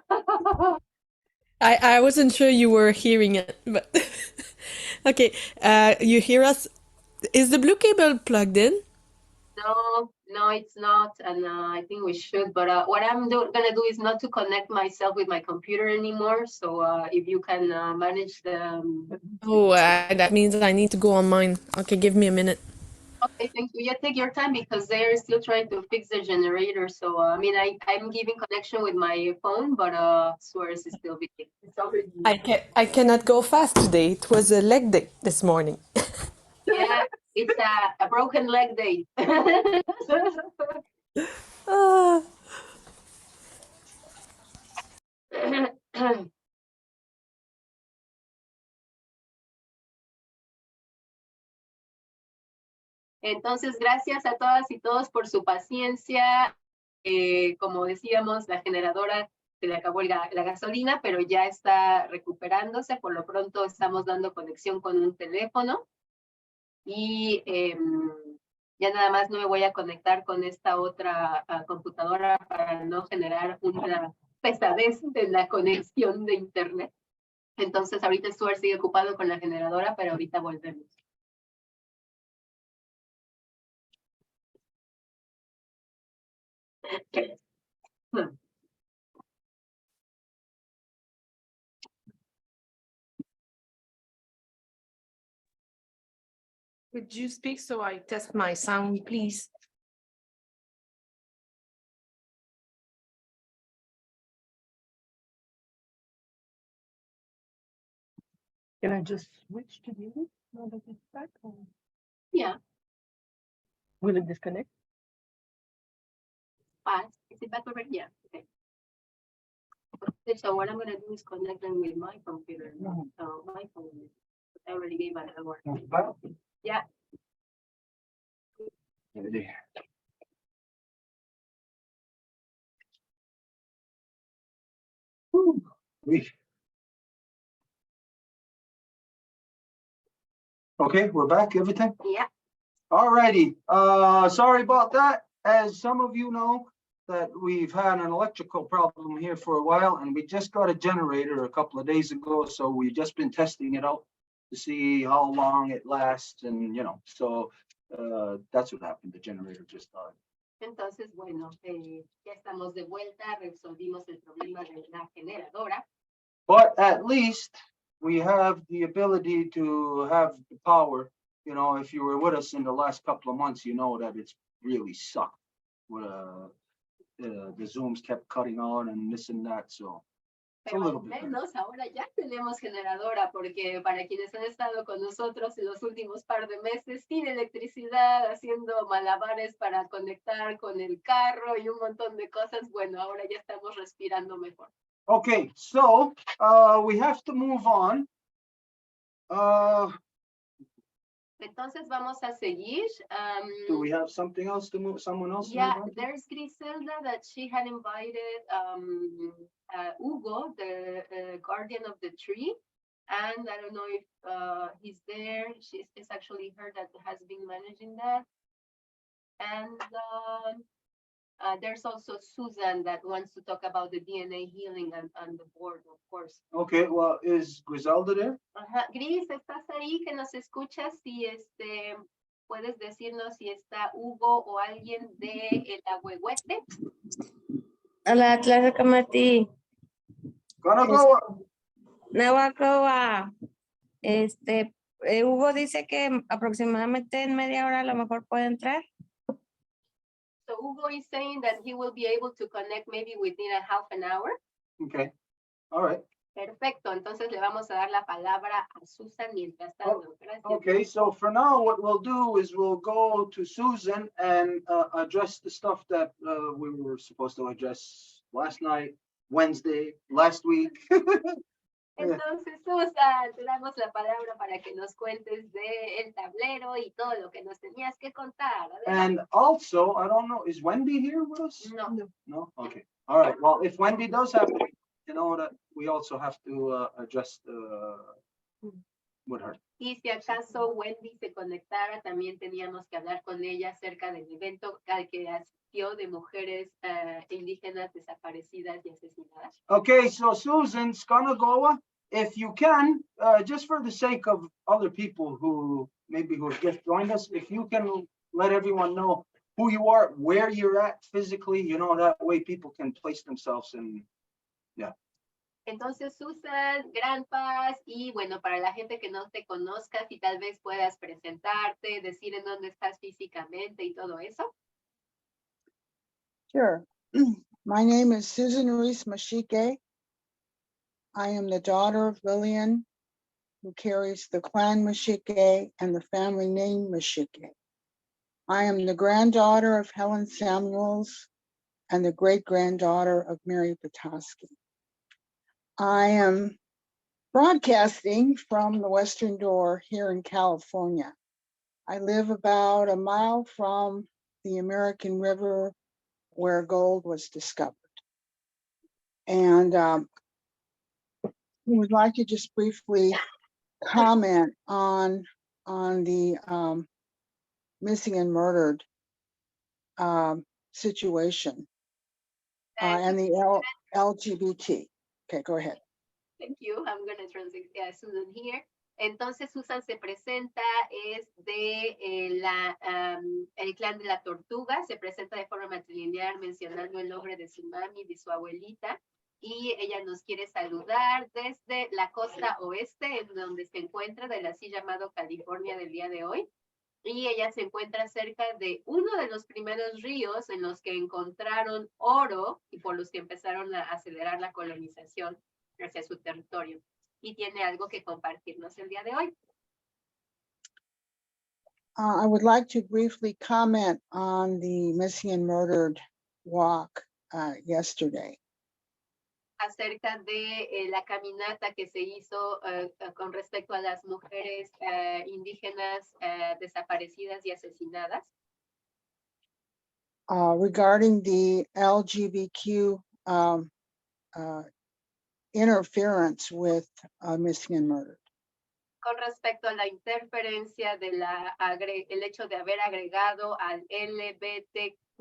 I wasn't sure you were hearing it, but okay. You hear us? Is the blue cable plugged in? No, it's not, and I think we should. But what I'm gonna do is not to connect myself with my computer anymore. So if you can manage the. Oh, that means I need to go on mine. Okay, give me a minute. Okay, thank you. Yeah, take your time because they're still trying to fix the generator. So I mean, I'm giving connection with my phone, but Suarez is still busy. It's already. I cannot go fast today. It was a leg day this morning. Yeah, it's a broken leg day. Ah. Entonces, gracias a todas y todos por su paciencia. Como decíamos, la generadora se le acabó la gasolina, pero ya está recuperándose. Por lo pronto estamos dando conexión con un teléfono. Y ya nada más no me voy a conectar con esta otra computadora para no generar una pesadez de la conexión de internet. Entonces ahorita Stuart sigue ocupado con la generadora, pero ahorita volvemos. Could you speak so I test my sound, please? Can I just switch to the other now that it's back? Or Yeah, will it disconnect? fast. Is it back over? Yeah, okay. So what I'm gonna do is connect them with my computer. My phone. I already gave my homework. Yeah. Okay, we're back, everything? Yeah. All righty, sorry about that. As some of you know, that we've had an electrical problem here for a while, and we just got a generator a couple of days ago, so we've just been testing it out to see how long it lasts, and so that's what happened. The generator just died. Entonces, bueno, ya estamos de vuelta, resolvimos el problema de la generadora. But at least we have the ability to have the power. If you were with us in the last couple of months, you know that it's really sucked. The Zooms kept cutting out and this and that, so it's a Pero little al bit better. menos ahora ya tenemos generadora, porque para quienes han estado con nosotros en los últimos par de meses sin electricidad, haciendo malabares para conectar con el carro y un montón de cosas, bueno, ahora ya estamos respirando mejor. Okay, so we have to move on. Entonces vamos a seguir. Do we have something else to move? Someone else? to Yeah, move on to? there's Griselda that she had invited Hugo, the guardian of the tree. And I don't know if he's there. It's actually her that has been managing that. And there's also Susan that wants to talk about the DNA healing and the board, of course. Okay, well, is Griselda there? Ajá. Gris, ¿estás ahí que nos escuchas? Si puedes decirnos si está Hugo o alguien de El Ahuehuete. Hola, Tlaxcamati. Nahuacoa. Hugo dice que aproximadamente en media hora a lo mejor puede entrar. So Hugo is saying that he will be able to connect maybe within a half an hour. Okay, all right. Perfecto, entonces le vamos a dar la palabra a Susan mientras tanto. Gracias. Okay, so for now, what we'll do is we'll go to Susan and address the stuff that we were supposed to address last night, Wednesday, last week. Entonces, Susan, te damos la palabra para que nos cuentes del tablero y todo lo que nos tenías que contar. And also, I don't know, is Wendy here with us? No. No? Okay. All right. Well, if Wendy does have, that we also have to address the with her. Y si acaso Wendy se conectara, también teníamos que hablar con ella acerca del evento al que asistió de mujeres indígenas desaparecidas y asesinadas. Okay, so Susan's gonna go. If you can, just for the sake of other people who maybe who have just joined us, if you can let everyone know who you are, where you're at physically, you know, that way people can place themselves in. Yeah. Entonces, Susan, gran paz, y bueno, para la gente que no te conozca, si tal vez puedas presentarte, decir en dónde estás físicamente y todo eso. Sure. My name is Susan Reece Mashike. I am the daughter of Lillian, who carries the clan Mashike and the family name Mashike. I am the granddaughter of Helen Samuels and the great-granddaughter of Mary Petoskey. I am broadcasting from the Western Door here in California. I live about a mile from the American River where gold was discovered. And we would like to just briefly comment on the missing and murdered situation and the LGBT. Okay, go ahead. Thank you. I'm going to translate Susan here. Entonces, Susan se presenta, es de el clan de la tortuga, se presenta de forma matrilineal mencionando el nombre de su mami, de su abuelita, y ella nos quiere saludar desde la costa oeste, en donde se encuentra, del así llamado California del día de hoy, y ella se encuentra cerca de uno de los primeros ríos en los que encontraron oro y por los que empezaron a acelerar la colonización hacia su territorio. Y tiene algo que compartirnos el día de hoy. I would like to briefly comment on the missing and murdered walk yesterday. Acerca de la caminata que se hizo con respecto a las mujeres indígenas desaparecidas y asesinadas. Regarding the LGBTQ interference with missing and murdered. Con respecto a la interferencia de el hecho de haber agregado al LGBTQ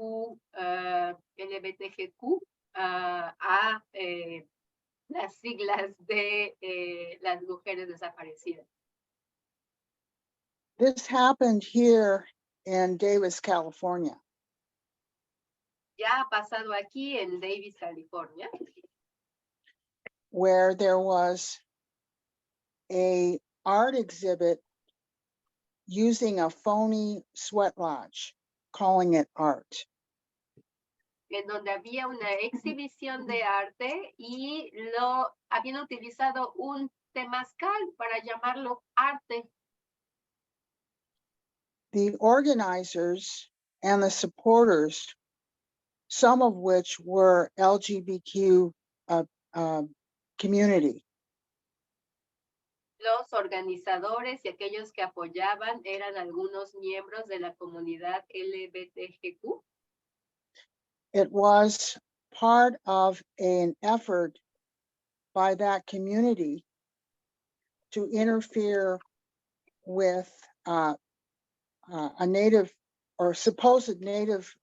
a las siglas de las mujeres desaparecidas. This happened here in Davis, California. Ya ha pasado aquí en Davis, California, where there was an art exhibit using a phony sweat lodge, calling it art. en donde había una exhibición de arte y habían utilizado un temazcal para llamarlo arte. The organizers and the supporters, some of which were LGBTQ community. Los organizadores y aquellos que apoyaban eran algunos miembros de la comunidad LGBTQ. It was part of an effort by that community to interfere with a native or supposed native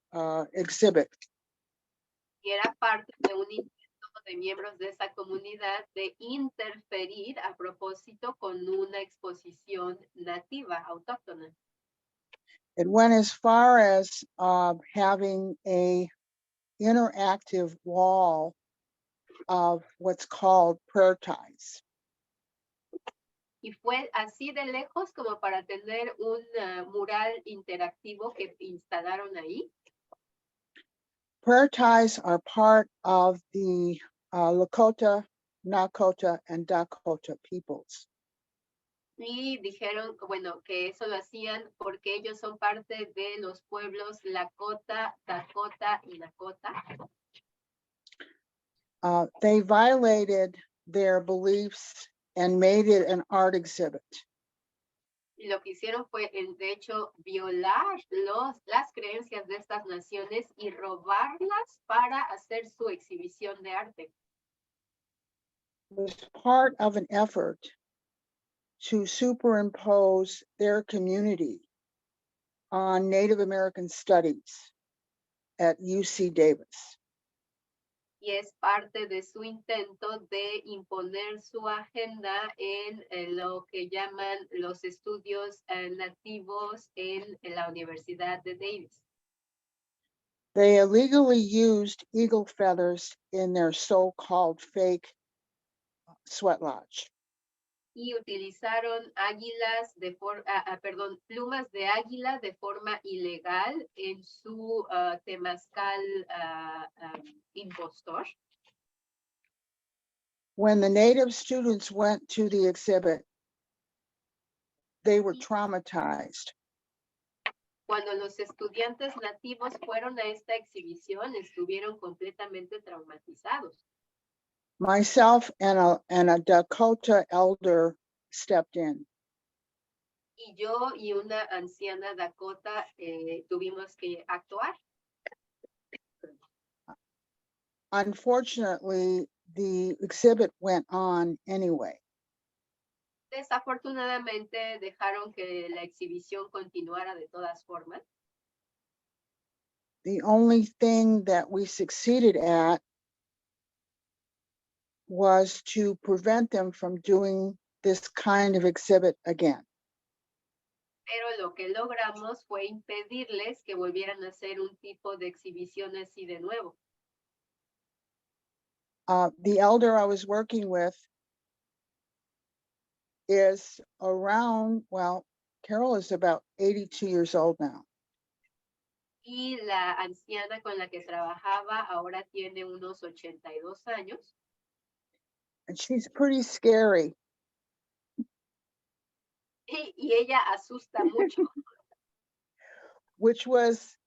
exhibit. Y era parte de un intento de miembros de esa comunidad de interferir a propósito con una exposición nativa, autóctona. It went as far as having a interactive wall of what's called prayer ties. Y fue así de lejos como para tener un mural interactivo que instalaron ahí. Prayer ties are part of the Lakota, Nakota, and Dakota peoples. Y dijeron, bueno, que eso lo hacían porque ellos son parte de los pueblos Lakota, Dakota y Nakota. They violated their beliefs and made it an art exhibit. Y lo que hicieron fue, de hecho, violar las creencias de estas naciones y robarlas para hacer su exhibición de arte. It was part of an effort to superimpose their community on Native American studies at UC Davis. Y es parte de su intento de imponer su agenda en lo que llaman los estudios nativos en la Universidad de Davis. They illegally used eagle feathers in their so-called fake sweat lodge. Y utilizaron plumas de águila de forma ilegal en su temazcal impostor. When the Native students went to the exhibit, they were traumatized. Cuando los estudiantes nativos fueron a esta exhibición, estuvieron completamente traumatizados. Myself and a Dakota elder stepped in. Y yo y una anciana Dakota tuvimos que actuar. Unfortunately, the exhibit went on anyway. Desafortunadamente dejaron que la exhibición continuara de todas formas. The only thing that we succeeded at was to prevent them from doing this kind of exhibit again. Pero lo que logramos fue impedirles que volvieran a hacer un tipo de exhibición así de nuevo. The elder I was working with is around, well, Carol is about 82 years old now. Y la anciana con la que trabajaba ahora tiene unos 82 años. And she's pretty scary. Y ella asusta mucho. Which was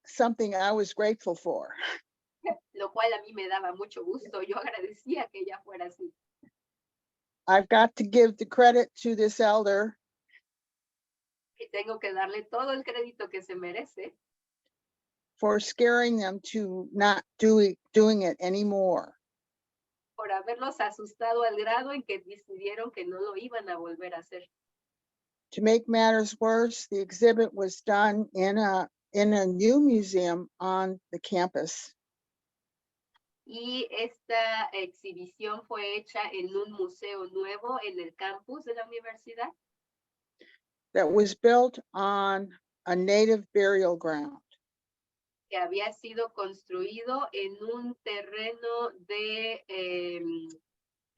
something I was grateful for. Lo cual a mí me daba mucho gusto. Yo agradecía que ella fuera así. I've got to give the credit to this elder. Y tengo que darle todo el crédito que se merece. For scaring them to not doing it anymore. Por haberlos asustado al grado en que decidieron que no lo iban a volver a hacer. To make matters worse, the exhibit was done in a new museum on the campus. Y esta exhibición fue hecha en un museo nuevo en el campus de la universidad. That was built on a native burial ground. Que había sido construido en un terreno de,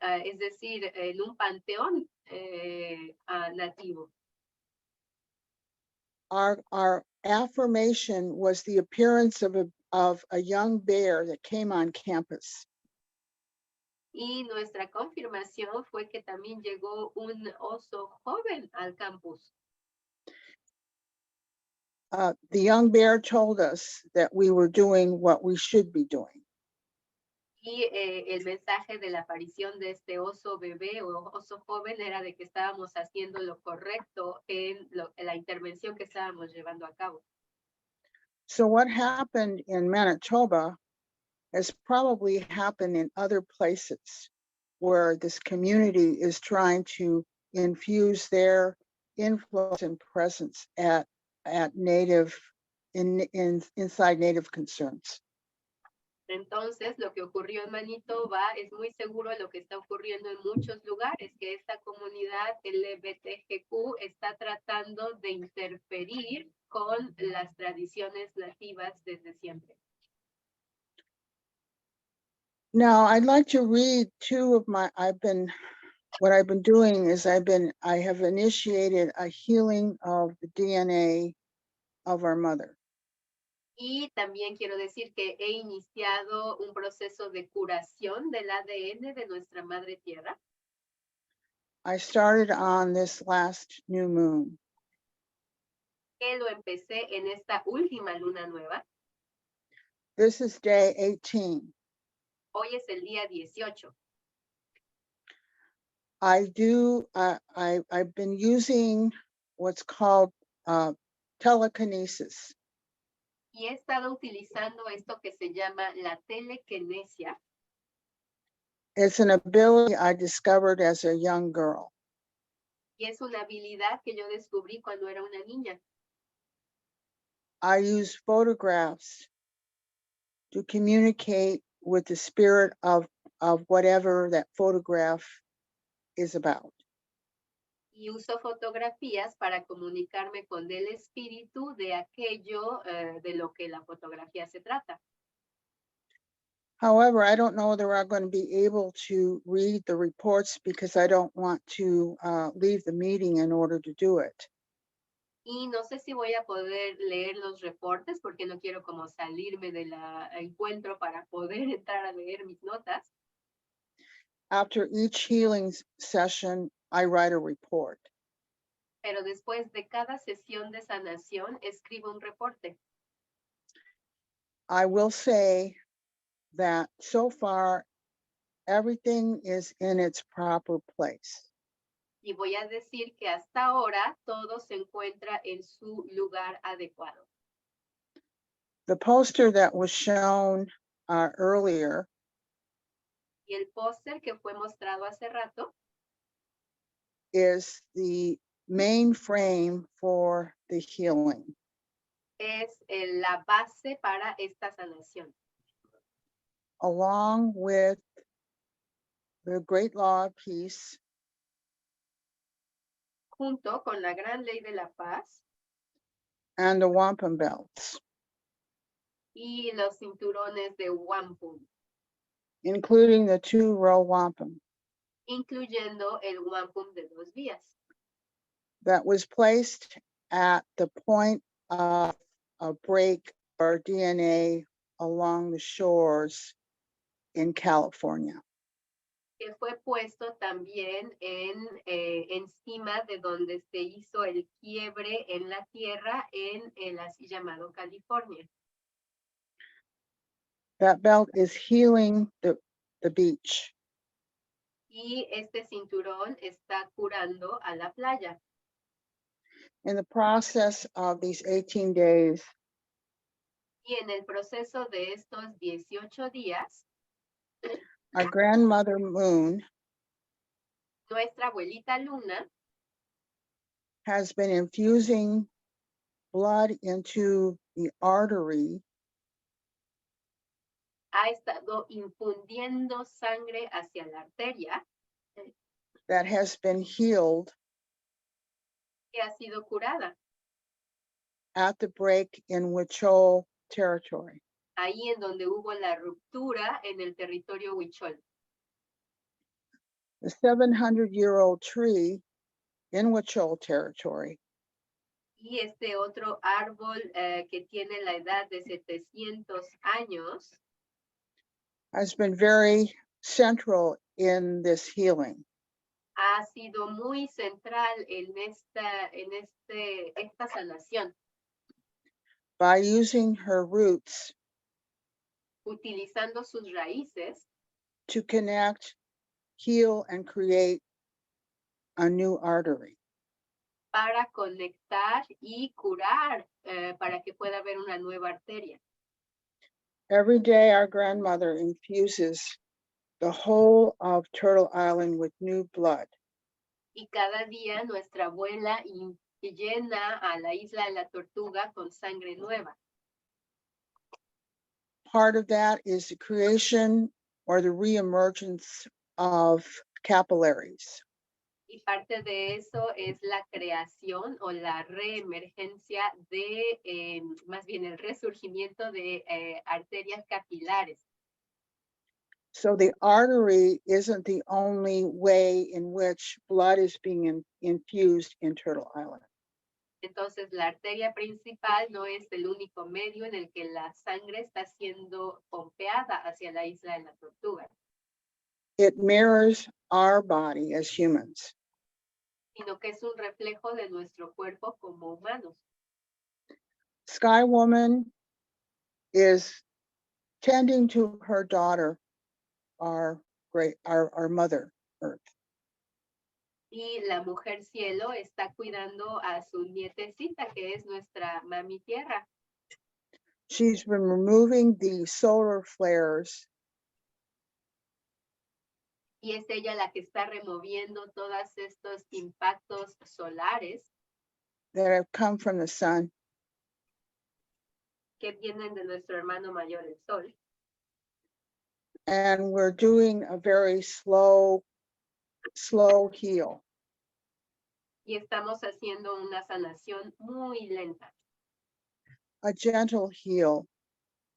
es decir, en un panteón nativo. Our affirmation was the appearance of a young bear that came on campus. Y nuestra confirmación fue que también llegó un oso joven al campus. The young bear told us that we were doing what we should be doing. Y el mensaje de la aparición de este oso bebé o oso joven era de que estábamos haciendo lo correcto en la intervención que estábamos llevando a cabo. So what happened in Manitoba has probably happened in other places where this community is trying to infuse their influence and presence at native inside native concerns. Entonces, lo que ocurrió en Manitoba es muy seguro lo que está ocurriendo en muchos lugares, que esta comunidad LGBTQ está tratando de interferir con las tradiciones nativas desde siempre. Now, I'd like to read two of my, what I've been doing is I have initiated a healing of the DNA of our mother. Y también quiero decir que he iniciado un proceso de curación del ADN de nuestra madre tierra. I started on this last new moon. Que lo empecé en esta última luna nueva. This is day 18. Hoy es el día 18. I've been using what's called telekinesis. Y he estado utilizando esto que se llama la telequinesia. It's an ability I discovered as a young girl. Y es una habilidad que yo descubrí cuando era una niña. I use photographs to communicate with the spirit of whatever that photograph is about. Y uso fotografías para comunicarme con el espíritu de aquello de lo que la fotografía se trata. However, I don't know whether I'm going to be able to read the reports because I don't want to leave the meeting in order to do it. Y no sé si voy a poder leer los reportes porque no quiero como salirme del encuentro para poder entrar a leer mis notas. After each healing session, I write a report. Pero después de cada sesión de sanación, escribo un reporte. I will say that so far, everything is in its proper place. Y voy a decir que hasta ahora todo se encuentra en su lugar adecuado. The poster that was shown earlier Y el póster que fue mostrado hace rato is the main frame for the healing. es la base para esta sanación. Along with the great law of peace Junto con la gran ley de la paz and the wampum belts, y los cinturones de wampum, including the 2-row wampum incluyendo el wampum de 2 vías, that was placed at the point of a break or DNA along the shores in California. que fue puesto también encima de donde se hizo el quiebre en la tierra en el así llamado California. That belt is healing the beach. Y este cinturón está curando a la playa. In the process of these 18 days, Y en el proceso de estos 18 días, our grandmother Moon nuestra abuelita Luna has been infusing blood into the artery ha estado infundiendo sangre hacia la arteria that has been healed que ha sido curada at the break in Huichol territory. ahí en donde hubo la ruptura en el territorio Huichol. The 700-year-old tree in Huichol territory Y este otro árbol que tiene la edad de 700 años has been very central in this healing. ha sido muy central en esta sanación. By using her roots Utilizando sus raíces to connect, heal, and create a new artery. para conectar y curar para que pueda haber una nueva arteria. Every day, our grandmother infuses the whole of Turtle Island with new blood. Y cada día nuestra abuela llena a la isla de la Tortuga con sangre nueva. Part of that is the creation or the reemergence of capillaries. Y parte de eso es la creación o la reemergencia de, más bien el resurgimiento de arterias capilares. So the artery isn't the only way in which blood is being infused in Turtle Island. Entonces la arteria principal no es el único medio en el que la sangre está siendo pompeada hacia la isla de la Tortuga. It mirrors our body as humans. Sino que es un reflejo de nuestro cuerpo como humanos. Sky Woman is tending to her daughter, our mother Earth. Y la mujer cielo está cuidando a su nietecita, que es nuestra mami tierra. She's been removing the solar flares Y es ella la que está removiendo todos estos impactos solares that have come from the sun. que vienen de nuestro hermano mayor, el sol. And we're doing a very slow heal. Y estamos haciendo una sanación muy lenta, A gentle heal,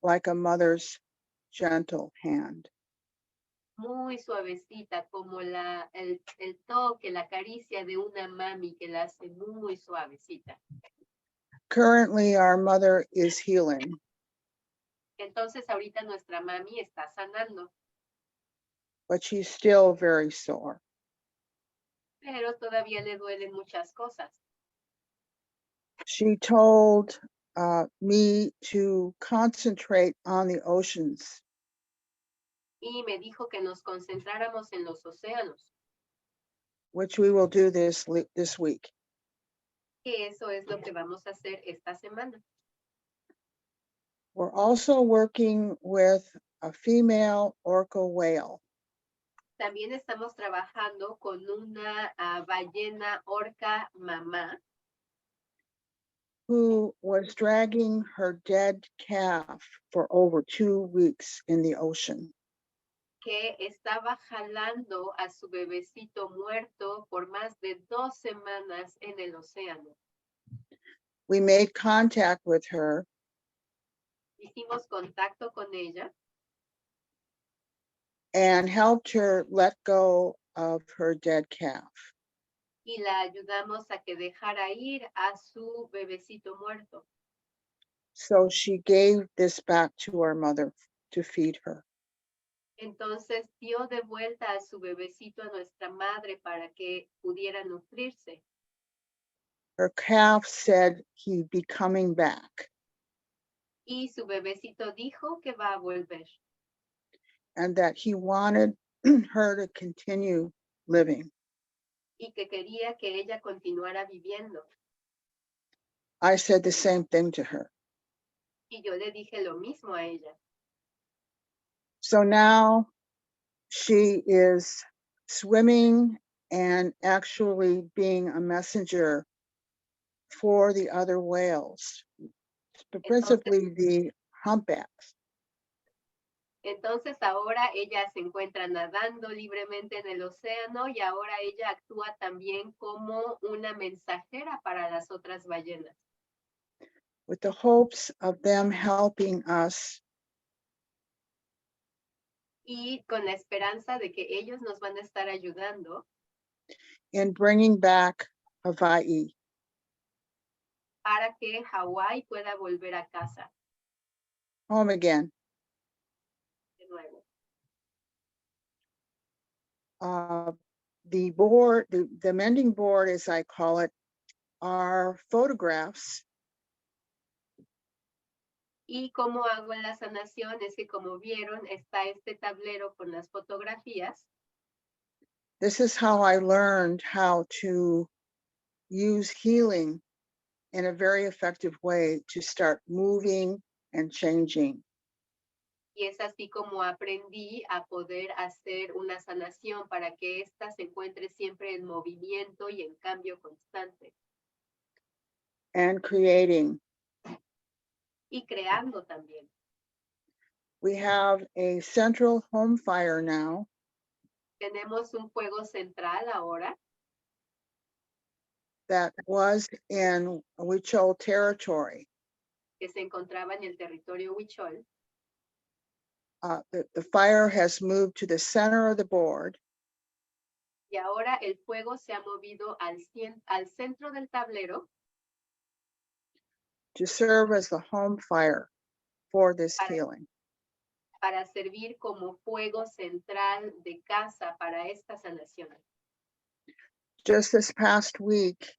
like a mother's gentle hand. muy suavecita, como el toque, la caricia de una mami que la hace muy suavecita. Currently, our mother is healing, Entonces ahorita nuestra mami está sanando, but she's still very sore. pero todavía le duelen muchas cosas. She told me to concentrate on the oceans. Y me dijo que nos concentráramos en los océanos, Which we will do this week. que eso es lo que vamos a hacer esta semana. We're also working with a female orca whale También estamos trabajando con una ballena orca mamá who was dragging her dead calf for over 2 weeks in the ocean. que estaba jalando a su bebecito muerto por más de 2 semanas en el océano. We made contact with her Hicimos contacto con ella and helped her let go of her dead calf. y la ayudamos a que dejara ir a su bebecito muerto. So she gave this back to our mother to feed her. Entonces dio de vuelta a su bebecito a nuestra madre para que pudiera nutrirse. Her calf said he'd be coming back Y su bebecito dijo que va a volver and that he wanted her to continue living. y que quería que ella continuara viviendo. I said the same thing to her. Y yo le dije lo mismo a ella. So now she is swimming and actually being a messenger for the other whales, principally the humpbacks. Entonces ahora ella se encuentra nadando libremente en el océano y ahora ella actúa también como una mensajera para las otras ballenas, with the hopes of them helping us y con la esperanza de que ellos nos van a estar ayudando in bringing back Hawaii. para que Hawái pueda volver a casa Home again. de nuevo. The board, the mending board, as I call it, are photographs Y como hago en la sanación es que, como vieron, está este tablero con las fotografías. This is how I learned how to use healing in a very effective way to start moving and changing. Y es así como aprendí a poder hacer una sanación para que ésta se encuentre siempre en movimiento y en cambio constante. And creating. Y creando también. We have a central home fire now Tenemos un fuego central ahora that was in Huichol territory. que se encontraba en el territorio Huichol. The fire has moved to the center of the board. Y ahora el fuego se ha movido al centro del tablero To serve as the home fire for this healing. para servir como fuego central de casa para esta sanación. Just this past week,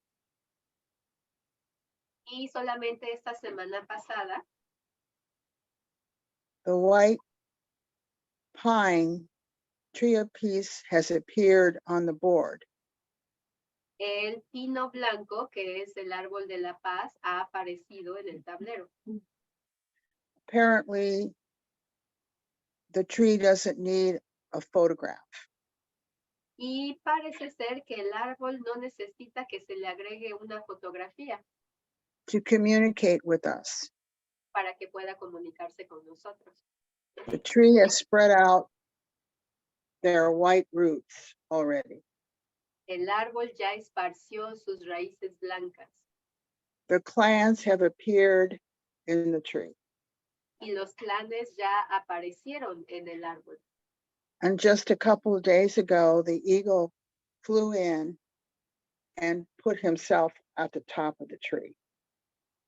Y solamente esta semana pasada, the white pine tree of peace has appeared on the board. el pino blanco, que es el árbol de la paz, ha aparecido en el tablero. Apparently, the tree doesn't need a photograph. Y parece ser que el árbol no necesita que se le agregue una fotografía to communicate with us. para que pueda comunicarse con nosotros. The tree has spread out their white roots already. El árbol ya esparció sus raíces blancas The clans have appeared in the tree. y los clanes ya aparecieron en el árbol. And just a couple of days ago, the eagle flew in and put himself at the top of the tree.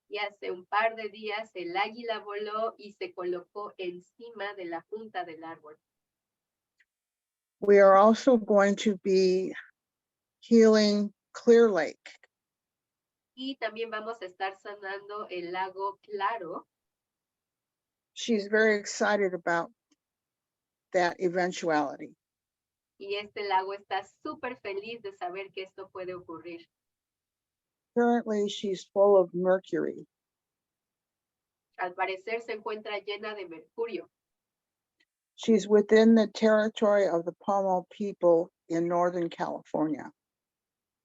Y hace un par de días el águila voló y se colocó encima de la punta del árbol. We are also going to be healing Clear Lake. Y también vamos a estar sanando el lago Claro. She's very excited about that eventuality. Y este lago está súper feliz de saber que esto puede ocurrir. Currently, she's full of mercury. Al parecer se encuentra llena de mercurio. She's within the territory of the Pomo people in Northern California.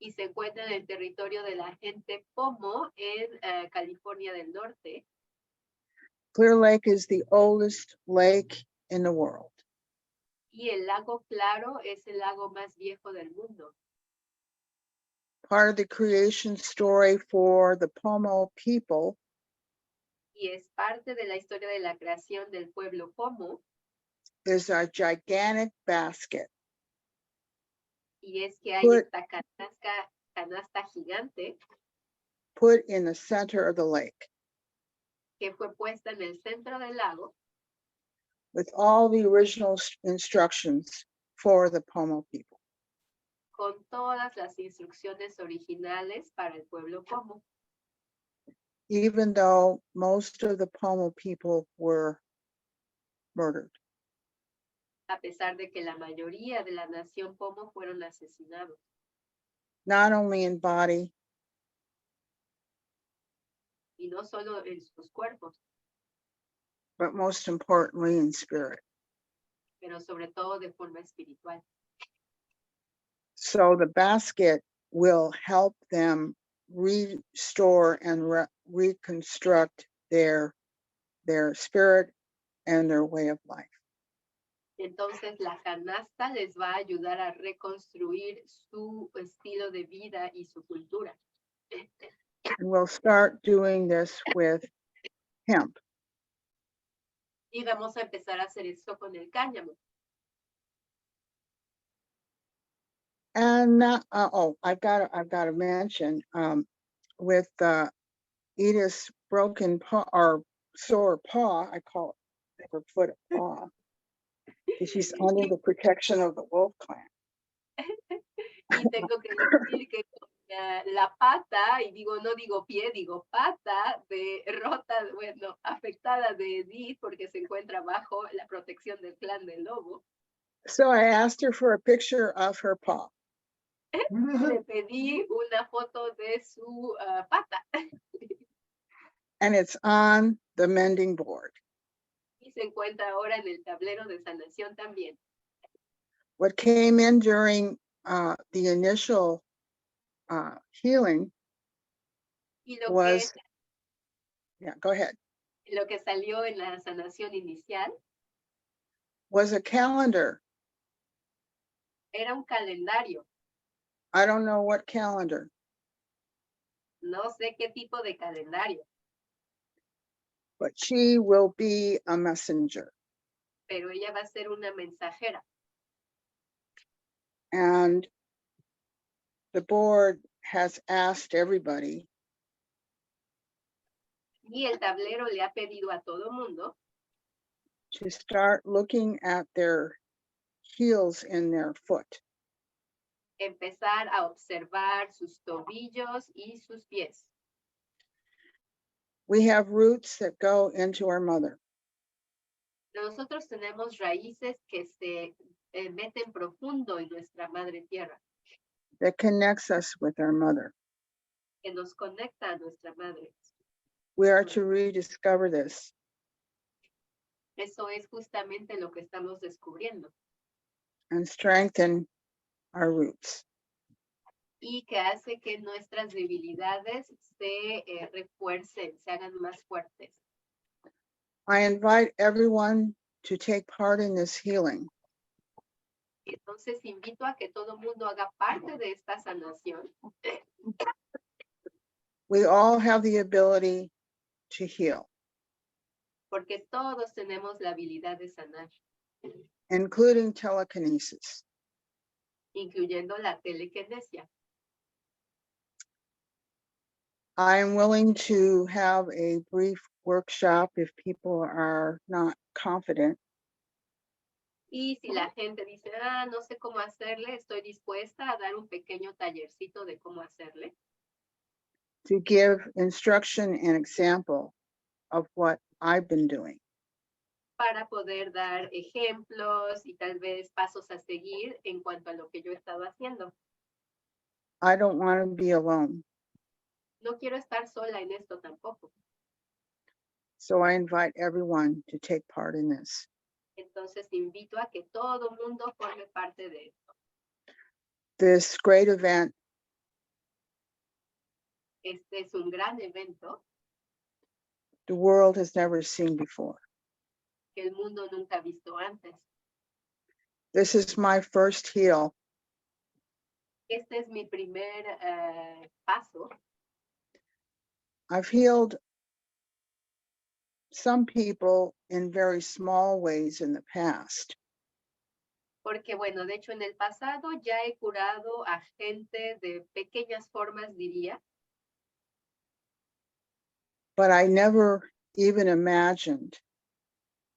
Y se encuentra en el territorio de la gente Pomo en California del Norte. Clear Lake is the oldest lake in the world. Y el lago Claro es el lago más viejo del mundo. Part of the creation story for the Pomo people Y es parte de la historia de la creación del pueblo Pomo. is a gigantic basket Y es que hay Put- esta canasta gigante put in the center of the lake que fue puesta en el centro del lago with all the original instructions for the Pomo people. con todas las instrucciones originales para el pueblo Pomo. Even though most of the Pomo people were murdered. A pesar de que la mayoría de la nación Pomo fueron asesinados. Not only in body, Y no solo en sus cuerpos, but most importantly in spirit. pero sobre todo de forma espiritual. So the basket will help them restore and reconstruct their spirit and their way of life. Entonces la canasta les va a ayudar a reconstruir su estilo de vida y su cultura. And we'll start doing this with hemp. Y vamos a empezar a hacer esto con el cáñamo. And I've got to mention with Edith's broken paw or sore paw, I call it her foot a paw, because she's under the protection of the Wolf Clan. Y tengo que decir que la pata, y no digo pie, digo pata de rota, bueno, afectada de Edith porque se encuentra bajo la protección del clan del lobo. So I asked her for a picture of her paw. Le pedí una foto de su pata. And it's on the mending board. Y se encuentra ahora en el tablero de sanación también. What came in during the initial healing Y lo was, go ahead, lo que salió en la sanación inicial was a calendar. era un calendario. I don't know what calendar, No sé qué tipo de calendario, but she will be a messenger. pero ella va a ser una mensajera. And the board has asked everybody Y el tablero le ha pedido a todo mundo to start looking at their heels in their foot. empezar a observar sus tobillos y sus pies. We have roots that go into our mother. Nosotros tenemos raíces que se meten profundo en nuestra madre tierra, That connects us with our mother. que nos conecta a nuestra madre. We are to rediscover this. Eso es justamente lo que estamos descubriendo. And strengthen our roots. Y que hace que nuestras debilidades se refuercen, se hagan más fuertes. I invite everyone to take part in this healing. Entonces invito a que todo mundo haga parte de esta sanación. We all have the ability to heal, Porque todos tenemos la habilidad de sanar, including telekinesis. incluyendo la telequinesia. I am willing to have a brief workshop if people are not confident. Y si la gente dice, no sé cómo hacerle, estoy dispuesta a dar un pequeño tallercito de cómo hacerle. To give instruction and example of what I've been doing. Para poder dar ejemplos y tal vez pasos a seguir en cuanto a lo que yo he estado haciendo. I don't want to be alone. No quiero estar sola en esto tampoco. So I invite everyone to take part in this. Entonces invito a que todo mundo forme parte de esto. This great event Este es un gran evento the world has never seen before. que el mundo nunca ha visto antes. This is my first heal. Este es mi primer paso. I've healed some people in very small ways in the past. Porque bueno, de hecho en el pasado ya he curado a gente de pequeñas formas, diría. But I never even imagined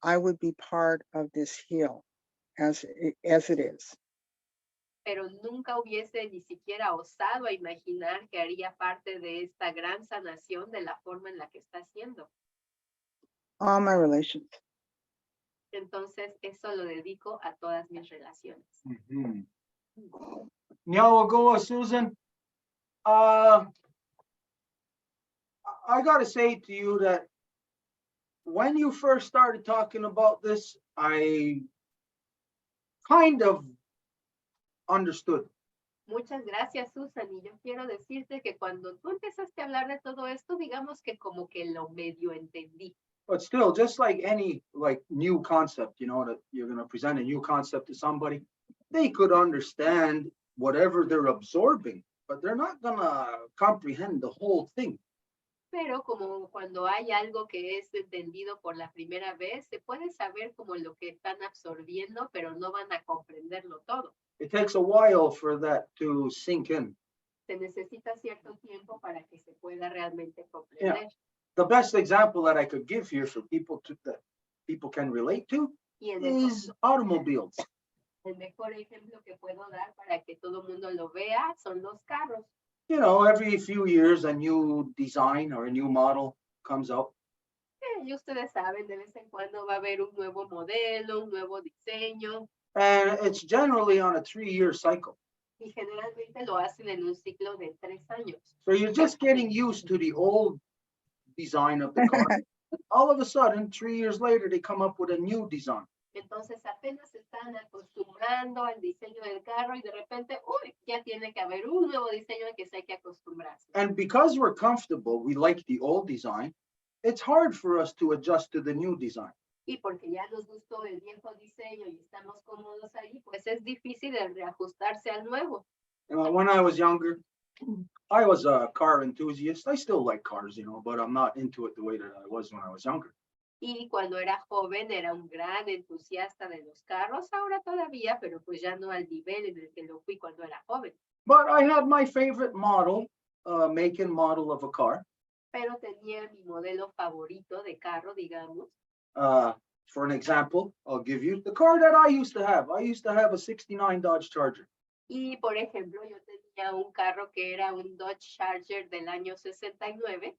I would be part of this heal as it is. Pero nunca hubiese ni siquiera osado a imaginar que haría parte de esta gran sanación de la forma en la que está haciendo. All my relations. Entonces, eso lo dedico a todas mis relaciones. Nyawagoa, Susan, I gotta say to you that when you first started talking about this, I kind of understood. Muchas gracias, Susan. Y yo quiero decirte que cuando tú empezaste a hablar de todo esto, digamos que como que lo medio entendí. But still, just like any new concept, that you're going to present a new concept to somebody, they could understand whatever they're absorbing, but they're not going to comprehend the whole thing. Pero como cuando hay algo que es entendido por la primera vez, se puede saber como lo que están absorbiendo, pero no van a comprenderlo todo. It takes a while for that to sink in. Se necesita cierto tiempo para que se pueda realmente comprender. Yeah. The best example that I could give here for people that people can relate to is automobiles. El mejor ejemplo que puedo dar para que todo el mundo lo vea son los carros. Every few years a new design or a new model comes out. Y ustedes saben, de vez en cuando va a haber un nuevo modelo, un nuevo diseño. And it's generally on a 3-year cycle. Y generalmente lo hacen en un ciclo de 3 años. So you're just getting used to the old design of the car. All of a sudden, 3 years later, they come up with a new design. Entonces apenas se están acostumbrando al diseño del carro y de repente, ya tiene que haber un nuevo diseño al que se hay que acostumbrarse. And because we're comfortable, we like the old design, it's hard for us to adjust to the new design. Y porque ya nos gustó el viejo diseño y estamos cómodos ahí, pues es difícil el reajustarse al nuevo. When I was younger, I was a car enthusiast. I still like cars, but I'm not into it the way that I was when I was younger. Y cuando era joven era un gran entusiasta de los carros, ahora todavía, pero pues ya no al nivel en el que lo fui cuando era joven. But I had my favorite model, make and model of a car. Pero tenía mi modelo favorito de carro, digamos. For an example, I'll give you the car that I used to have. I used to have a 69 Dodge Charger. Y por ejemplo, yo tenía un carro que era un Dodge Charger del año 69.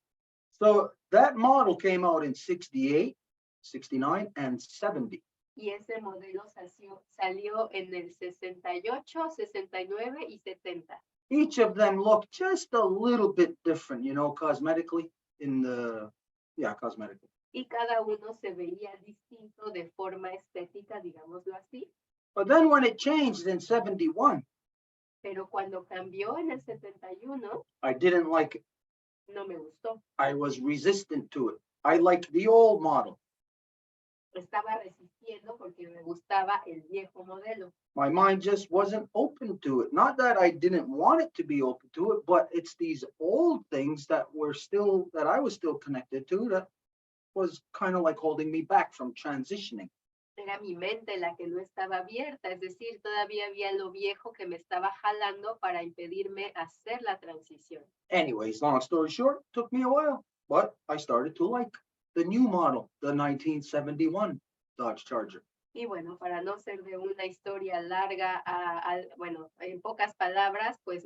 So that model came out in 68, 69, and 70. Y ese modelo salió en el 68, 69 y 70. Each of them looked just a little bit different, cosmetically cosmetically. Y cada uno se veía distinto de forma estética, digámoslo así. But then when it changed in 71, Pero cuando cambió en el 71, I didn't like it. no me gustó. I was resistant to it. I liked the old model. Estaba resistiendo porque me gustaba el viejo modelo. My mind just wasn't open to it. Not that I didn't want it to be open to it, but it's these old things that I was still connected to that was kind of like holding me back from transitioning. Era mi mente la que no estaba abierta, es decir, todavía había lo viejo que me estaba jalando para impedirme hacer la transición. Anyways, long story short, took me a while, but I started to like the new model, the 1971 Dodge Charger. Y bueno, para no ser de una historia larga, bueno, en pocas palabras, pues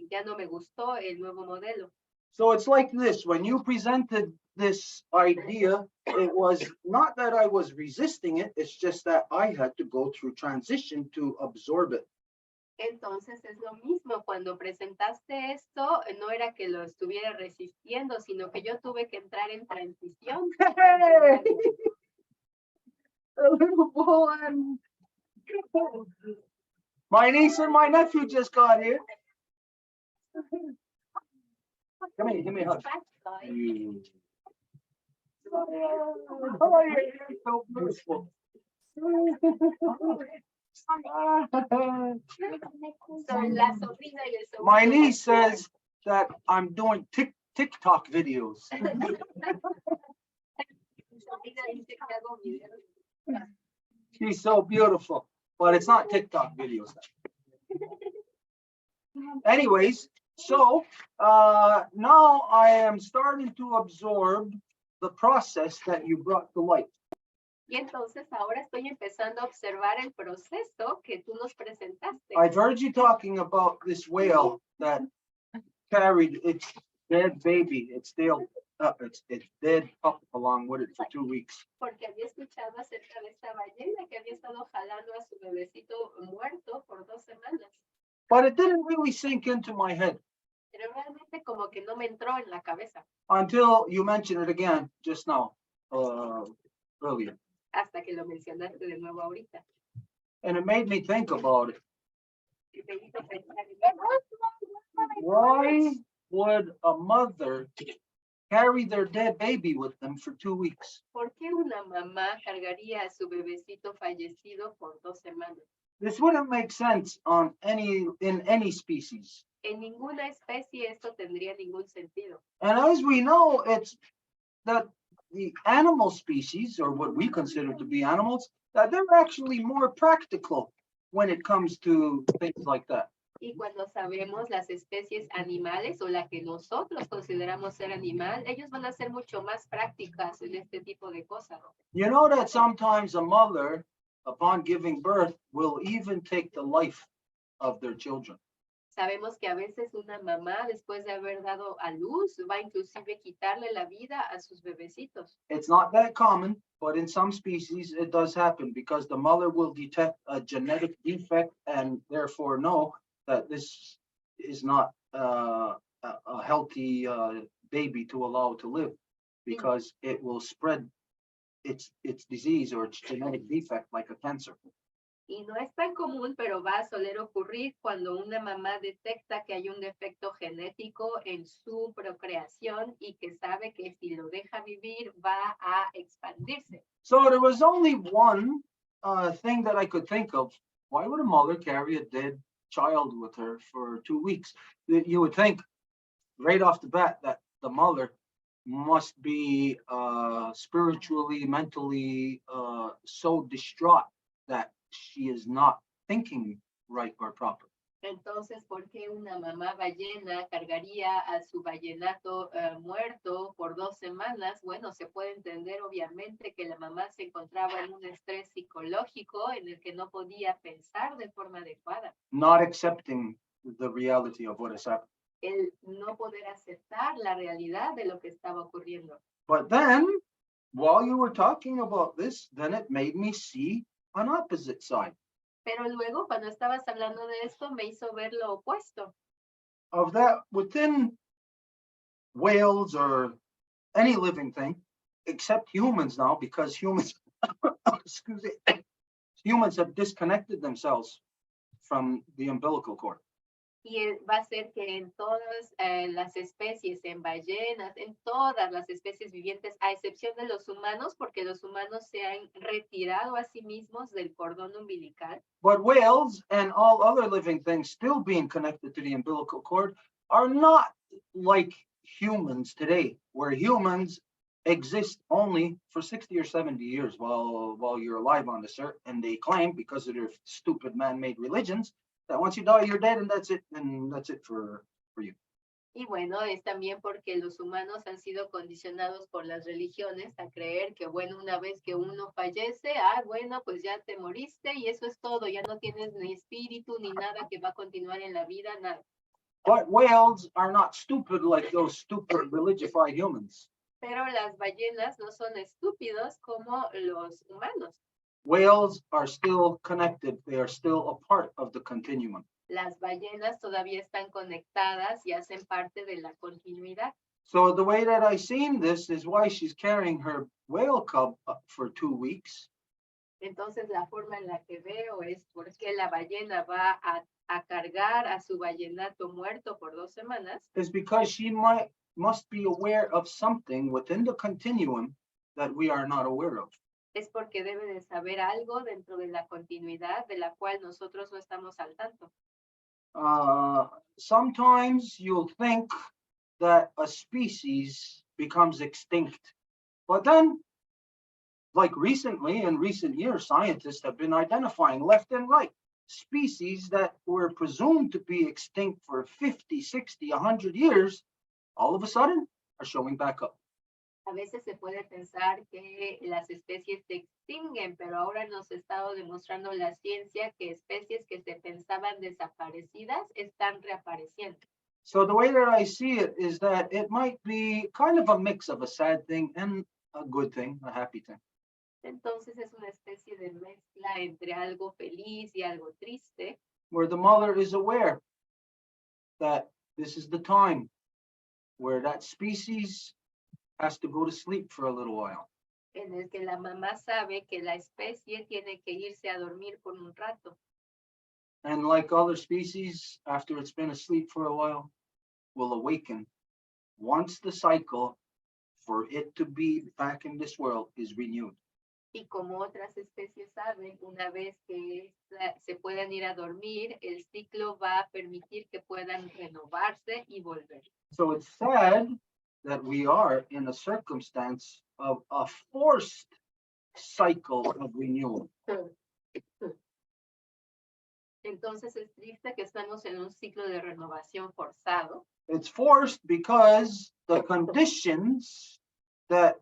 ya no me gustó el nuevo modelo. So it's like this, when you presented this idea, it was not that I was resisting it, it's just that I had to go through transition to absorb it. Entonces es lo mismo, cuando presentaste esto, no era que lo estuviera resistiendo, sino que yo tuve que entrar en transición. A little boy. My niece and my nephew just got here. Come here, give me a hug. Oh, you're so beautiful. My niece says that I'm doing TikTok videos. She's so beautiful, but it's not TikTok videos. Anyways, so now I am starting to absorb the process that you brought to light. Y entonces ahora estoy empezando a observar el proceso que tú nos presentaste. I've heard you talking about this whale that carried its dead baby, its dead pup along with it for 2 weeks. Porque había escuchado acerca de esta ballena que había estado jalando a su bebecito muerto por 2 semanas. But it didn't really sink into my head. Pero realmente como que no me entró en la cabeza. Until you mentioned it again just now, earlier. Hasta que lo mencionaste de nuevo ahorita. And it made me think about it. Y me hizo pensar en Why would a mother carry their dead baby with them for 2 weeks? ¿Por qué una mamá cargaría a su bebecito fallecido por 2 semanas? This wouldn't make sense in any species. En ninguna especie esto tendría ningún sentido. And as we know, it's that the animal species, or what we consider to be animals, that they're actually more practical when it comes to things like that. Y cuando sabemos las especies animales o la que nosotros consideramos ser animal, ellos van a ser mucho más prácticas en este tipo de cosas. You know that sometimes a mother, upon giving birth, will even take the life of their children. Sabemos que a veces una mamá, después de haber dado a luz, va inclusive quitarle la vida a sus bebecitos. It's not that common, but in some species it does happen because the mother will detect a genetic defect and therefore know that this is not a healthy baby to allow to live, because it will spread its disease or its genetic defect like a cancer. Y no es tan común, pero va a soler ocurrir cuando una mamá detecta que hay un defecto genético en su procreación y que sabe que si lo deja vivir va a expandirse. So there was only one thing that I could think of. Why would a mother carry a dead child with her for 2 weeks? You would think right off the bat that the mother must be spiritually, mentally so distraught that she is not thinking right or proper. Entonces, ¿por qué una mamá ballena cargaría a su ballenato muerto por 2 semanas? Bueno, se puede entender obviamente que la mamá se encontraba en un estrés psicológico en el que no podía pensar de forma adecuada. Not accepting the reality of what has happened. El no poder aceptar la realidad de lo que estaba ocurriendo. But then, while you were talking about this, then it made me see an opposite side. Pero luego, cuando estabas hablando de esto, me hizo ver lo opuesto. Of that, within whales or any living thing, except humans now, because humans, excuse me, humans have disconnected themselves from the umbilical cord. Y va a ser que en todas las especies, en ballenas, en todas las especies vivientes, a excepción de los humanos, porque los humanos se han retirado a sí mismos del cordón umbilical. But whales and all other living things still being connected to the umbilical cord are not like humans today, where humans exist only for 60 or 70 years while you're alive on this earth, and they claim, because of their stupid man-made religions, that once you die, you're dead, and that's it for you. Y bueno, es también porque los humanos han sido condicionados por las religiones a creer que, bueno, una vez que uno fallece, bueno, pues ya te moriste y eso es todo, ya no tienes ni espíritu ni nada que va a continuar en la vida, nada. But whales are not stupid like those stupid religified humans. Pero las ballenas no son estúpidos como los humanos. Whales are still connected. They are still a part of the continuum. Las ballenas todavía están conectadas y hacen parte de la continuidad. So the way that I seen this is why she's carrying her whale cub up for 2 weeks. Entonces la forma en la que veo es porque la ballena va a cargar a su ballenato muerto por 2 semanas. Is because she must be aware of something within the continuum that we are not aware of. Es porque debe de saber algo dentro de la continuidad de la cual nosotros no estamos al tanto. Sometimes you'll think that a species becomes extinct, but then, like recently, in recent years, scientists have been identifying left and right species that were presumed to be extinct for 50, 60, 100 years, all of a sudden are showing back up. A veces se puede pensar que las especies se extinguen, pero ahora nos ha estado demostrando la ciencia que especies que se pensaban desaparecidas están reapareciendo. So the way that I see it is that it might be kind of a mix of a sad thing and a good thing, a happy thing. Entonces es una especie de mezcla entre algo feliz y algo triste, where the mother is aware that this is the time where that species has to go to sleep for a little while. en el que la mamá sabe que la especie tiene que irse a dormir por un rato. And like other species, after it's been asleep for a while, will awaken once the cycle for it to be back in this world is renewed. Y como otras especies saben, una vez que se puedan ir a dormir, el ciclo va a permitir que puedan renovarse y volver. So it's sad that we are in a circumstance of a forced cycle of renewal. Entonces es triste que estamos en un ciclo de renovación forzado. It's forced because the conditions that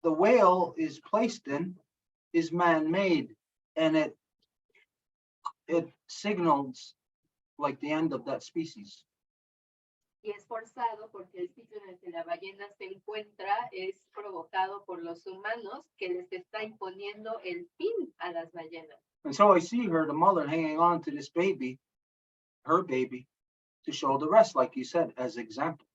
the whale is placed in is man-made, and it signals like the end of that species. Y es forzado porque el sitio en el que la ballena se encuentra es provocado por los humanos que les está imponiendo el fin a las ballenas. And so I see her, the mother, hanging on to this baby, her baby, to show the rest, like you said, as example.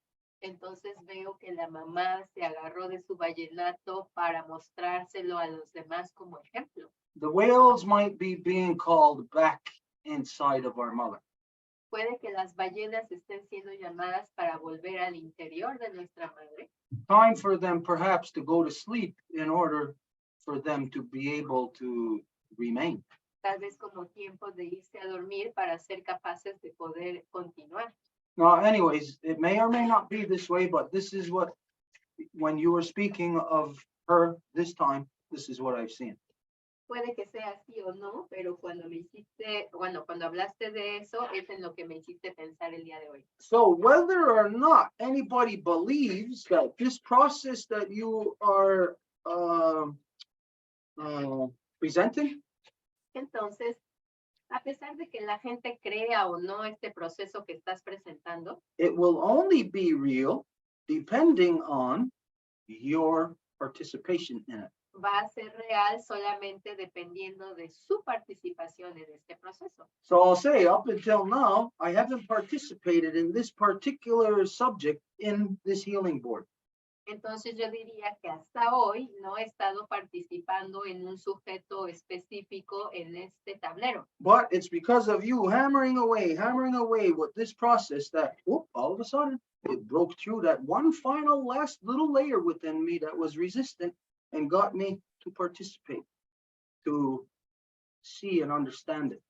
Entonces veo que la mamá se agarró de su ballenato para mostrárselo a los demás como ejemplo. The whales might be being called back inside of our mother. Puede que las ballenas estén siendo llamadas para volver al interior de nuestra madre. Time for them perhaps to go to sleep in order for them to be able to remain. Tal vez como tiempo de irse a dormir para ser capaces de poder continuar. Now, anyways, it may or may not be this way, but this is what, when you were speaking of her this time, this is what I've seen. Puede que sea así o no, pero cuando hablaste de eso, es en lo que me hiciste pensar el día de hoy. So whether or not anybody believes that this process that you are presenting, Entonces, a pesar de que la gente crea o no este proceso que estás presentando, it will only be real depending on your participation in it. va a ser real solamente dependiendo de su participación en este proceso. So I'll say, up until now, I haven't participated in this particular subject in this healing board. Entonces yo diría que hasta hoy no he estado participando en un sujeto específico en este tablero. But it's because of you hammering away with this process that whoop, all of a sudden it broke through that one final last little layer within me that was resistant and got me to participate, to see and understand it.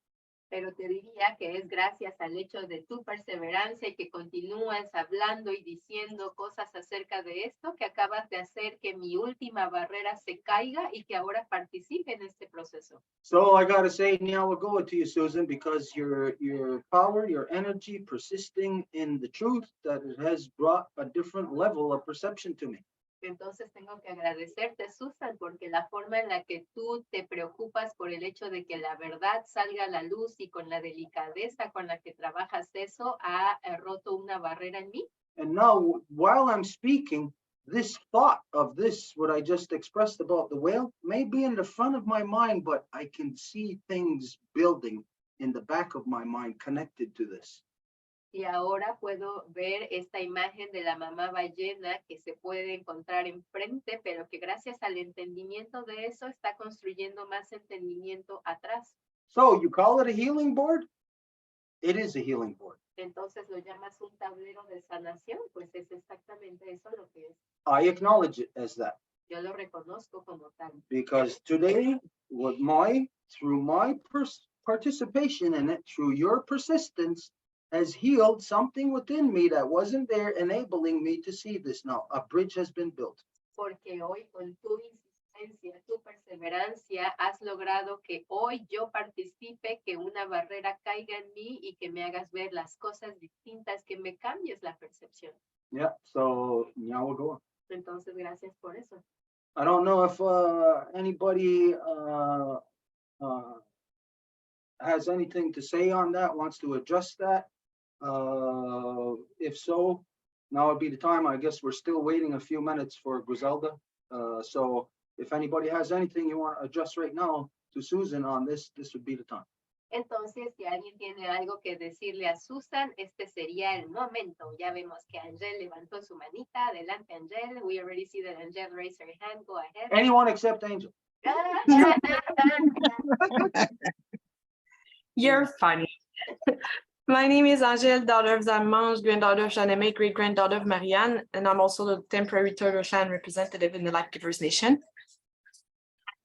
Pero te diría que es gracias al hecho de tu perseverancia y que continúas hablando y diciendo cosas acerca de esto que acabas de hacer que mi última barrera se caiga y que ahora participe en este proceso. So I gotta say, now we'll go to you, Susan, because your power, your energy, persisting in the truth, that it has brought a different level of perception to me. Entonces tengo que agradecerte, Susan, porque la forma en la que tú te preocupas por el hecho de que la verdad salga a la luz y con la delicadeza con la que trabajas eso ha roto una barrera en mí. And now, while I'm speaking, this thought of this, what I just expressed about the whale, may be in the front of my mind, but I can see things building in the back of my mind connected to this. Y ahora puedo ver esta imagen de la mamá ballena que se puede encontrar enfrente, pero que gracias al entendimiento de eso está construyendo más entendimiento atrás. So you call it a healing board? It is a healing board. Entonces lo llamas un tablero de sanación, pues es exactamente eso lo que es. I acknowledge it as that. Yo lo reconozco como tal. Because today, through my participation in it, through your persistence, has healed something within me that wasn't there, enabling me to see this now. A bridge has been built. Porque hoy con tu insistencia, tu perseverancia, has logrado que hoy yo participe, que una barrera caiga en mí y que me hagas ver las cosas distintas, que me cambies la percepción. Yeah, so now we'll go on. Entonces, gracias por eso. I don't know if anybody has anything to say on that, wants to address that. If so, now would be the time. I guess we're still waiting a few minutes for Griselda. So if anybody has anything you want to address right now to Susan on this, this would be the time. Entonces, si alguien tiene algo que decirle a Susan, este sería el momento. Ya vemos que Angel levantó su manita. Adelante, Angel. We already see that Angel raised her hand. Go ahead. Anyone except Angel. You're funny. My name is Angel, daughter of Zamange, granddaughter of Shaneme, great-granddaughter of Marianne, and I'm also the temporary Third Ocean representative in the Life Givers Nation.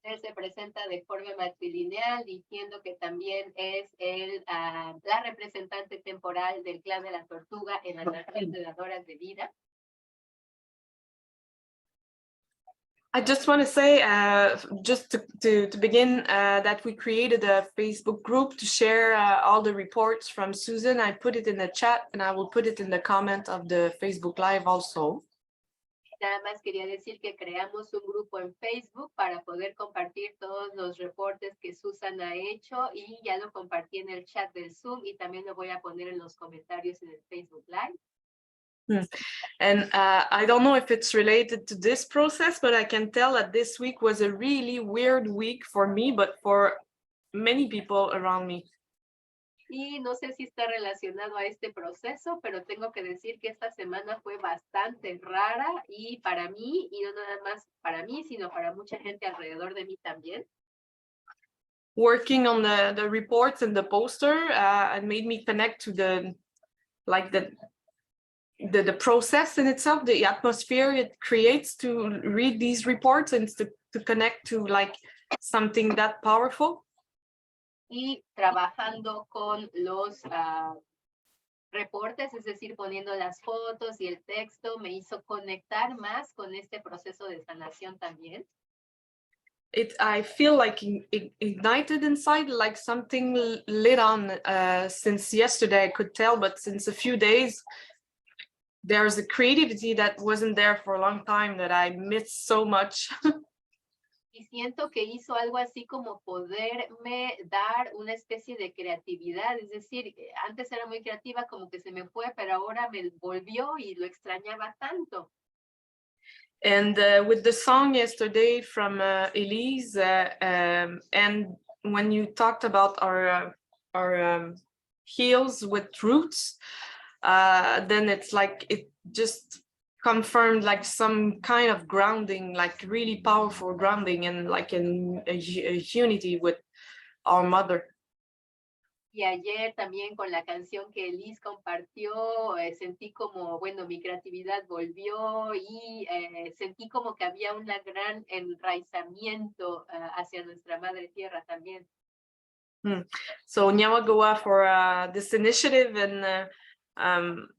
Él se presenta de forma matrilineal, diciendo que también es la representante temporal del clan de la tortuga en las naciones de dadoras de vida. I just want to say, just to begin, that we created a Facebook group to share all the reports from Susan. I put it in the chat and I will put it in the comment of the Facebook Live also. Nada más quería decir que creamos un grupo en Facebook para poder compartir todos los reportes que Susan ha hecho y ya lo compartí en el chat del Zoom y también lo voy a poner en los comentarios en el Facebook Live. And I don't know if it's related to this process, but I can tell that this week was a really weird week for me, but for many people around me. Y no sé si está relacionado a este proceso, pero tengo que decir que esta semana fue bastante rara y para mí, y no nada más para mí, sino para mucha gente alrededor de mí también. Working on the reports and the poster, it made me connect to the process in itself, the atmosphere it creates to read these reports and to connect to like something that powerful. Y trabajando con los reportes, es decir, poniendo las fotos y el texto, me hizo conectar más con este proceso de sanación también. I feel like it ignited inside, like something lit on since yesterday, I could tell, but since a few days, there's a creativity that wasn't there for a long time that I missed so much. Y siento que hizo algo así como poderme dar una especie de creatividad, es decir, antes era muy creativa, como que se me fue, pero ahora me volvió y lo extrañaba tanto. And with the song yesterday from Elise, and when you talked about our heels with roots, then it's like it just confirmed like some kind of grounding, like really powerful grounding, and like in a unity with our mother. Y ayer también con la canción que Liz compartió, sentí como, bueno, mi creatividad volvió y sentí como que había un gran enraizamiento hacia nuestra madre tierra también. So Nyamagoa for this initiative, and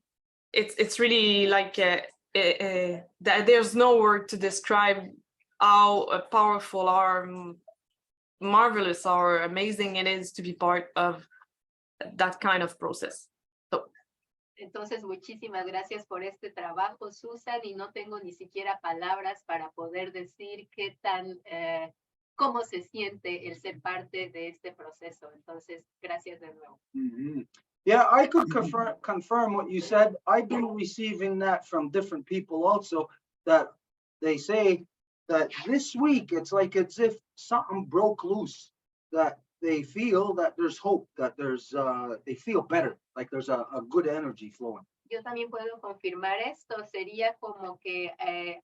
it's really like there's no word to describe how powerful or marvelous or amazing it is to be part of that kind of process. So. Entonces, muchísimas gracias por este trabajo, Susan, y no tengo ni siquiera palabras para poder decir qué tan, cómo se siente el ser parte de este proceso. Entonces, gracias de nuevo. Mm-hmm. Yeah, I could confirm what you said. I've been receiving that from different people also, that they say that this week, it's like as if something broke loose, that they feel that there's hope, that there's, they feel better, like there's a good energy flowing. Yo también puedo confirmar esto. Sería como que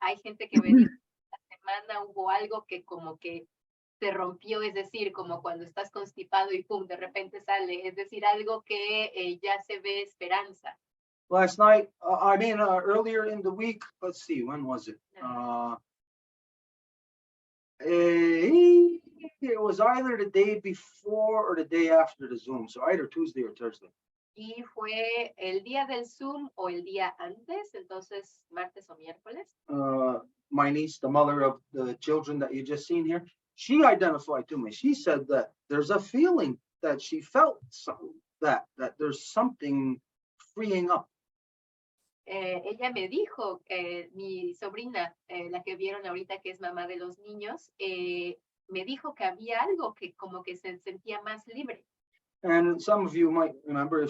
hay gente que me dice que esta semana hubo algo que como que se rompió, es decir, como cuando estás constipado y pum, de repente sale, es decir, algo que ya se ve esperanza. Last night, earlier in the week, let's see, when was it? It was either the day before or the day after the Zoom, so either Tuesday or Thursday. Y fue el día del Zoom o el día antes, entonces martes o miércoles. My niece, the mother of the children that you just seen here, she identified to me. She said that there's a feeling that she felt that there's something freeing up. Ella me dijo, mi sobrina, la que vieron ahorita que es mamá de los niños, me dijo que había algo que como que se sentía más libre. And some of you might remember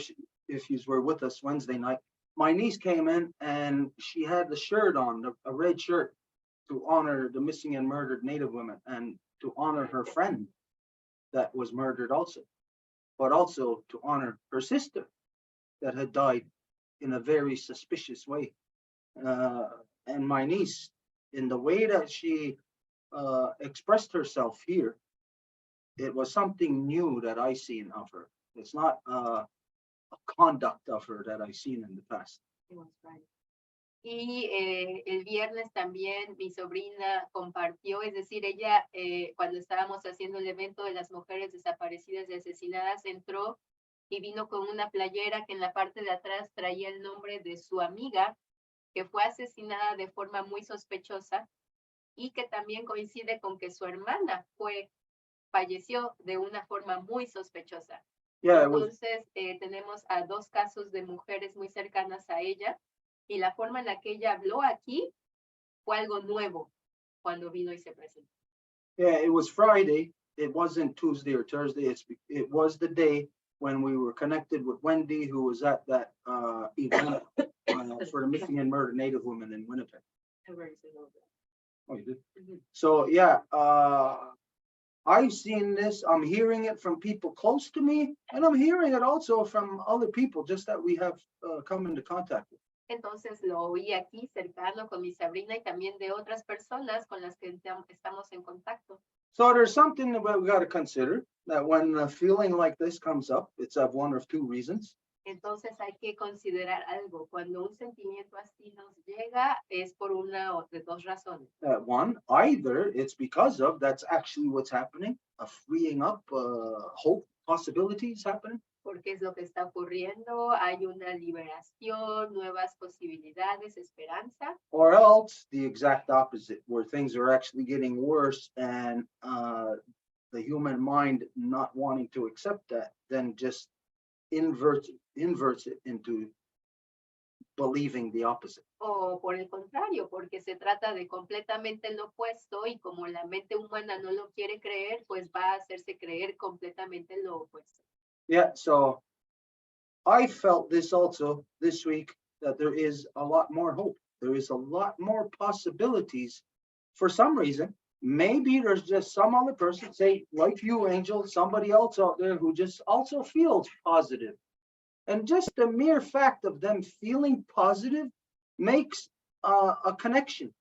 if you were with us Wednesday night, my niece came in and she had the shirt on, a red shirt, to honor the missing and murdered Native women and to honor her friend that was murdered also, but also to honor her sister that had died in a very suspicious way. And my niece, in the way that she expressed herself here, it was something new that I seen of her. It's not a conduct of her that I've seen in the past. Y el viernes también mi sobrina compartió, es decir, ella cuando estábamos haciendo el evento de las mujeres desaparecidas y asesinadas, entró y vino con una playera que en la parte de atrás traía el nombre de su amiga que fue asesinada de forma muy sospechosa y que también coincide con que su hermana falleció de una forma muy sospechosa. Yeah, Entonces tenemos a dos casos de mujeres muy cercanas a ella y la forma en la que ella habló aquí fue algo nuevo cuando vino y se presentó. Yeah, it was Friday. It wasn't Tuesday or Thursday. It was the day when we were connected with Wendy, who was at that event for the missing and murdered Native women in Winnipeg. Oh, you did? Mm-hmm. So yeah, I've seen this. I'm hearing it from people close to me, and I'm hearing it also from other people just that we have come into contact with. Entonces lo oí aquí cercano con mi sobrina y también de otras personas con las que estamos en contacto. So there's something that we got to consider, that when a feeling like this comes up, it's of one of two reasons. Entonces hay que considerar algo. Cuando un sentimiento así nos llega, es por una o de dos razones. One, either it's because of, that's actually what's happening, a freeing up, hope, possibilities happening. Porque es lo que está ocurriendo, hay una liberación, nuevas posibilidades, esperanza. Or else the exact opposite, where things are actually getting worse and the human mind not wanting to accept that, then just inverts it into believing the opposite. O por el contrario, porque se trata de completamente lo opuesto y como la mente humana no lo quiere creer, pues va a hacerse creer completamente lo opuesto. Yeah, so I felt this also this week, that there is a lot more hope. There is a lot more possibilities for some reason. Maybe there's just some other person, say like you, Angel, somebody else out there who just also feels positive. And just the mere fact of them feeling positive makes a connection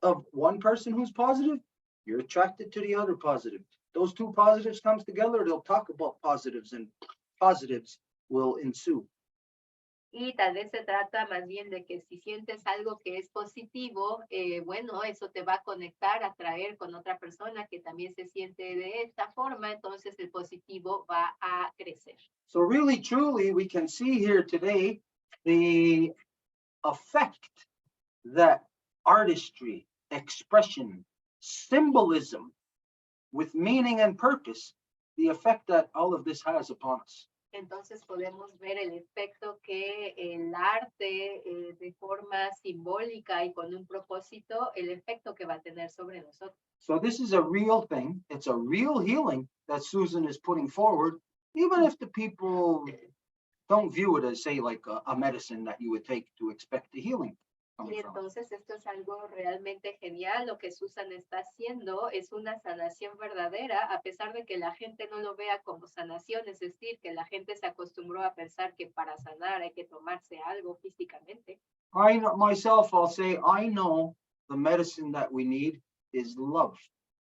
of one person who's positive, you're attracted to the other positive. Those two positives comes together, they'll talk about positives and positives will ensue. Y tal vez se trata más bien de que si sientes algo que es positivo, bueno, eso te va a conectar, atraer con otra persona que también se siente de esta forma, entonces el positivo va a crecer. So really, truly, we can see here today the effect that artistry, expression, symbolism with meaning and purpose, the effect that all of this has upon us. Entonces podemos ver el efecto que el arte de forma simbólica y con un propósito, el efecto que va a tener sobre nosotros. So this is a real thing. It's a real healing that Susan is putting forward, even if the people don't view it as, say, like a medicine that you would take to expect the healing. Y entonces esto es algo realmente genial. Lo que Susan está haciendo es una sanación verdadera, a pesar de que la gente no lo vea como sanación, es decir, que la gente se acostumbró a pensar que para sanar hay que tomarse algo físicamente. I know myself, I'll say, I know the medicine that we need is love.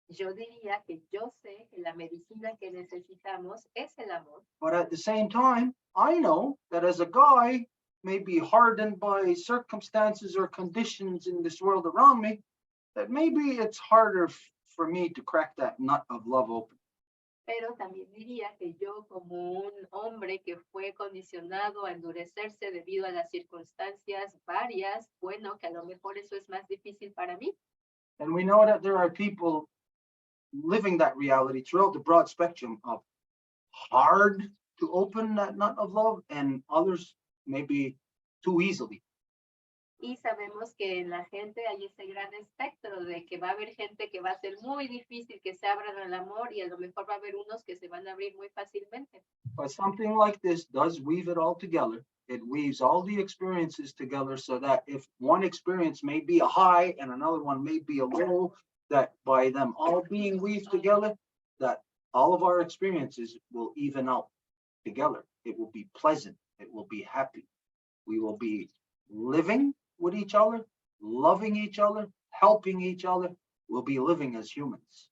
Yo diría que yo sé que la medicina que necesitamos es el amor. But at the same time, I know that as a guy, may be hardened by circumstances or conditions in this world around me, that maybe it's harder for me to crack that nut of love open. Pero también diría que yo como un hombre que fue condicionado a endurecerse debido a las circunstancias varias, bueno, que a lo mejor eso es más difícil para mí. And we know that there are people living that reality throughout the broad spectrum of hard to open that nut of love and others maybe too easily. Y sabemos que en la gente hay ese gran espectro de que va a haber gente que va a ser muy difícil que se abran al amor y a lo mejor va a haber unos que se van a abrir muy fácilmente. But something like this does weave it all together. It weaves all the experiences together so that if one experience may be a high and another one may be a low, that by them all being weaved together, that all of our experiences will even out together. It will be pleasant. It will be happy. We will be living with each other, loving each other, helping each other. We'll be living as humans.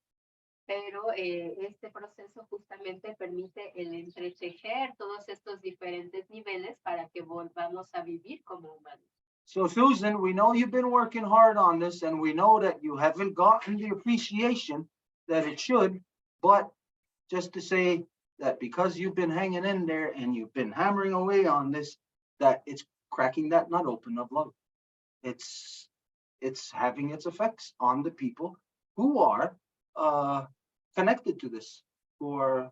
Pero este proceso justamente permite el entretejer todos estos diferentes niveles para que volvamos a vivir como humanos. So Susan, we know you've been working hard on this and we know that you haven't gotten the appreciation that it should, but just to say that because you've been hanging in there and you've been hammering away on this, that it's cracking that nut open of love. It's having its effects on the people who are connected to this, who are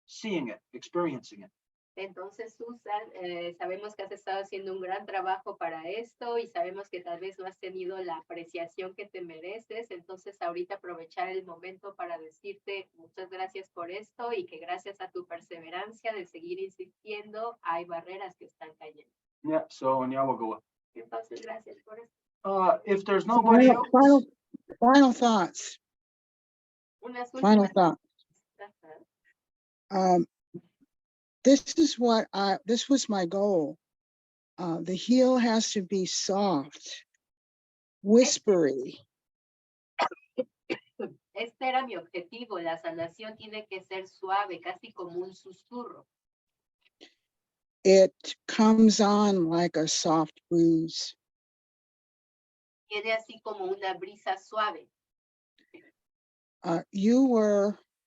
seeing it, experiencing it. Entonces, Susan, sabemos que has estado haciendo un gran trabajo para esto y sabemos que tal vez no has tenido la apreciación que te mereces. Entonces, ahorita aprovechar el momento para decirte muchas gracias por esto y que gracias a tu perseverancia de seguir insistiendo, hay barreras que están cayendo. Yeah, so and yeah, we'll go. Entonces, gracias por esto. If there's nobody else, Final thoughts. Unas Final últimas. thought. Ajá. This was my goal. The heel has to be soft, whispery. Este era mi objetivo. La sanación tiene que ser suave, casi como un susurro. It comes on like a soft breeze. Tiene así como una brisa suave.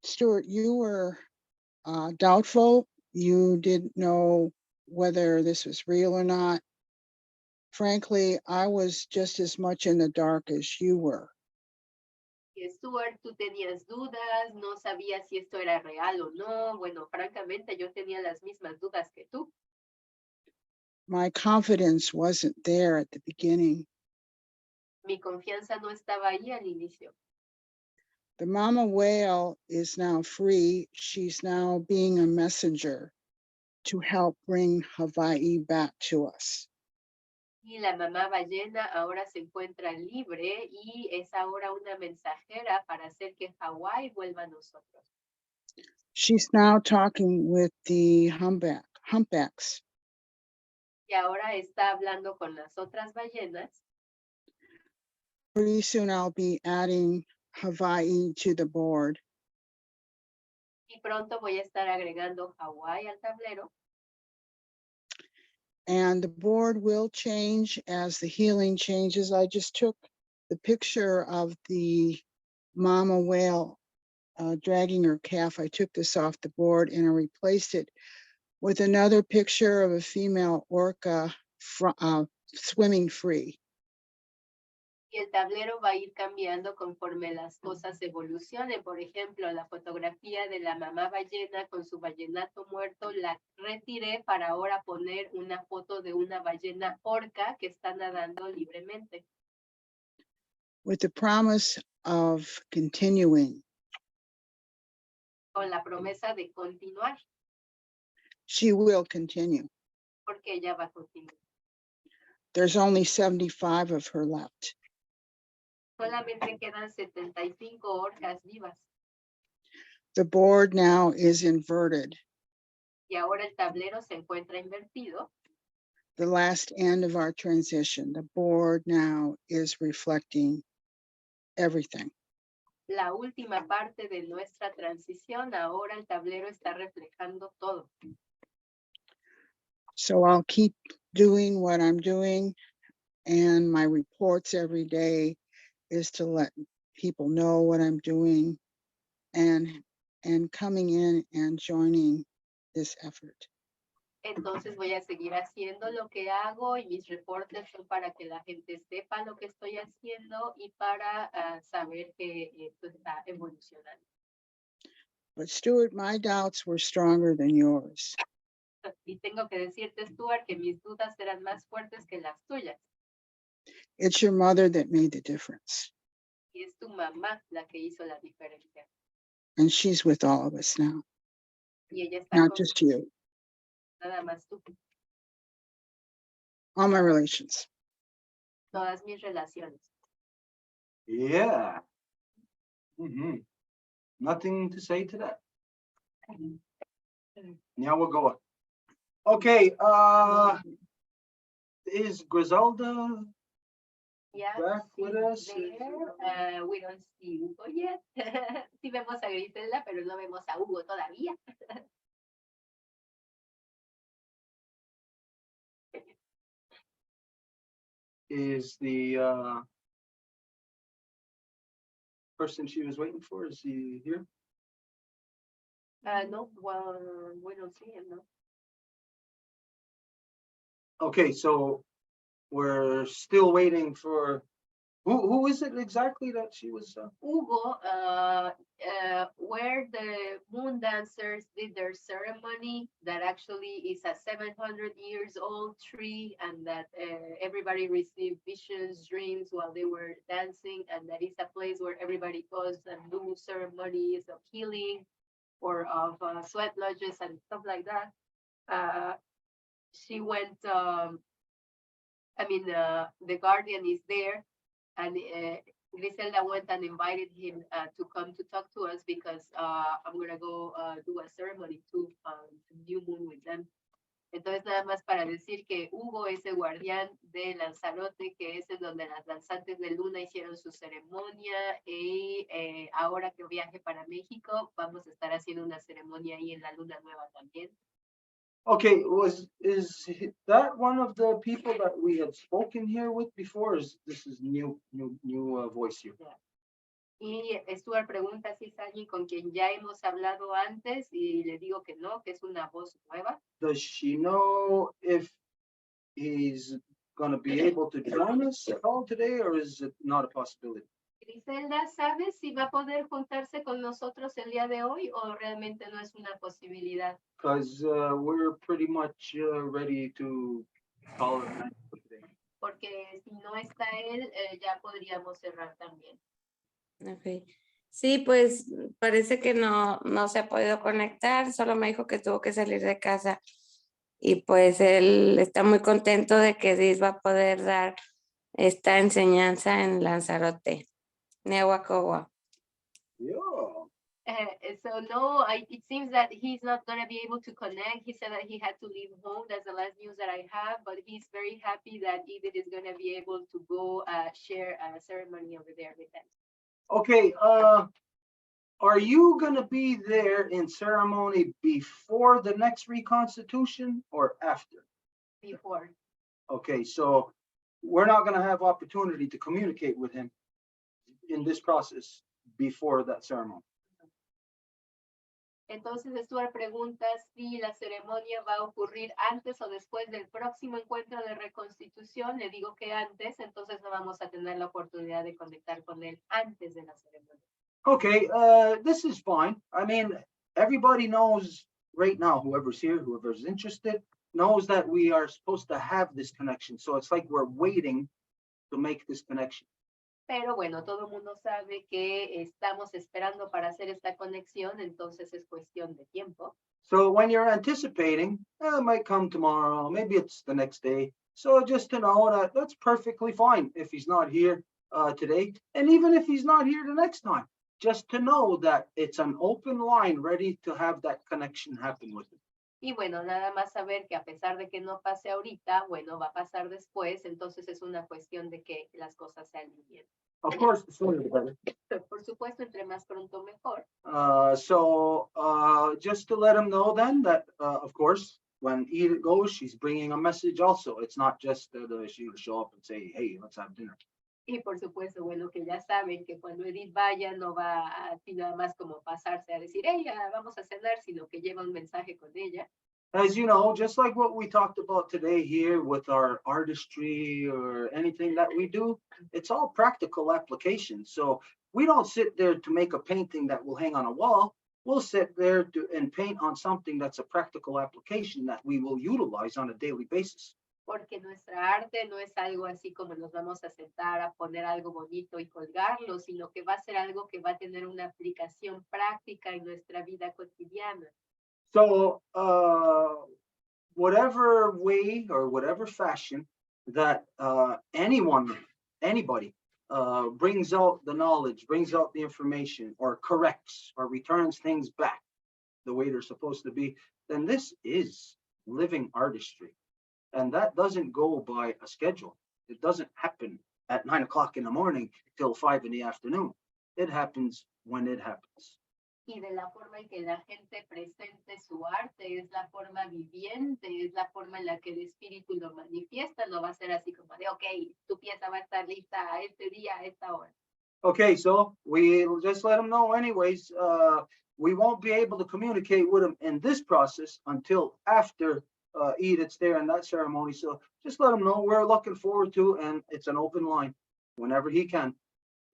Stuart, you were doubtful. You didn't know whether this was real or not. Frankly, I was just as much in the dark as you were. Y Stuart, tú tenías dudas, no sabías si esto era real o no. Bueno, francamente, yo tenía las mismas dudas que tú. My confidence wasn't there at the beginning. Mi confianza no estaba ahí al inicio. The mama whale is now free. She's now being a messenger to help bring Hawaii back to us. Y la mamá ballena ahora se encuentra libre y es ahora una mensajera para hacer que Hawái vuelva a nosotros. She's now talking with the humpbacks. Y ahora está hablando con las otras ballenas. Pretty soon I'll be adding Hawaii to the board. Y pronto voy a estar agregando Hawái al tablero. And the board will change as the healing changes. I just took the picture of the mama whale dragging her calf. I took this off the board and I replaced it with another picture of a female orca swimming free. Y el tablero va a ir cambiando conforme las cosas evolucionen. Por ejemplo, la fotografía de la mamá ballena con su ballenato muerto la retiré para ahora poner una foto de una ballena orca que está nadando libremente. With the promise of continuing. Con la promesa de continuar. She will continue. Porque ella va a continuar. There's only 75 of her left. Solamente quedan 75 orcas vivas. The board now is inverted. Y ahora el tablero se encuentra invertido. The last end of our transition. The board now is reflecting everything. La última parte de nuestra transición, ahora el tablero está reflejando todo. So I'll keep doing what I'm doing, and my reports every day is to let people know what I'm doing and coming in and joining this effort. Entonces voy a seguir haciendo lo que hago y mis reportes son para que la gente sepa lo que estoy haciendo y para saber que esto está evolucionando. But Stuart, my doubts were stronger than yours. Y tengo que decirte, Stuart, que mis dudas eran más fuertes que las tuyas. It's your mother that made the difference. Y es tu mamá la que hizo la diferencia. And she's with all of us now, Y ella está not con just you, nada más tú. all my relations. Todas mis relaciones. Yeah. Nothing to say to that. Now we'll go. Okay, is Griselda Yeah, back with us? there. We don't see Hugo yet. Sí vemos a Griselda, pero no vemos a Hugo todavía. Is the person she was waiting for, is he here? No, well, we don't see him, no. Okay, so we're still waiting for, who is it exactly that she was? Hugo, where the moon dancers did their ceremony, that actually is a 700 years old tree, and that everybody received visions, dreams while they were dancing, and that is a place where everybody goes and do ceremonies of healing or of sweat lodges and stuff like that. She went, the guardian is there, and Griselda went and invited him to come to talk to us because I'm gonna go do a ceremony too, new moon with them. Entonces nada más para decir que Hugo es el guardián de Lanzarote, que es en donde las danzantes de luna hicieron su ceremonia, y ahora que viaje para México vamos a estar haciendo una ceremonia ahí en la luna nueva también. Okay, is that one of the people that we had spoken here with before? Is this is new voice here? Y Stuart pregunta si es alguien con quien ya hemos hablado antes, y le digo que no, que es una voz nueva. Does she know if he's gonna be able to join us at all today, or is it not a possibility? Griselda, ¿sabes si va a poder juntarse con nosotros el día de hoy o realmente no es una posibilidad? Because we're pretty much ready to call it a night for today. Porque si no está él, ya podríamos cerrar también. Okay. Sí, pues parece que no se ha podido conectar, solo me dijo que tuvo que salir de casa y pues él está muy contento de que Reece va a poder dar esta enseñanza en Lanzarote, Nehuacowa. Yeah. So no, it seems that he's not going to be able to connect. He said that he had to leave home. That's the last news that I have, but he's very happy that Edith is going to be able to go share a ceremony over there with them. Okay, are you going to be there in ceremony before the next reconstitution or after? Before. Okay, so we're not going to have opportunity to communicate with him in this process before that ceremony. Entonces, Stuart pregunta si la ceremonia va a ocurrir antes o después del próximo encuentro de reconstitución. Le digo que antes, entonces no vamos a tener la oportunidad de conectar con él antes de la ceremonia. Okay, this is fine. I mean, everybody knows right now, whoever's here, whoever's interested, knows that we are supposed to have this connection. So it's like we're waiting to make this connection. Pero bueno, todo el mundo sabe que estamos esperando para hacer esta conexión, entonces es cuestión de tiempo. So when you're anticipating, it might come tomorrow, maybe it's the next day. So just to know that that's perfectly fine if he's not here today. And even if he's not here the next time, just to know that it's an open line ready to have that connection happen with him. Y bueno, nada más saber que a pesar de que no pase ahorita, bueno, va a pasar después, entonces es una cuestión de que las cosas se alineen. Of course, the sooner the better. Por supuesto, entre más pronto mejor. So just to let him know then that, of course, when Edith goes, she's bringing a message also. It's not just that she will show up and say, hey, let's have dinner. Y por supuesto, bueno, que ya saben que cuando Edith vaya no va así nada más como pasarse a decir, hey, vamos a cenar, sino que lleva un mensaje con ella. As you know, just like what we talked about today here with our artistry or anything that we do, it's all practical application. So we don't sit there to make a painting that will hang on a wall. We'll sit there and paint on something that's a practical application that we will utilize on a daily basis. Porque nuestra arte no es algo así como nos vamos a sentar a poner algo bonito y colgarlo, sino que va a ser algo que va a tener una aplicación práctica en nuestra vida cotidiana. So whatever way or whatever fashion that anybody brings out the knowledge, brings out the information, or corrects or returns things back the way they're supposed to be, then this is living artistry. And that doesn't go by a schedule. It doesn't happen at 9 o'clock in the morning till 5 in the afternoon. It happens when it happens. Y de la forma en que la gente presente su arte, es la forma viviente, es la forma en la que el espíritu lo manifiesta, no va a ser así como de, ok, tu pieza va a estar lista a este día, a esta hora. Okay, so we'll just let them know anyways, we won't be able to communicate with him in this process until after Edith's there in that ceremony. So just let him know we're looking forward to, and it's an open line whenever he can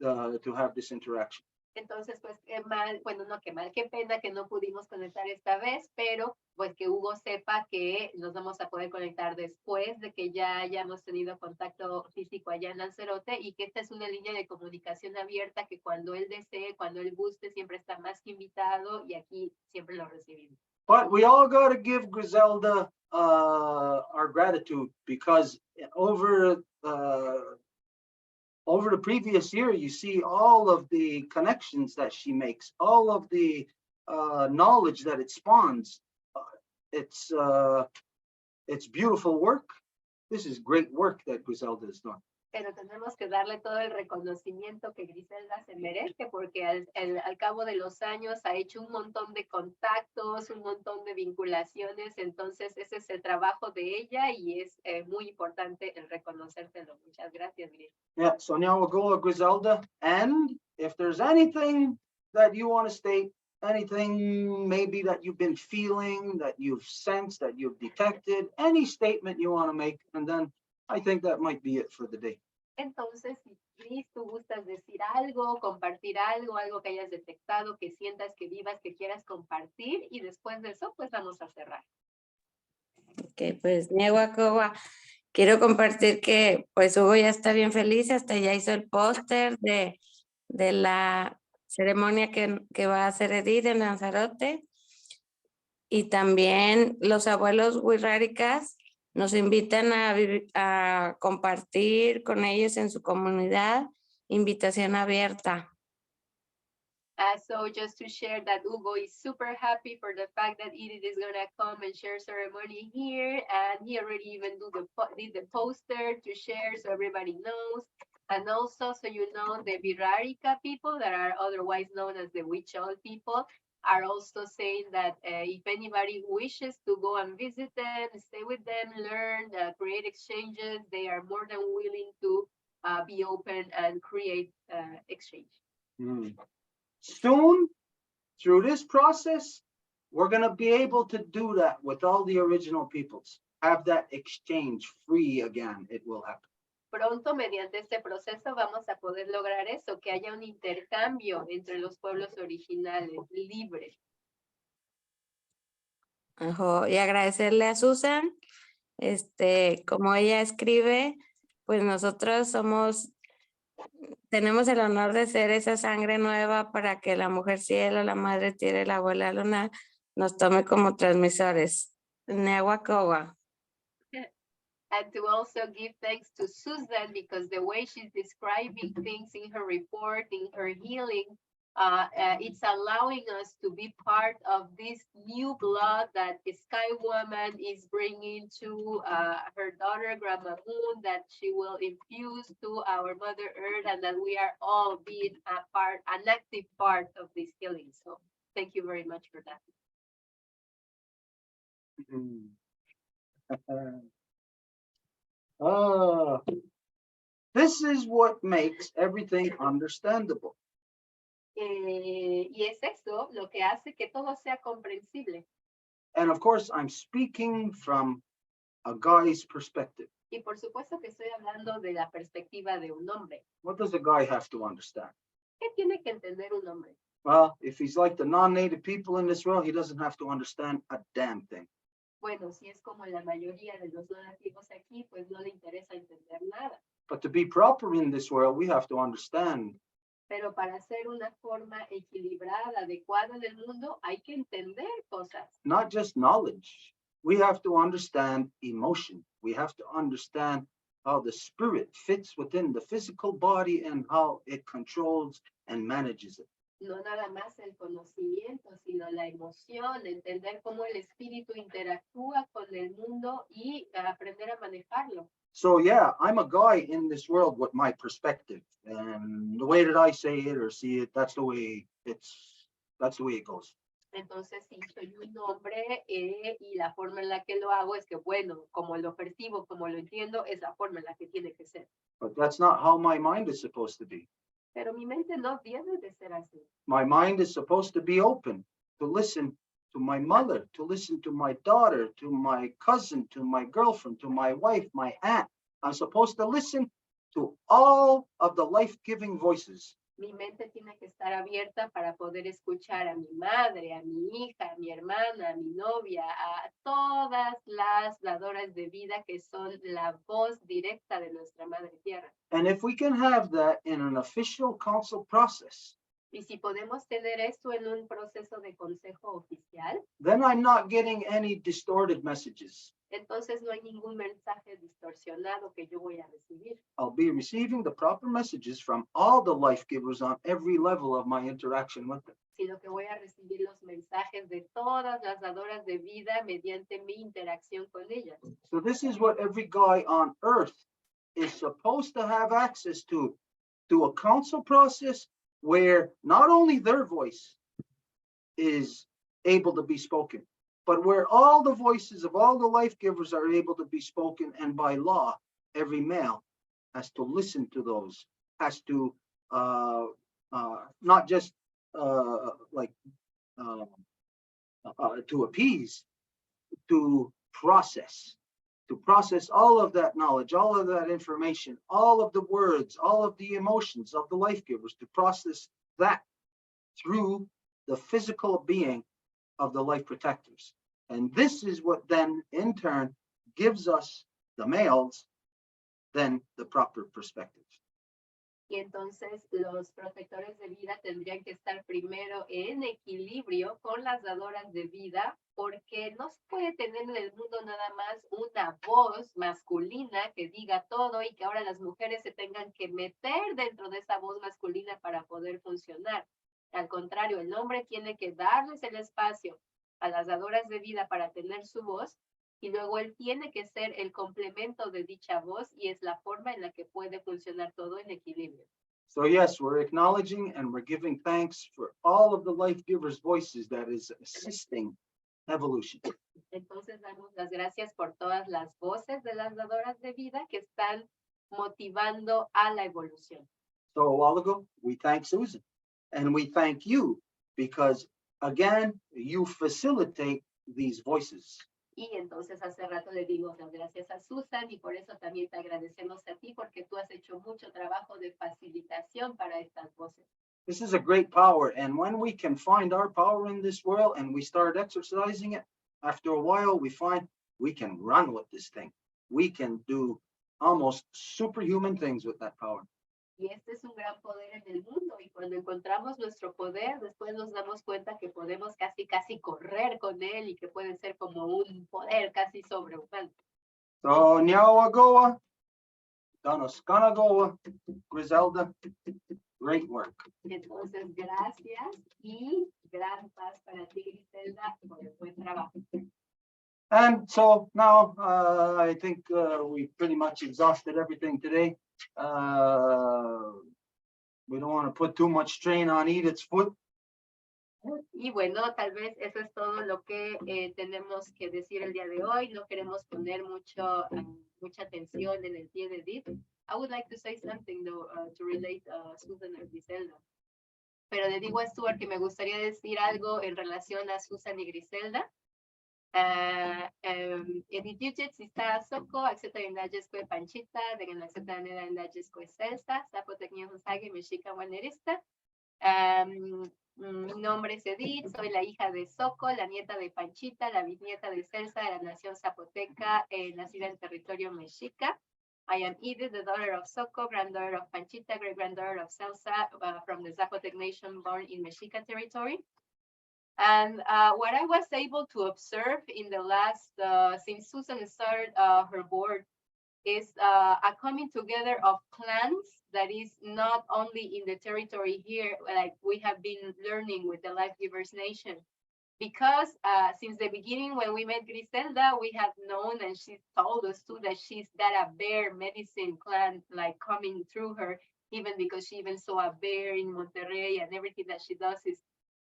to have this interaction. Entonces, pues, qué mal, bueno, no, qué mal, qué pena que no pudimos conectar esta vez, pero pues que Hugo sepa que nos vamos a poder conectar después de que ya hayamos tenido contacto físico allá en Lanzarote, y que esta es una línea de comunicación abierta que cuando él desee, cuando él guste, siempre está más que invitado, y aquí siempre lo recibimos. But we all got to give Griselda our gratitude, because over the previous year, you see all of the connections that she makes, all of the knowledge that it spawns. It's beautiful work. This is great work that Griselda has done. Pero tenemos que darle todo el reconocimiento que Griselda se merece, porque al cabo de los años ha hecho un montón de contactos, un montón de vinculaciones, entonces ese es el trabajo de ella, y es muy importante el reconocértelo. Muchas gracias, Gris. Yeah, so now we'll go to Griselda, and if there's anything that you want to state, anything maybe that you've been feeling, that you've sensed, that you've detected, any statement you want to make, and then I think that might be it for the day. Entonces, si Gris, tú gustas decir algo, compartir algo, algo que hayas detectado, que sientas, que vivas, que quieras compartir, y después de eso, pues vamos a cerrar. Ok, pues Niehuacoba, quiero compartir que pues Hugo ya está bien feliz, hasta ya hizo el póster de la ceremonia que va a hacer Edith en Lanzarote, y también los abuelos Huirráricas nos invitan a compartir con ellos en su comunidad, invitación abierta. So just to share that Hugo is super happy for the fact that Edith is gonna come and share ceremony here, and he already even did the poster to share so everybody knows. And also, so you know, the Virarica people that are otherwise known as the Huichol people are also saying that if anybody wishes to go and visit them, stay with them, learn, create exchanges, they are more than willing to be open and create exchange. Soon, through this process, we're going to be able to do that with all the original peoples. Have that exchange free again. It will happen. Pronto, mediante este proceso, vamos a poder lograr eso, que haya un intercambio entre los pueblos originales, libre. Y agradecerle a Susan, como ella escribe, pues nosotros tenemos el honor de ser esa sangre nueva para que la mujer cielo, la madre tierra y la abuela luna nos tome como transmisores. Nehuacoa. And to also give thanks to Susan, because the way she's describing things in her report, in her healing, it's allowing us to be part of this new blood that the Sky Woman is bringing to her daughter, Grandma Moon, that she will infuse to our Mother Earth, and that we are all being an active part of this healing. So thank you very much for that. This is what makes everything understandable. Y es eso lo que hace que todo sea comprensible. And of course, I'm speaking from a guy's perspective. Y por supuesto que estoy hablando de la perspectiva de un hombre. What does a guy have to understand? ¿Qué tiene que entender un hombre? Well, if he's like the non-native people in this world, he doesn't have to understand a damn thing. Bueno, si es como la mayoría de los no nativos aquí, pues no le interesa entender nada. But to be proper in this world, we have to understand. Pero para hacer una forma equilibrada, adecuada en el mundo, hay que entender cosas. Not just knowledge. We have to understand emotion. We have to understand how the spirit fits within the physical body and how it controls and manages it. No nada más el conocimiento, sino la emoción, entender cómo el espíritu interactúa con el mundo y aprender a manejarlo. So yeah, I'm a guy in this world with my perspective, and the way that I say it or see it, that's the way it goes. Entonces, sí, soy un hombre y la forma en la que lo hago es que, bueno, como lo percibo, como lo entiendo, es la forma en la que tiene que ser. But that's not how my mind is supposed to be. Pero mi mente no debe de ser así. My mind is supposed to be open to listen to my mother, to listen to my daughter, to my cousin, to my girlfriend, to my wife, my aunt. I'm supposed to listen to all of the life-giving voices. Mi mente tiene que estar abierta para poder escuchar a mi madre, a mi hija, a mi hermana, a mi novia, a todas las dadoras de vida que son la voz directa de nuestra Madre Tierra. And if we can have that in an official council process, y si podemos tener esto en un proceso de consejo oficial, then I'm not getting any distorted messages. Entonces no hay ningún mensaje distorsionado que yo voy a recibir. I'll be receiving the proper messages from all the life givers on every level of my interaction with them. Sino que voy a recibir los mensajes de todas las dadoras de vida mediante mi interacción con ellas. So this is what every guy on earth is supposed to have access to a council process where not only their voice is able to be spoken, but where all the voices of all the life givers are able to be spoken, and by law, every male has to listen to those, has to not just to appease, to process all of that knowledge, all of that information, all of the words, all of the emotions of the life givers, to process that through the physical being of the life protectors. And this is what then in turn gives us, the males, then the proper perspective. Y entonces los protectores de vida tendrían que estar primero en equilibrio con las dadoras de vida, porque no se puede tener en el mundo nada más una voz masculina que diga todo y que ahora las mujeres se tengan que meter dentro de esa voz masculina para poder funcionar. Al contrario, el hombre tiene que darles el espacio a las dadoras de vida para tener su voz, y luego él tiene que ser el complemento de dicha voz, y es la forma en la que puede funcionar todo en equilibrio. So yes, we're acknowledging and we're giving thanks for all of the life givers' voices that is assisting evolution. Entonces damos las gracias por todas las voces de las dadoras de vida que están motivando a la evolución. So a while ago, we thanked Susan, and we thank you because, again, you facilitate these voices. Y entonces hace rato le dimos las gracias a Susan, y por eso también te agradecemos a ti, porque tú has hecho mucho trabajo de facilitación para estas voces. This is a great power, and when we can find our power in this world and we start exercising it, after a while we find we can run with this thing. We can do almost superhuman things with that power. Y este es un gran poder en el mundo, y cuando encontramos nuestro poder, después nos damos cuenta que podemos casi correr con él, y que puede ser como un poder casi sobrehumano. So Nyawagoa, Danaskanagoa, Griselda, great work. Entonces, gracias y gran paz para ti, Griselda, por el buen trabajo. And so now I think we pretty much exhausted everything today. We don't want to put too much strain on Edith's foot. Y bueno, tal vez eso es todo lo que tenemos que decir el día de hoy. No queremos poner mucha tensión en el pie de Edith. I would like to say something though, to relate Susan and Griselda. Pero le digo a Stuart que me gustaría decir algo en relación a Susan y Griselda. Edith Yujet, si está Soko, acepta en la Jesco Panchita, de en la acepta en la Jesco Celsa, Sapo Tecnios Sage, Mexica Guanerista. Mi nombre es Edith, soy la hija de Soko, la nieta de Panchita, la bisnieta de Celsa, de la nación zapoteca, nacida en territorio mexica. I am Edith, the daughter of Soko, granddaughter of Panchita, great-granddaughter of Celsa, from the Zapotec nation born in Mexica territory. And what I was able to observe in the last, since Susan started her board, is a coming together of clans that is not only in the territory here, like we have been learning with the Life Givers Nation. Because since the beginning, when we met Griselda, we have known, and she told us too, that she's got a bear medicine clan like coming through her, even because she even saw a bear in Monterrey, and everything that she does is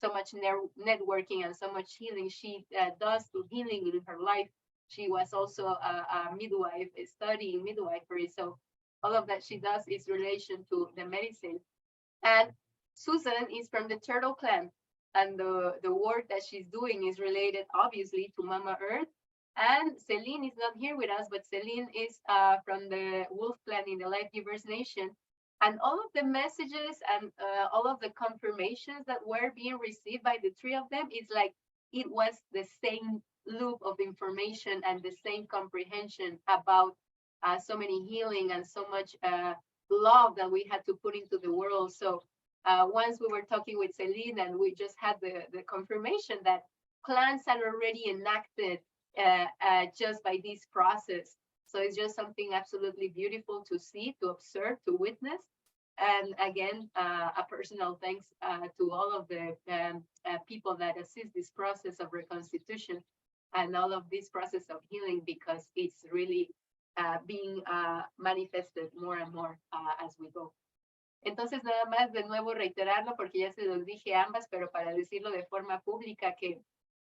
so much networking and so much healing she does to healing in her life. She was also a midwife, studying midwifery. So all of that she does is relation to the medicine. And Susan is from the Turtle clan. And the work that she's doing is related, obviously, to Mama Earth. And Celine is not here with us, but Celine is from the Wolf clan in the Life Givers Nation. And all of the messages and all of the confirmations that were being received by the three of them is like it was the same loop of information and the same comprehension about so many healing and so much love that we had to put into the world. So once we were talking with Celine, and we just had the confirmation that clans are already enacted just by this process. So it's just something absolutely beautiful to see, to observe, to witness. And again, a personal thanks to all of the people that assist this process of reconstitution and all of this process of healing, because it's really being manifested more and more as we go. Entonces, nada más de nuevo reiterarlo, porque ya se los dije a ambas, pero para decirlo de forma pública, que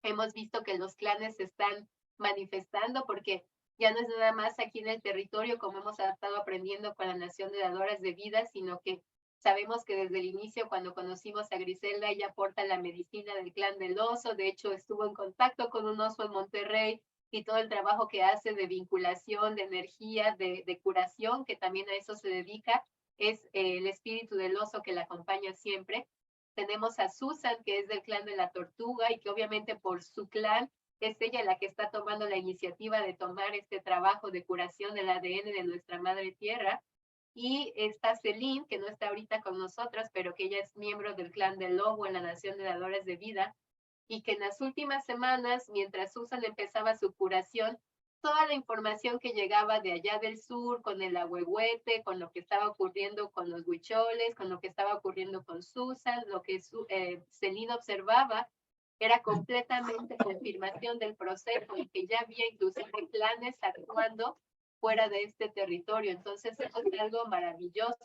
hemos visto que los clanes se están manifestando, porque ya no es nada más aquí en el territorio, como hemos estado aprendiendo con la Nación de Dadoras de Vida, sino que sabemos que desde el inicio, cuando conocimos a Griselda, ella aporta la medicina del clan del oso. De hecho, estuvo en contacto con un oso en Monterrey, y todo el trabajo que hace de vinculación, de energía, de curación, que también a eso se dedica, es el espíritu del oso que la acompaña siempre. Tenemos a Susan, que es del clan de la tortuga, y que obviamente por su clan es ella la que está tomando la iniciativa de tomar este trabajo de curación del ADN de nuestra madre tierra. Y está Celine, que no está ahorita con nosotros, pero que ella es miembro del clan del lobo en la Nación de Dadoras de Vida, y que en las últimas semanas, mientras Susan empezaba su curación, toda la información que llegaba de allá del sur, con el ahuehuete, con lo que estaba ocurriendo con los huicholes, con lo que estaba ocurriendo con Susan, lo que Celine observaba, era completamente confirmación del proceso y que ya había inclusive planes actuando fuera de este territorio. Entonces, eso es algo maravilloso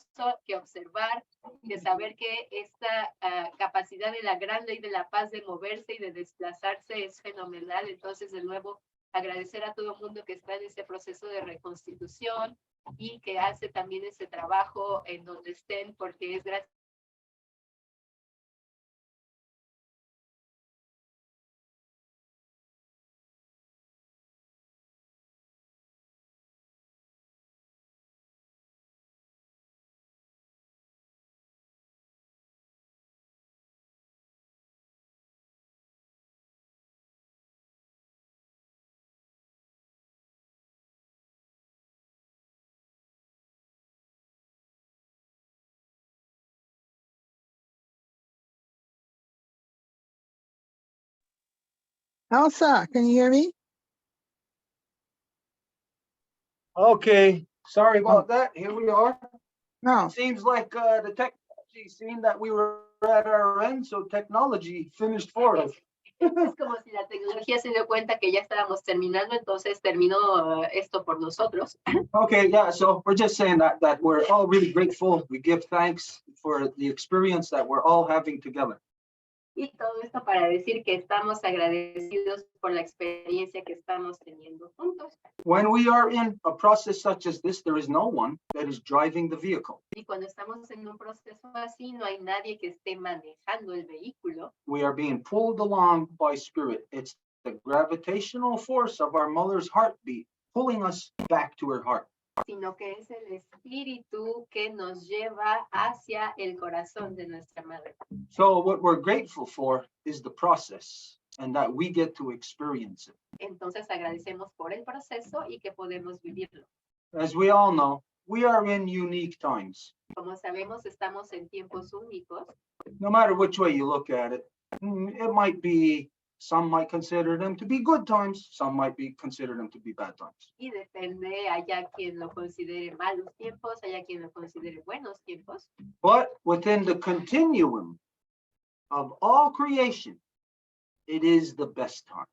que observar, de saber que esta capacidad de la gran ley de la paz de moverse y de desplazarse es fenomenal. Entonces, de nuevo, agradecer a todo el mundo que está en ese proceso de reconstitución y que hace también ese trabajo en donde estén, porque es gracias Elsa, can you hear me? Okay, sorry about that. Here we are. No. Seems like the technology seen that we were at our end, so technology finished for us. Es como si la tecnología se dio cuenta que ya estábamos terminando, entonces terminó esto por nosotros. Okay, yeah, so we're just saying that we're all really grateful. We give thanks for the experience that we're all having together. Y todo esto para decir que estamos agradecidos por la experiencia que estamos teniendo juntos. When we are in a process such as this, there is no one that is driving the vehicle. Y cuando estamos en un proceso así, no hay nadie que esté manejando el vehículo. We are being pulled along by spirit. It's the gravitational force of our mother's heartbeat pulling us back to her heart. Sino que es el espíritu que nos lleva hacia el corazón de nuestra madre. So what we're grateful for is the process and that we get to experience it. Entonces agradecemos por el proceso y que podemos vivirlo. As we all know, we are in unique times. Como sabemos, estamos en tiempos únicos. No matter which way you look at it, it might be, some might consider them to be good times, some might consider them to be bad times. Y depende, haya quien lo considere malos tiempos, haya quien lo considere buenos tiempos. But within the continuum of all creation, it is the best time.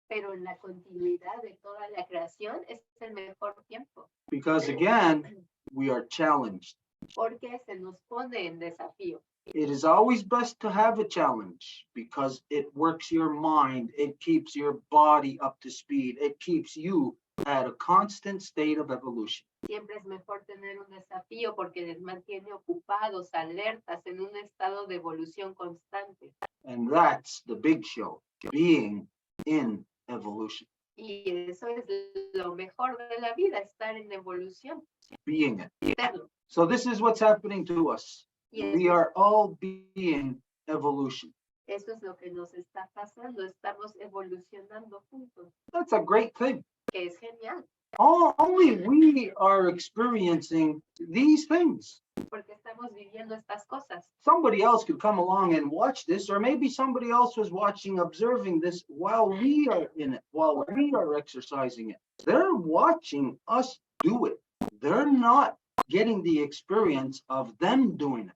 Pero en la continuidad de toda la creación es el mejor tiempo. Because again, we are challenged. Porque se nos pone en desafío. It is always best to have a challenge because it works your mind, it keeps your body up to speed, it keeps you at a constant state of evolution. Siempre es mejor tener un desafío porque les mantiene ocupados, alertas, en un estado de evolución constante. And that's the big show, being in evolution. Y eso es lo mejor de la vida, estar en evolución. Being it. Serlo. So this is what's happening to us. We are all being evolution. Eso es lo que nos está pasando, estamos evolucionando juntos. That's a great thing. Que es genial. Only we are experiencing these things. Porque estamos viviendo estas cosas. Somebody else could come along and watch this, or maybe somebody else was watching, observing this while we are in it, while we are exercising it. They're watching us do it. They're not getting the experience of them doing it.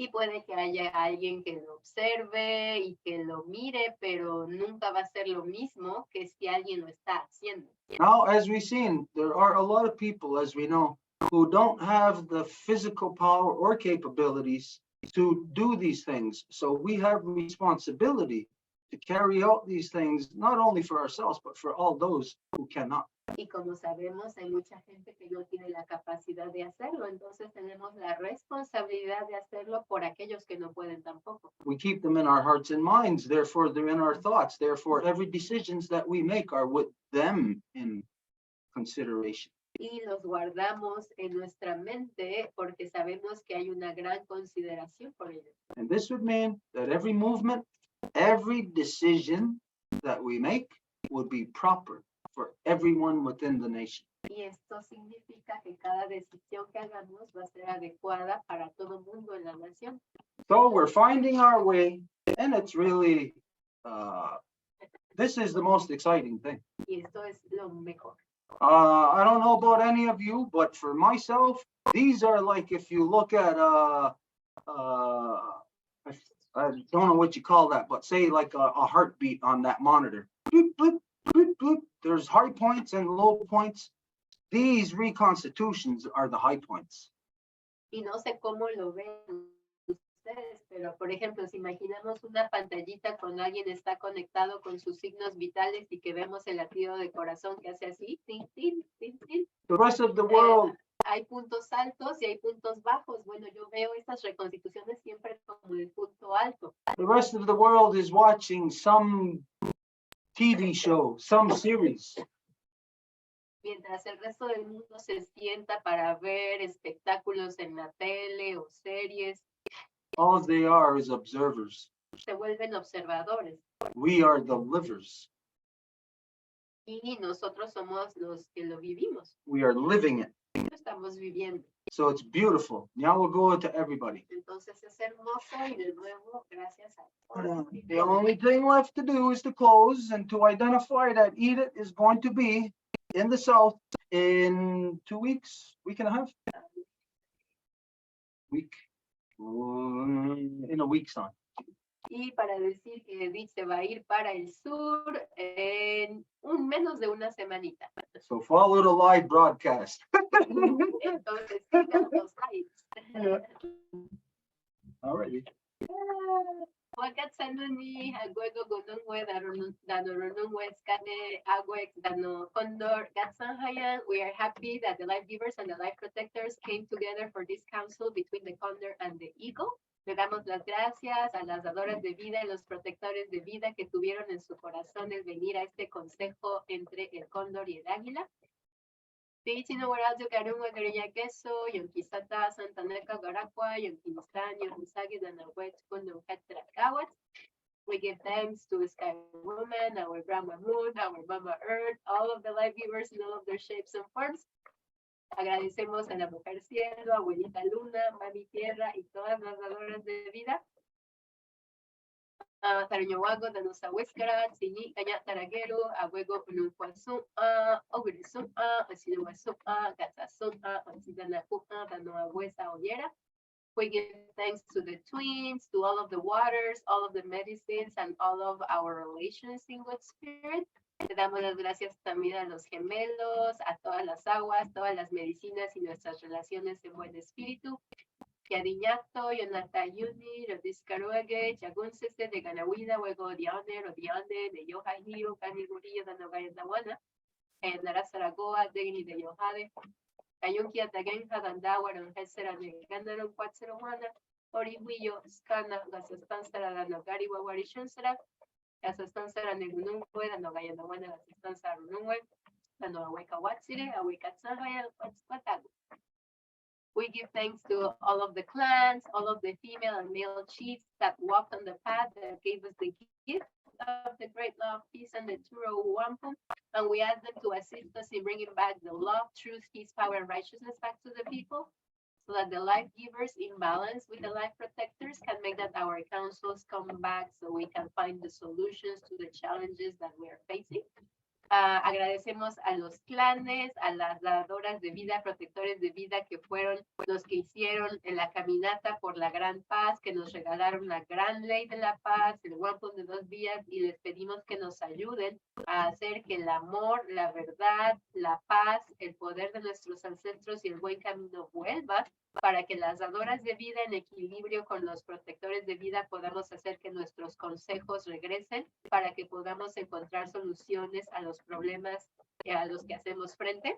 Y puede que haya alguien que lo observe y que lo mire, pero nunca va a ser lo mismo que si alguien lo está haciendo. Now, as we've seen, there are a lot of people, as we know, who don't have the physical power or capabilities to do these things. So we have responsibility to carry out these things, not only for ourselves, but for all those who cannot. Y como sabemos, hay mucha gente que no tiene la capacidad de hacerlo, entonces tenemos la responsabilidad de hacerlo por aquellos que no pueden tampoco. We keep them in our hearts and minds, therefore they're in our thoughts. Therefore, every decisions that we make are with them in consideration. Y los guardamos en nuestra mente porque sabemos que hay una gran consideración por ellos. And this would mean that every movement, every decision that we make would be proper for everyone within the nation. Y esto significa que cada decisión que hagamos va a ser adecuada para todo mundo en la nación. So we're finding our way, and it's really, this is the most exciting thing. Y esto es lo mejor. I don't know about any of you, but for myself, these are like, if you look at I don't know what you call that, but say like a heartbeat on that monitor. Bloop, bloop, bloop, bloop. There's high points and low points. These reconstitutions are the high points. Y no sé cómo lo ven ustedes, pero por ejemplo, si imaginamos una pantallita cuando alguien está conectado con sus signos vitales y que vemos el latido de corazón que hace así, tin, tin, tin, tin. The rest of the world, Hay puntos altos y hay puntos bajos. Bueno, yo veo estas reconstituciones siempre como el punto alto. the rest of the world is watching some TV show, some series. Mientras el resto del mundo se sienta para ver espectáculos en la tele o series, All they are is observers. se vuelven observadores. We are the livers. Y nosotros somos los que lo vivimos. We are living it. Lo estamos viviendo. So it's beautiful. Now we'll go to everybody. Entonces es hermoso y de nuevo, gracias a todos. The only thing left to do is to close and to identify that Edith is going to be in the South in 2 weeks, week and a half. In a week's time. Y para decir que Edith se va a ir para el sur en menos de una semanita. So follow the live broadcast. Entonces, sigan los lives. Alrighty. Wakatsanuni, Aguego Gonungwe, Danoronungwe, Skane, Agwek, Dano Condor, Gatsanhayan. We are happy that the life givers and the life protectors came together for this council between the Condor and the Eagle. Le damos las gracias a las dadoras de vida y los protectores de vida que tuvieron en su corazón el venir a este consejo entre el cóndor y el águila. Tichino Guarazo, Carunga, Cariña Queso, Yonquisata, Santaneca, Garacua, Yonquistán, Yonquisagi, Danahuet, Kundo, Petra, Kawat. We give thanks to Sky Woman, our Grandma Moon, our Mama Earth, all of the life givers in all of their shapes and forms. Agradecemos a la Mujer Cielo, Abuelita Luna, Mami Tierra y todas las dadoras de vida. Taruñowago, Danusa Huescara, Tini, Caña Taraguero, Abuego, Nucuazú, Ogrizu, Asinuazú, Gatazú, Osidanacu, Danoa Huesa, Ollera. We give thanks to the twins, to all of the waters, all of the medicines, and all of our relations in good spirit. Le damos las gracias también a los gemelos, a todas las aguas, todas las medicinas y nuestras relaciones en buen espíritu. Yadiñato, Yonata Yuni, Rodiscaruague, Chagunsese, de Ganahuida, Huego Diane, Rodiane, de Yohahiro, Canigurillo, Danogaya Dawana, en Narazaragoa, Degni de Yohade, Ayunki Atagenja, Dandawa, Ronjesera, Negandaro, Quatzerowana, Orihuillo, Scana, Gasastansara, Danogari, Wawarishonsera, Gasastansara, Negunungwe, Danogaya Dawana, Gasastansara, Runungwe, Danoaweka Watsire, Aweka Tsahaya, Quatzquatagu. We give thanks to all of the clans, all of the female and male chiefs that walked on the path that gave us the gift of the great love, peace, and the Turo Wampum. And we ask them to assist us in bringing back the love, truth, peace, power, and righteousness back to the people, so that the life givers in balance with the life protectors can make that our councils come back so we can find the solutions to the challenges that we are facing. Agradecemos a los clanes, a las dadoras de vida, protectores de vida, que fueron los que hicieron en la caminata por la gran paz, que nos regalaron la gran ley de la paz, el Wampum de 2 vías, y les pedimos que nos ayuden a hacer que el amor, la verdad, la paz, el poder de nuestros ancestros y el buen camino vuelva, para que las dadoras de vida en equilibrio con los protectores de vida podamos hacer que nuestros consejos regresen, para que podamos encontrar soluciones a los problemas a los que hacemos frente.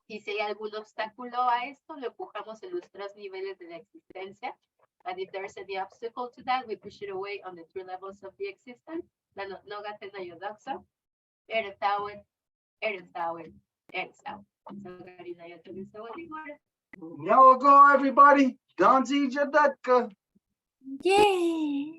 Y si hay algún obstáculo a esto, lo empujamos en los 3 niveles de la existencia. And if there's any obstacle to that, we push it away on the 3 levels of the existence. Nogatena Yodaksa, Eretawen, Eretawen, Eretawen. Now we'll go, everybody. Donzi Jadatka. Yay!